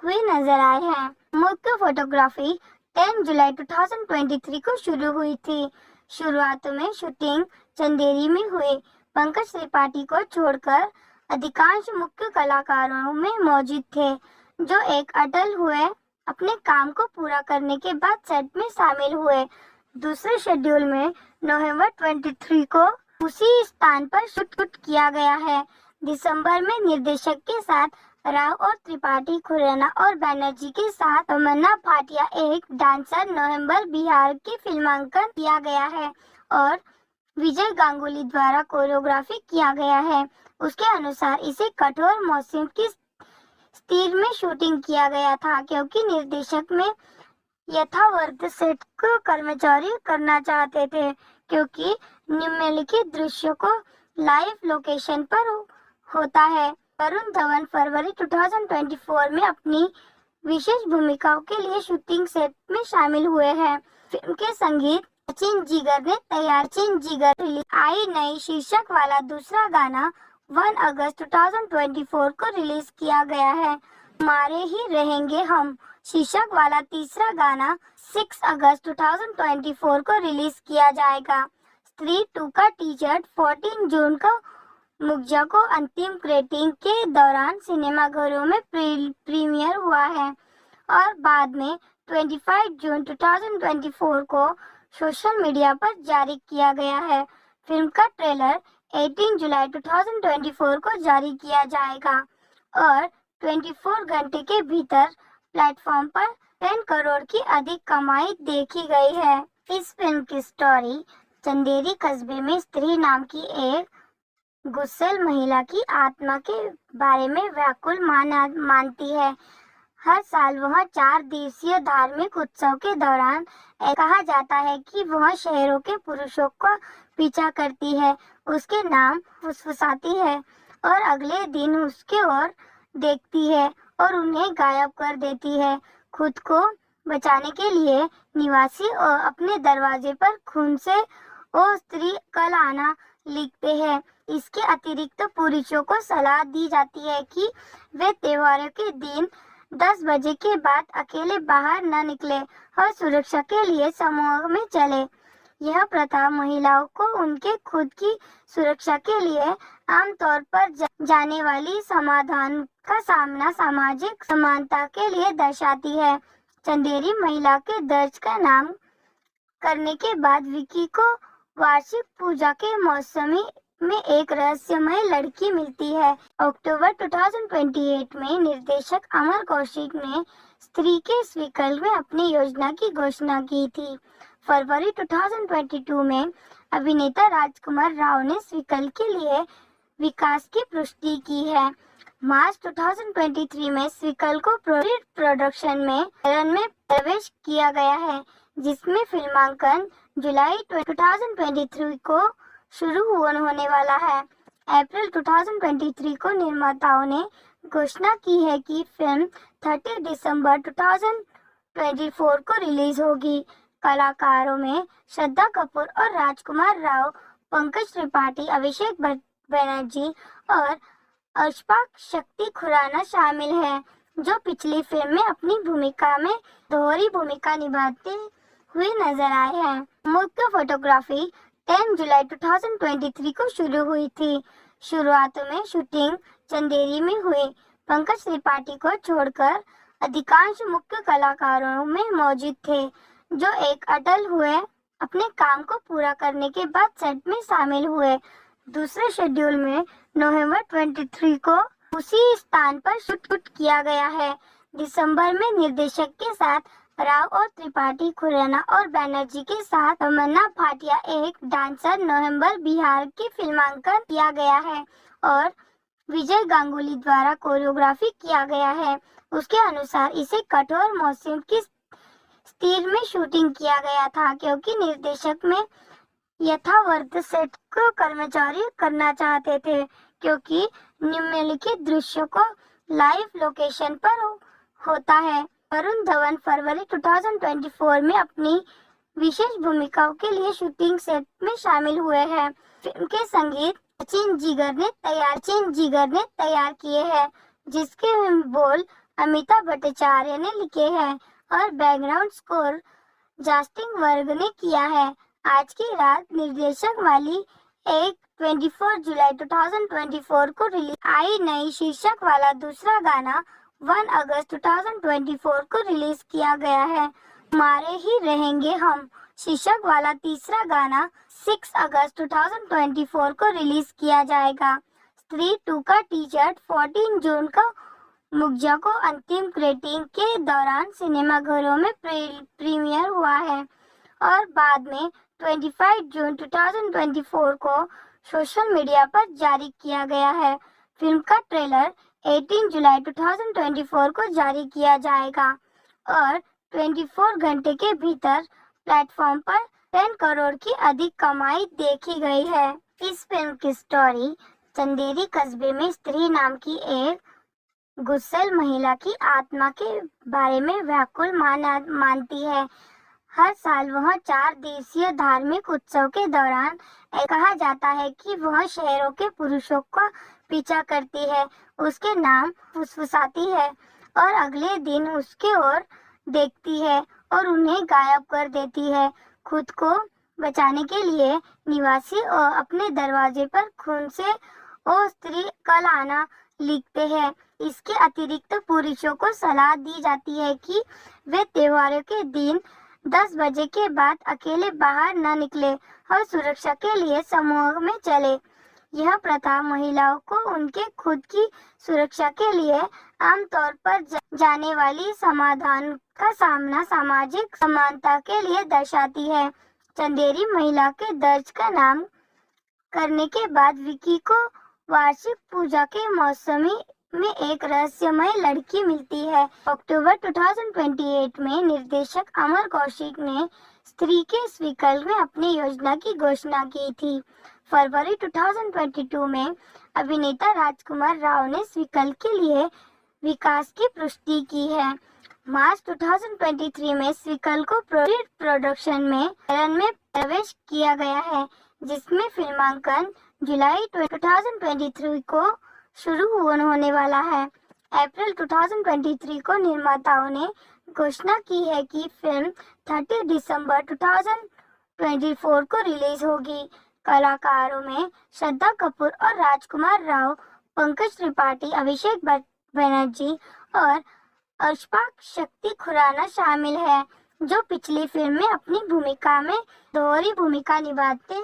हुए नजर आए हैं। मुख्य फोटोग्राफी 10 जुलाई 2023 को शुरू हुई थी। शुरुआत में शूटिंग चंदेरी में हुई। पंकज त्रिपाठी को छोड़कर अधिकांश मुख्य कलाकारों में मौजूद थे, जो एक अटल हुए अपने काम को पूरा करने के बाद सेट में शामिल हुए। दूसरे शेड्यूल में नवंबर 23 को उसी स्थान पर शूट किया गया है। दिसंबर में निर्देशक के साथ राव और त्रिपाठी, खुराना और बैनर्जी के साथ तमन्ना भाटिया एक डांसर नवंबर बिहार के फिल्मांकन किया गया है और विजय गांगुली द्वारा कोरियोग्राफी किया गया है। उसके अनुसार इसे कठोर मौसम की स्थिति में शूटिंग किया गया था, क्योंकि निर्देशक में यथावर्त सेट को कर्मचारी करना चाहते थे, क्योंकि निम्नलिखित दृश्यों को लाइव लोकेशन पर होता है। वरुण धवन फरवरी 2024 में अपनी विशेष भूमिकाओं के लिए शूटिंग सेट में शामिल हुए हैं। फिल्म के संगीत सचिन जिगर ने तैयार। सचिन जिगर आई नई शीर्षक वाला दूसरा गाना 1 अगस्त 2024 को रिलीज किया गया है। मारे ही रहेंगे हम शीर्षक वाला तीसरा गाना 6 अगस्त 2024 को रिलीज किया जाएगा। स्त्री 2 का टीजर 14 जून को मुखजा को अंतिम रेटिंग के दौरान सिनेमाघरों में प्रीमियर हुआ है और बाद में 25 जून 2024 को सोशल मीडिया पर जारी किया गया है। फिल्म का ट्रेलर 18 जुलाई 2024 को जारी किया जाएगा और 24 घंटे के भीतर प्लेटफॉर्म पर 10 करोड़ की अधिक कमाई देखी गई है। इस फिल्म की स्टोरी चंदेरी कस्बे में स्त्री नाम की एक गुस्सैल महिला की आत्मा के बारे में व्याकुल मानती है। हर साल वह 4 दिवसीय धार्मिक उत्सव के दौरान कहा जाता है कि वह शहरों के पुरुषों का पीछा करती है, उसके नाम फुसफुसाती है और अगले दिन उसके ओर देखती है और उन्हें गायब कर देती है। खुद को बचाने के लिए निवासी और अपने दरवाजे पर खून से ओ स्त्री कल आना लिखते हैं। इसके अतिरिक्त पुरुषों को सलाह दी जाती है कि वे त्योहारों के दिन 10 बजे के बाद अकेले बाहर न निकले और सुरक्षा के लिए समूह में चले। यह प्रथा महिलाओं को उनके खुद की सुरक्षा के लिए आमतौर पर जाने वाली समाधान का सामना सामाजिक समानता के लिए दर्शाती है। चंदेरी महिला के दर्ज का नाम करने के बाद विकी को वार्षिक पूजा के मौसमी में एक रहस्यमय लड़की मिलती है। अक्टूबर 2028 में निर्देशक अमर कौशिक ने स्त्री के इस विकल्प में अपनी योजना की घोषणा की थी। फरवरी 2022 में अभिनेता राजकुमार राव ने इस विकल्प के लिए विकास की पुष्टि की है। मार्च 2023 में इस विकल्प को प्रोडक्शन में रन में प्रवेश किया गया है, जिसमें फिल्मांकन जुलाई 2023 को शुरू होने वाला है। अप्रैल 2023 को निर्माताओं ने घोषणा की है कि फिल्म 30 दिसंबर 2024 को रिलीज होगी। कलाकारों में श्रद्धा कपूर और राजकुमार राव, पंकज त्रिपाठी, अभिषेक बनर्जी और अशफाक शक्ति खुराना शामिल हैं, जो पिछली फिल्म में अपनी भूमिका में दोहरी भूमिका निभाते हुए नजर आए हैं। मुख्य फोटोग्राफी 10 जुलाई 2023 को शुरू हुई थी। शुरुआत में शूटिंग चंदेरी में हुई। पंकज त्रिपाठी को छोड़कर अधिकांश मुख्य कलाकारों में मौजूद थे, जो एक अटल हुए अपने काम को पूरा करने के बाद सेट में शामिल हुए। दूसरे शेड्यूल में नवंबर 23 को उसी स्थान पर शूट किया गया है। दिसंबर में निर्देशक के साथ राव और त्रिपाठी, खुराना और बैनर्जी के साथ तमन्ना भाटिया एक डांसर नवंबर बिहार की फिल्मांकन किया गया है और विजय गांगुली द्वारा कोरियोग्राफी किया गया है। उसके अनुसार इसे कठोर मौसम की स्थिति में शूटिंग किया गया था, क्योंकि निर्देशक में यथावत सेट को कर्मचारी करना चाहते थे, क्योंकि निम्नलिखित दृश्यों को लाइव लोकेशन पर होता है। वरुण धवन फरवरी 2024 में अपनी विशेष भूमिकाओं के लिए शूटिंग सेट में शामिल हुए हैं। फिल्म के संगीत सचिन जिगर ने तैयार किए हैं, जिसके बोल अमिताभ भट्टाचार्य ने लिखे हैं और बैकग्राउंड स्कोर जस्टिन वर्ग ने किया है। आज की रात निर्देशक वाली एक 24 जुलाई 2024 को रिलीज आई नई शीर्षक वाला दूसरा गाना 1 अगस्त 2024 को रिलीज किया गया है। हमारे ही रहेंगे हम शीर्षक वाला तीसरा गाना 6 अगस्त 2024 को रिलीज किया जाएगा। स्त्री 2 का टीजर 14 जून को मुखजा को अंतिम रेटिंग के दौरान सिनेमाघरों में प्रीमियर हुआ है और बाद में 25 जून 2024 को सोशल मीडिया पर जारी किया गया है। फिल्म का ट्रेलर 18 जुलाई 2024 को जारी किया जाएगा और 24 घंटे के भीतर प्लेटफॉर्म पर 10 करोड़ की अधिक कमाई देखी गई है। इस फिल्म की स्टोरी चंदेरी कस्बे में स्त्री नाम की एक गुस्सैल महिला की आत्मा के बारे में व्याकुल मानती है। हर साल वह 4 दिवसीय धार्मिक उत्सव के दौरान कहा जाता है कि वह शहरों के पुरुषों का पीछा करती है, उसके नाम फुसफुसाती है और अगले दिन उसके ओर देखती है और उन्हें गायब कर देती है। खुद को बचाने के लिए निवासी और अपने दरवाजे पर खून से ओ स्त्री कल आना लिखते हैं। इसके अतिरिक्त पुरुषों को सलाह दी जाती है कि वे त्योहारों के दिन 10 बजे के बाद अकेले बाहर न निकले और सुरक्षा के लिए समूह में चले। यह प्रथा महिलाओं को उनके खुद की सुरक्षा के लिए आमतौर पर जाने वाली समाधान का सामना सामाजिक समानता के लिए दर्शाती है। चंदेरी महिला के दर्ज का नाम करने के बाद विकी को वार्षिक पूजा के मौसमी में एक रहस्यमय लड़की मिलती है। अक्टूबर 2028 में निर्देशक अमर कौशिक ने स्त्री के स्वीकल में अपनी योजना की घोषणा की थी। फरवरी 2022 में अभिनेता राजकुमार राव ने स्वीकल के लिए विकास की पुष्टि की है। मार्च 2023 में स्वीकल को प्रोडक्शन में प्रवेश किया गया है, जिसमें फिल्मांकन जुलाई 2023 को शुरू होने वाला है। अप्रैल 2023 को निर्माताओं ने घोषणा की है कि फिल्म 30 दिसंबर 2024 को रिलीज होगी। कलाकारों में श्रद्धा कपूर और राजकुमार राव, पंकज त्रिपाठी, अभिषेक बनर्जी और अशफाक शक्ति खुराना शामिल है, जो पिछली फिल्म में अपनी भूमिका में दोहरी भूमिका निभाते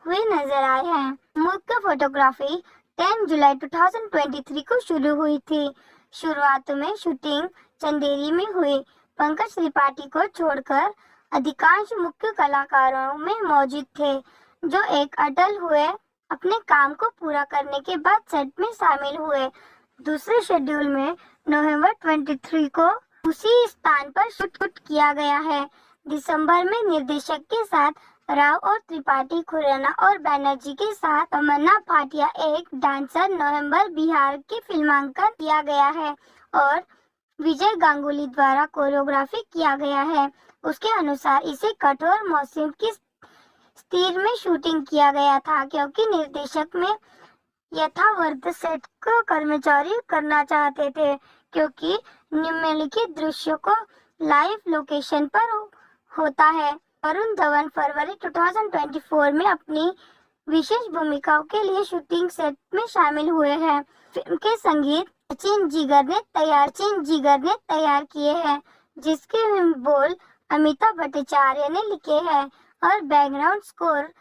हुए नजर आए हैं। मुख्य फोटोग्राफी 10 जुलाई 2023 को शुरू हुई थी। शुरुआत में शूटिंग चंदेरी में हुई। पंकज त्रिपाठी को छोड़कर अधिकांश मुख्य कलाकारों में मौजूद थे, जो एक अटल हुए अपने काम को पूरा करने के बाद सेट में शामिल हुए। दूसरे शेड्यूल में नवंबर 23 को उसी स्थान पर शूट किया गया है। दिसंबर में निर्देशक के साथ राव और त्रिपाठी, खुराना और बैनर्जी के साथ तमन्ना भाटिया एक डांसर नवंबर बिहार की फिल्मांकन किया गया है और विजय गांगुली द्वारा कोरियोग्राफी किया गया है। उसके अनुसार इसे कठोर मौसम की स्थिति में शूटिंग किया गया था, क्योंकि निर्देशक में यथावत सेट को कर्मचारी करना चाहते थे, क्योंकि निम्नलिखित दृश्यों को लाइव लोकेशन पर होता है। वरुण धवन फरवरी 2024 में अपनी विशेष भूमिकाओं के लिए शूटिंग सेट में शामिल हुए हैं। फिल्म के संगीत सचिन जिगर ने तैयार किए हैं, जिसके बोल अमिताभ भट्टाचार्य ने लिखे हैं और बैकग्राउंड स्कोर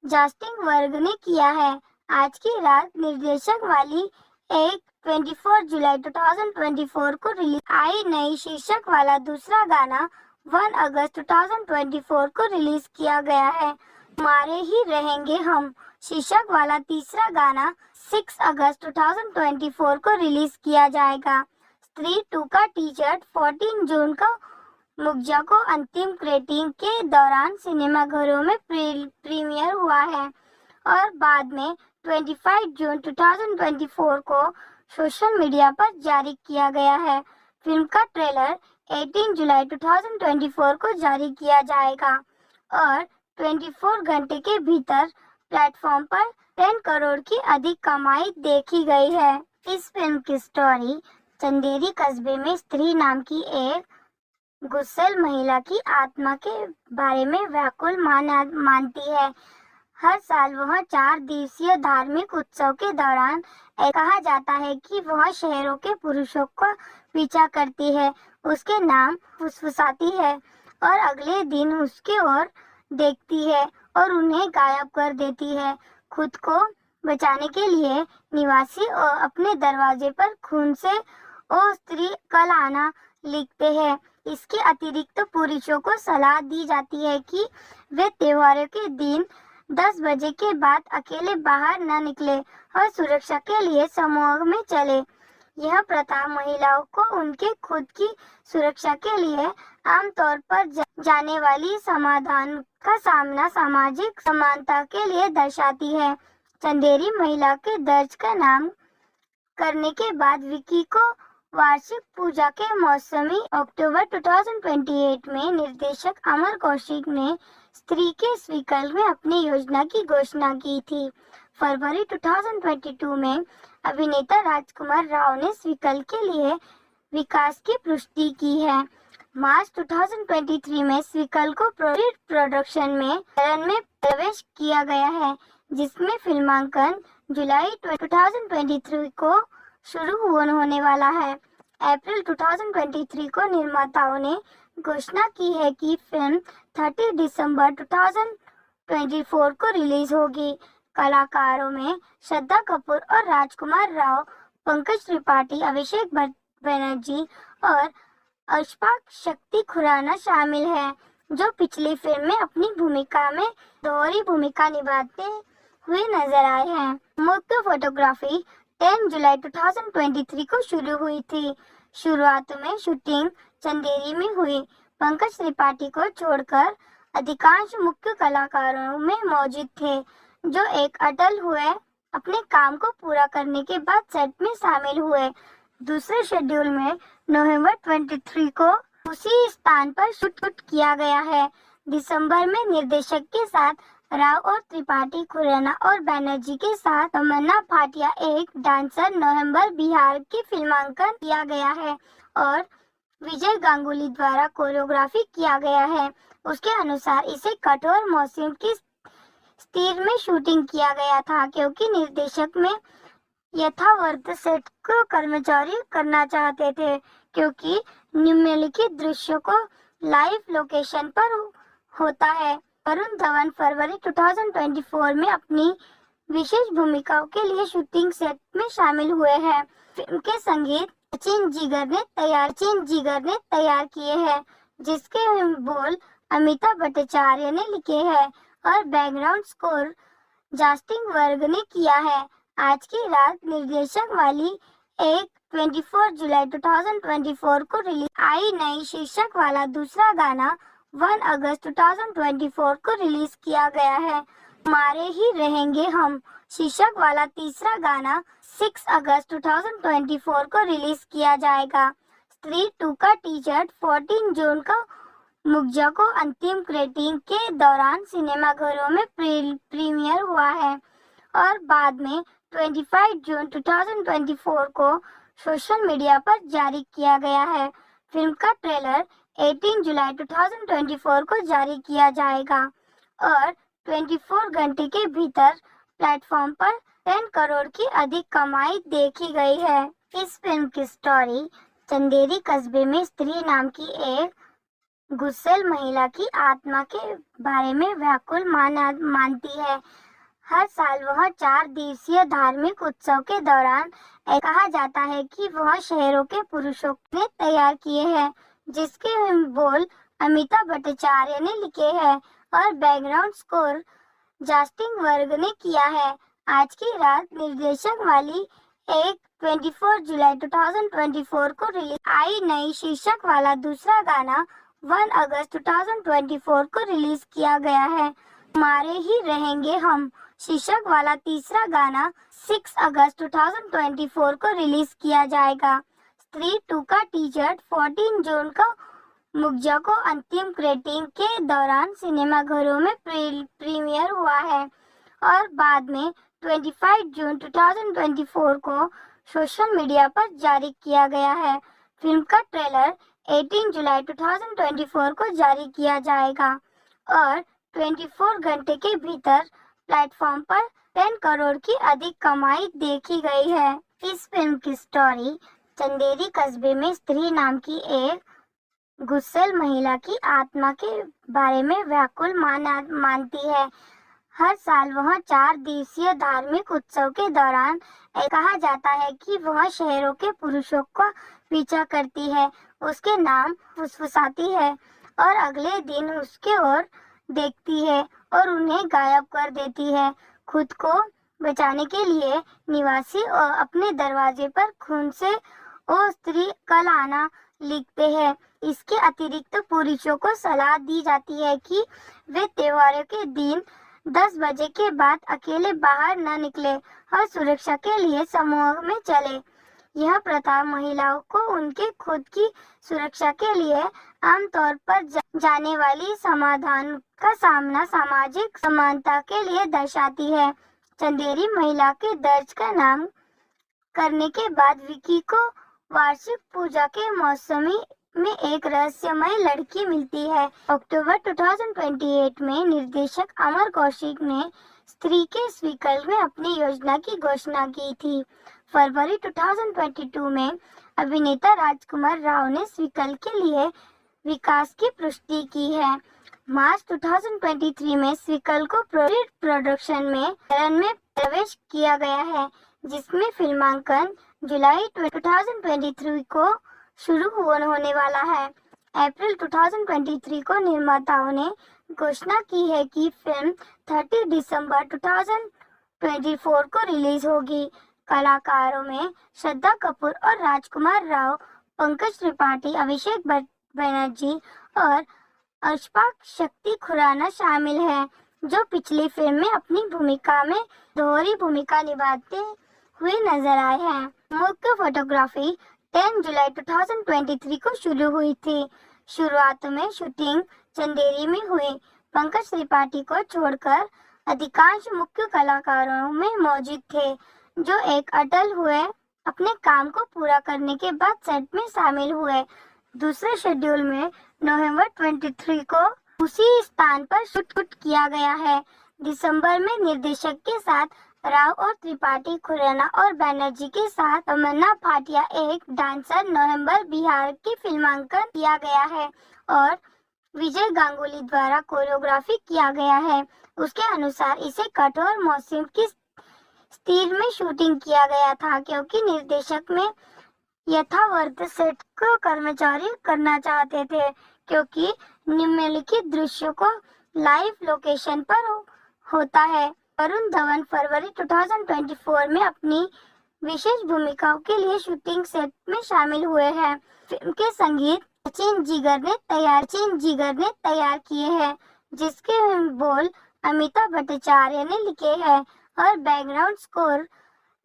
जस्टिन वर्ग ने किया है। आज की रात निर्देशक वाली एक 24 जुलाई 2024 को रिलीज आई नई शीर्षक वाला दूसरा गाना 1 अगस्त 2024 को रिलीज किया गया है। मारे ही रहेंगे हम शीर्षक वाला तीसरा गाना 6 अगस्त 2024 को रिलीज किया जाएगा। स्त्री 2 का टीजर 14 जून को मुग्जा को अंतिम स्क्रीनिंग के दौरान सिनेमाघरों में प्रीमियर हुआ है और बाद में 25 जून 2024 को सोशल मीडिया पर जारी किया गया है। फिल्म का ट्रेलर 18 जुलाई 2024 को जारी किया जाएगा और 24 घंटे के भीतर प्लेटफॉर्म पर 10 करोड़ की अधिक कमाई देखी गई है। इस फिल्म की स्टोरी चंदेरी कस्बे में स्त्री नाम की एक गुस्सैल महिला की आत्मा के बारे में व्याकुल मानती है। हर साल वह 4 दिवसीय धार्मिक उत्सव के दौरान कहा जाता है कि वह शहरों के पुरुषों का पीछा करती है, उसके नाम फुसफुसाती है और अगले दिन उसके ओर देखती है और उन्हें गायब कर देती है। खुद को बचाने के लिए निवासी और अपने दरवाजे पर खून से ओ स्त्री कल आना लिखते हैं। इसके अतिरिक्त पुरुषों को सलाह दी जाती है कि वे त्योहारों के दिन 10 बजे के बाद अकेले बाहर न निकले और सुरक्षा के लिए समूह में चले। यह प्रथा महिलाओं को उनके खुद की सुरक्षा के लिए आमतौर पर जाने वाली समाधान का सामना सामाजिक समानता के लिए दर्शाती है। चंदेरी महिला के दर्ज का नाम करने के बाद विकी को वार्षिक पूजा के मौसमी अक्टूबर 2028 में निर्देशक अमर कौशिक ने स्त्री के स्वीकल में अपनी योजना की घोषणा की थी। फरवरी 2022 में अभिनेता राजकुमार राव ने स्वीकल के लिए विकास की पुष्टि की है। मार्च 2023 में स्वीकल को प्रोडक्शन में चरण में प्रवेश किया गया है, जिसमें फिल्मांकन जुलाई 2023 को शुरू होने वाला है। अप्रैल 2023 को निर्माताओं ने घोषणा की है कि फिल्म 30 दिसंबर 2024 को रिलीज होगी। कलाकारों में श्रद्धा कपूर और राजकुमार राव, पंकज त्रिपाठी, अभिषेक बनर्जी और अशफाक शक्ति खुराना शामिल हैं, जो पिछली फिल्म में अपनी भूमिका में दोहरी भूमिका निभाते हुए नजर आए हैं। मुख्य फोटोग्राफी 10 जुलाई 2023 को शुरू हुई थी। शुरुआत में शूटिंग चंदेरी में हुई। पंकज त्रिपाठी को छोड़कर अधिकांश मुख्य कलाकारों में मौजूद थे, जो एक अटल हुए अपने काम को पूरा करने के बाद सेट में शामिल हुए। दूसरे शेड्यूल में नवंबर 23 को उसी स्थान पर शूट किया गया है। दिसंबर में निर्देशक के साथ राव और त्रिपाठी, खुराना और बैनर्जी के साथ तमन्ना भाटिया एक डांसर नवंबर बिहार की फिल्मांकन किया गया है और विजय गांगुली द्वारा कोरियोग्राफी किया गया है। उसके अनुसार इसे कठोर मौसम की स्थिति में शूटिंग किया गया था, क्योंकि निर्देशक में यथावत सेट को कर्मचारी करना चाहते थे, क्योंकि निम्नलिखित दृश्यों को लाइव लोकेशन पर होता है। वरुण धवन फरवरी 2024 में अपनी विशेष भूमिकाओं के लिए शूटिंग सेट में शामिल हुए हैं। फिल्म के संगीत सचिन जिगर ने तैयार किए हैं, जिसके बोल अमिताभ भट्टाचार्य ने लिखे हैं और बैकग्राउंड स्कोर जस्टिन वर्ग ने किया है। आज की रात निर्देशक वाली एक 24 जुलाई 2024 को रिलीज आई नई शीर्षक वाला दूसरा गाना 1 अगस्त 2024 को रिलीज किया गया है। मारे ही रहेंगे हम शीर्षक वाला तीसरा गाना 6 अगस्त 2024 को रिलीज किया जाएगा। स्त्री 2 का टीजर 14 जून को मुग्जा को अंतिम स्क्रीनिंग के दौरान सिनेमाघरों में प्रीमियर हुआ है और बाद में 25 जून 2024 को सोशल मीडिया पर जारी किया गया है। फिल्म का ट्रेलर 18 जुलाई 2024 को जारी किया जाएगा और 24 घंटे के भीतर प्लेटफॉर्म पर 10 करोड़ की अधिक कमाई देखी गई है। इस फिल्म की स्टोरी चंदेरी कस्बे में स्त्री नाम की एक गुस्सैल महिला की आत्मा के बारे में व्याकुल मानती है। हर साल वह 4 दिवसीय धार्मिक उत्सव के दौरान कहा जाता है कि वह शहरों के पुरुषों ने तैयार किए हैं, जिसके बोल अमिताभ भट्टाचार्य ने लिखे हैं और बैकग्राउंड स्कोर जस्टिन वर्ग ने किया है। आज की रात निर्देशक वाली एक 24 जुलाई 2024 को रिलीज आई नई शीर्षक वाला दूसरा गाना 1 अगस्त 2024 को रिलीज किया गया है। हमारे ही रहेंगे हम शीर्षक वाला तीसरा गाना 6 अगस्त 2024 को रिलीज किया जाएगा। स्त्री 2 का टीजर 14 जून को मुग्जा को अंतिम रेटिंग के दौरान सिनेमाघरों में प्रीमियर हुआ है और बाद में 25 जून 2024 को सोशल मीडिया पर जारी किया गया है। फिल्म का ट्रेलर 18 जुलाई 2024 को जारी किया जाएगा और 24 घंटे के भीतर प्लेटफॉर्म पर 10 करोड़ की अधिक कमाई देखी गई है। इस फिल्म की स्टोरी चंदेरी कस्बे में स्त्री नाम की एक गुस्सैल महिला की आत्मा के बारे में व्याकुल मानती है। हर साल वह 4 दिवसीय धार्मिक उत्सव के दौरान कहा जाता है कि वह शहरों के पुरुषों का पीछा करती है, उसके नाम फुसफुसाती है और अगले दिन उसके ओर देखती है और उन्हें गायब कर देती है। खुद को बचाने के लिए निवासी और अपने दरवाजे पर खून से ओ स्त्री कल आना लिखते हैं। इसके अतिरिक्त पुरुषों को सलाह दी जाती है कि वे त्योहारों के दिन 10 बजे के बाद अकेले बाहर न निकले और सुरक्षा के लिए समूह में चले। यह प्रथा महिलाओं को उनके खुद की सुरक्षा के लिए आमतौर पर जाने वाली समाधान का सामना सामाजिक समानता के लिए दर्शाती है। चंदेरी महिला के दर्ज का नाम करने के बाद विकी को वार्षिक पूजा के मौसमी में एक रहस्यमय लड़की मिलती है। अक्टूबर 2028 में निर्देशक अमर कौशिक ने स्त्री के स्वीकल में अपनी योजना की घोषणा की थी। फरवरी 2022 में अभिनेता राजकुमार राव ने स्वीकल के लिए विकास की पुष्टि की है। मार्च 2023 में स्वीकल को प्रोडक्शन में चरण में प्रवेश किया गया है, जिसमें फिल्मांकन जुलाई 2023 को शुरू होने वाला है। अप्रैल 2023 को निर्माताओं ने घोषणा की है कि फिल्म 30 दिसंबर 2024 को रिलीज होगी। कलाकारों में श्रद्धा कपूर और राजकुमार राव, पंकज त्रिपाठी, अभिषेक बनर्जी और अशफाक शक्ति खुराना शामिल हैं, जो पिछली फिल्म में अपनी भूमिका में दोहरी भूमिका निभाते हुए नजर आए हैं। मुख्य फोटोग्राफी 10 जुलाई 2023 को शुरू हुई थी। शुरुआत में शूटिंग चंदेरी में हुई। पंकज त्रिपाठी को छोड़कर अधिकांश मुख्य कलाकारों में मौजूद थे, जो एक अटल हुए अपने काम को पूरा करने के बाद सेट में शामिल हुए। दूसरे शेड्यूल में नवंबर 23 को उसी स्थान पर शूट किया गया है। दिसंबर में निर्देशक के साथ राव और त्रिपाठी, खुराना और बैनर्जी के साथ तमन्ना भाटिया एक डांसर नवंबर बिहार की फिल्मांकन किया गया है और विजय गांगुली द्वारा कोरियोग्राफी किया गया है। उसके अनुसार इसे कठोर मौसम की स्थिति में शूटिंग किया गया था, क्योंकि निर्देशक में यथावर्त सेट को कर्मचारी करना चाहते थे, क्योंकि निम्नलिखित दृश्यों को लाइव लोकेशन पर होता है। वरुण धवन फरवरी 2024 में अपनी विशेष भूमिकाओं के लिए शूटिंग सेट में शामिल हुए हैं। फिल्म के संगीत सचिन जिगर ने तैयार किए हैं, जिसके बोल अमिताभ भट्टाचार्य ने लिखे हैं और बैकग्राउंड स्कोर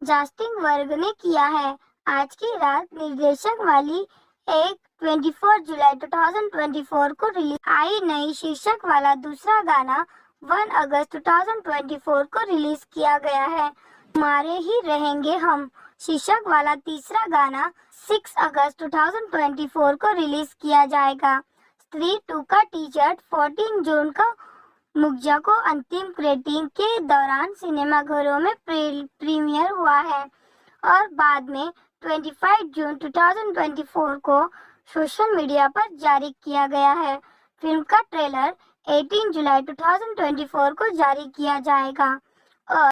जस्टिन वर्ग ने किया है। आज की रात निर्देशक वाली एक 24 जुलाई 2024 को रिलीज आई नई शीर्षक वाला दूसरा गाना 1 अगस्त 2024 को रिलीज किया गया है। हमारे ही रहेंगे हम शीर्षक वाला तीसरा गाना 6 अगस्त 2024 को रिलीज किया जाएगा। स्त्री 2 का टीजर 14 जून को मुग्जा को अंतिम रेटिंग के दौरान सिनेमाघरों में प्रीमियर हुआ है और बाद में 25 जून 2024 को सोशल मीडिया पर जारी किया गया है। फिल्म का ट्रेलर 18 जुलाई 2024 को जारी किया जाएगा। और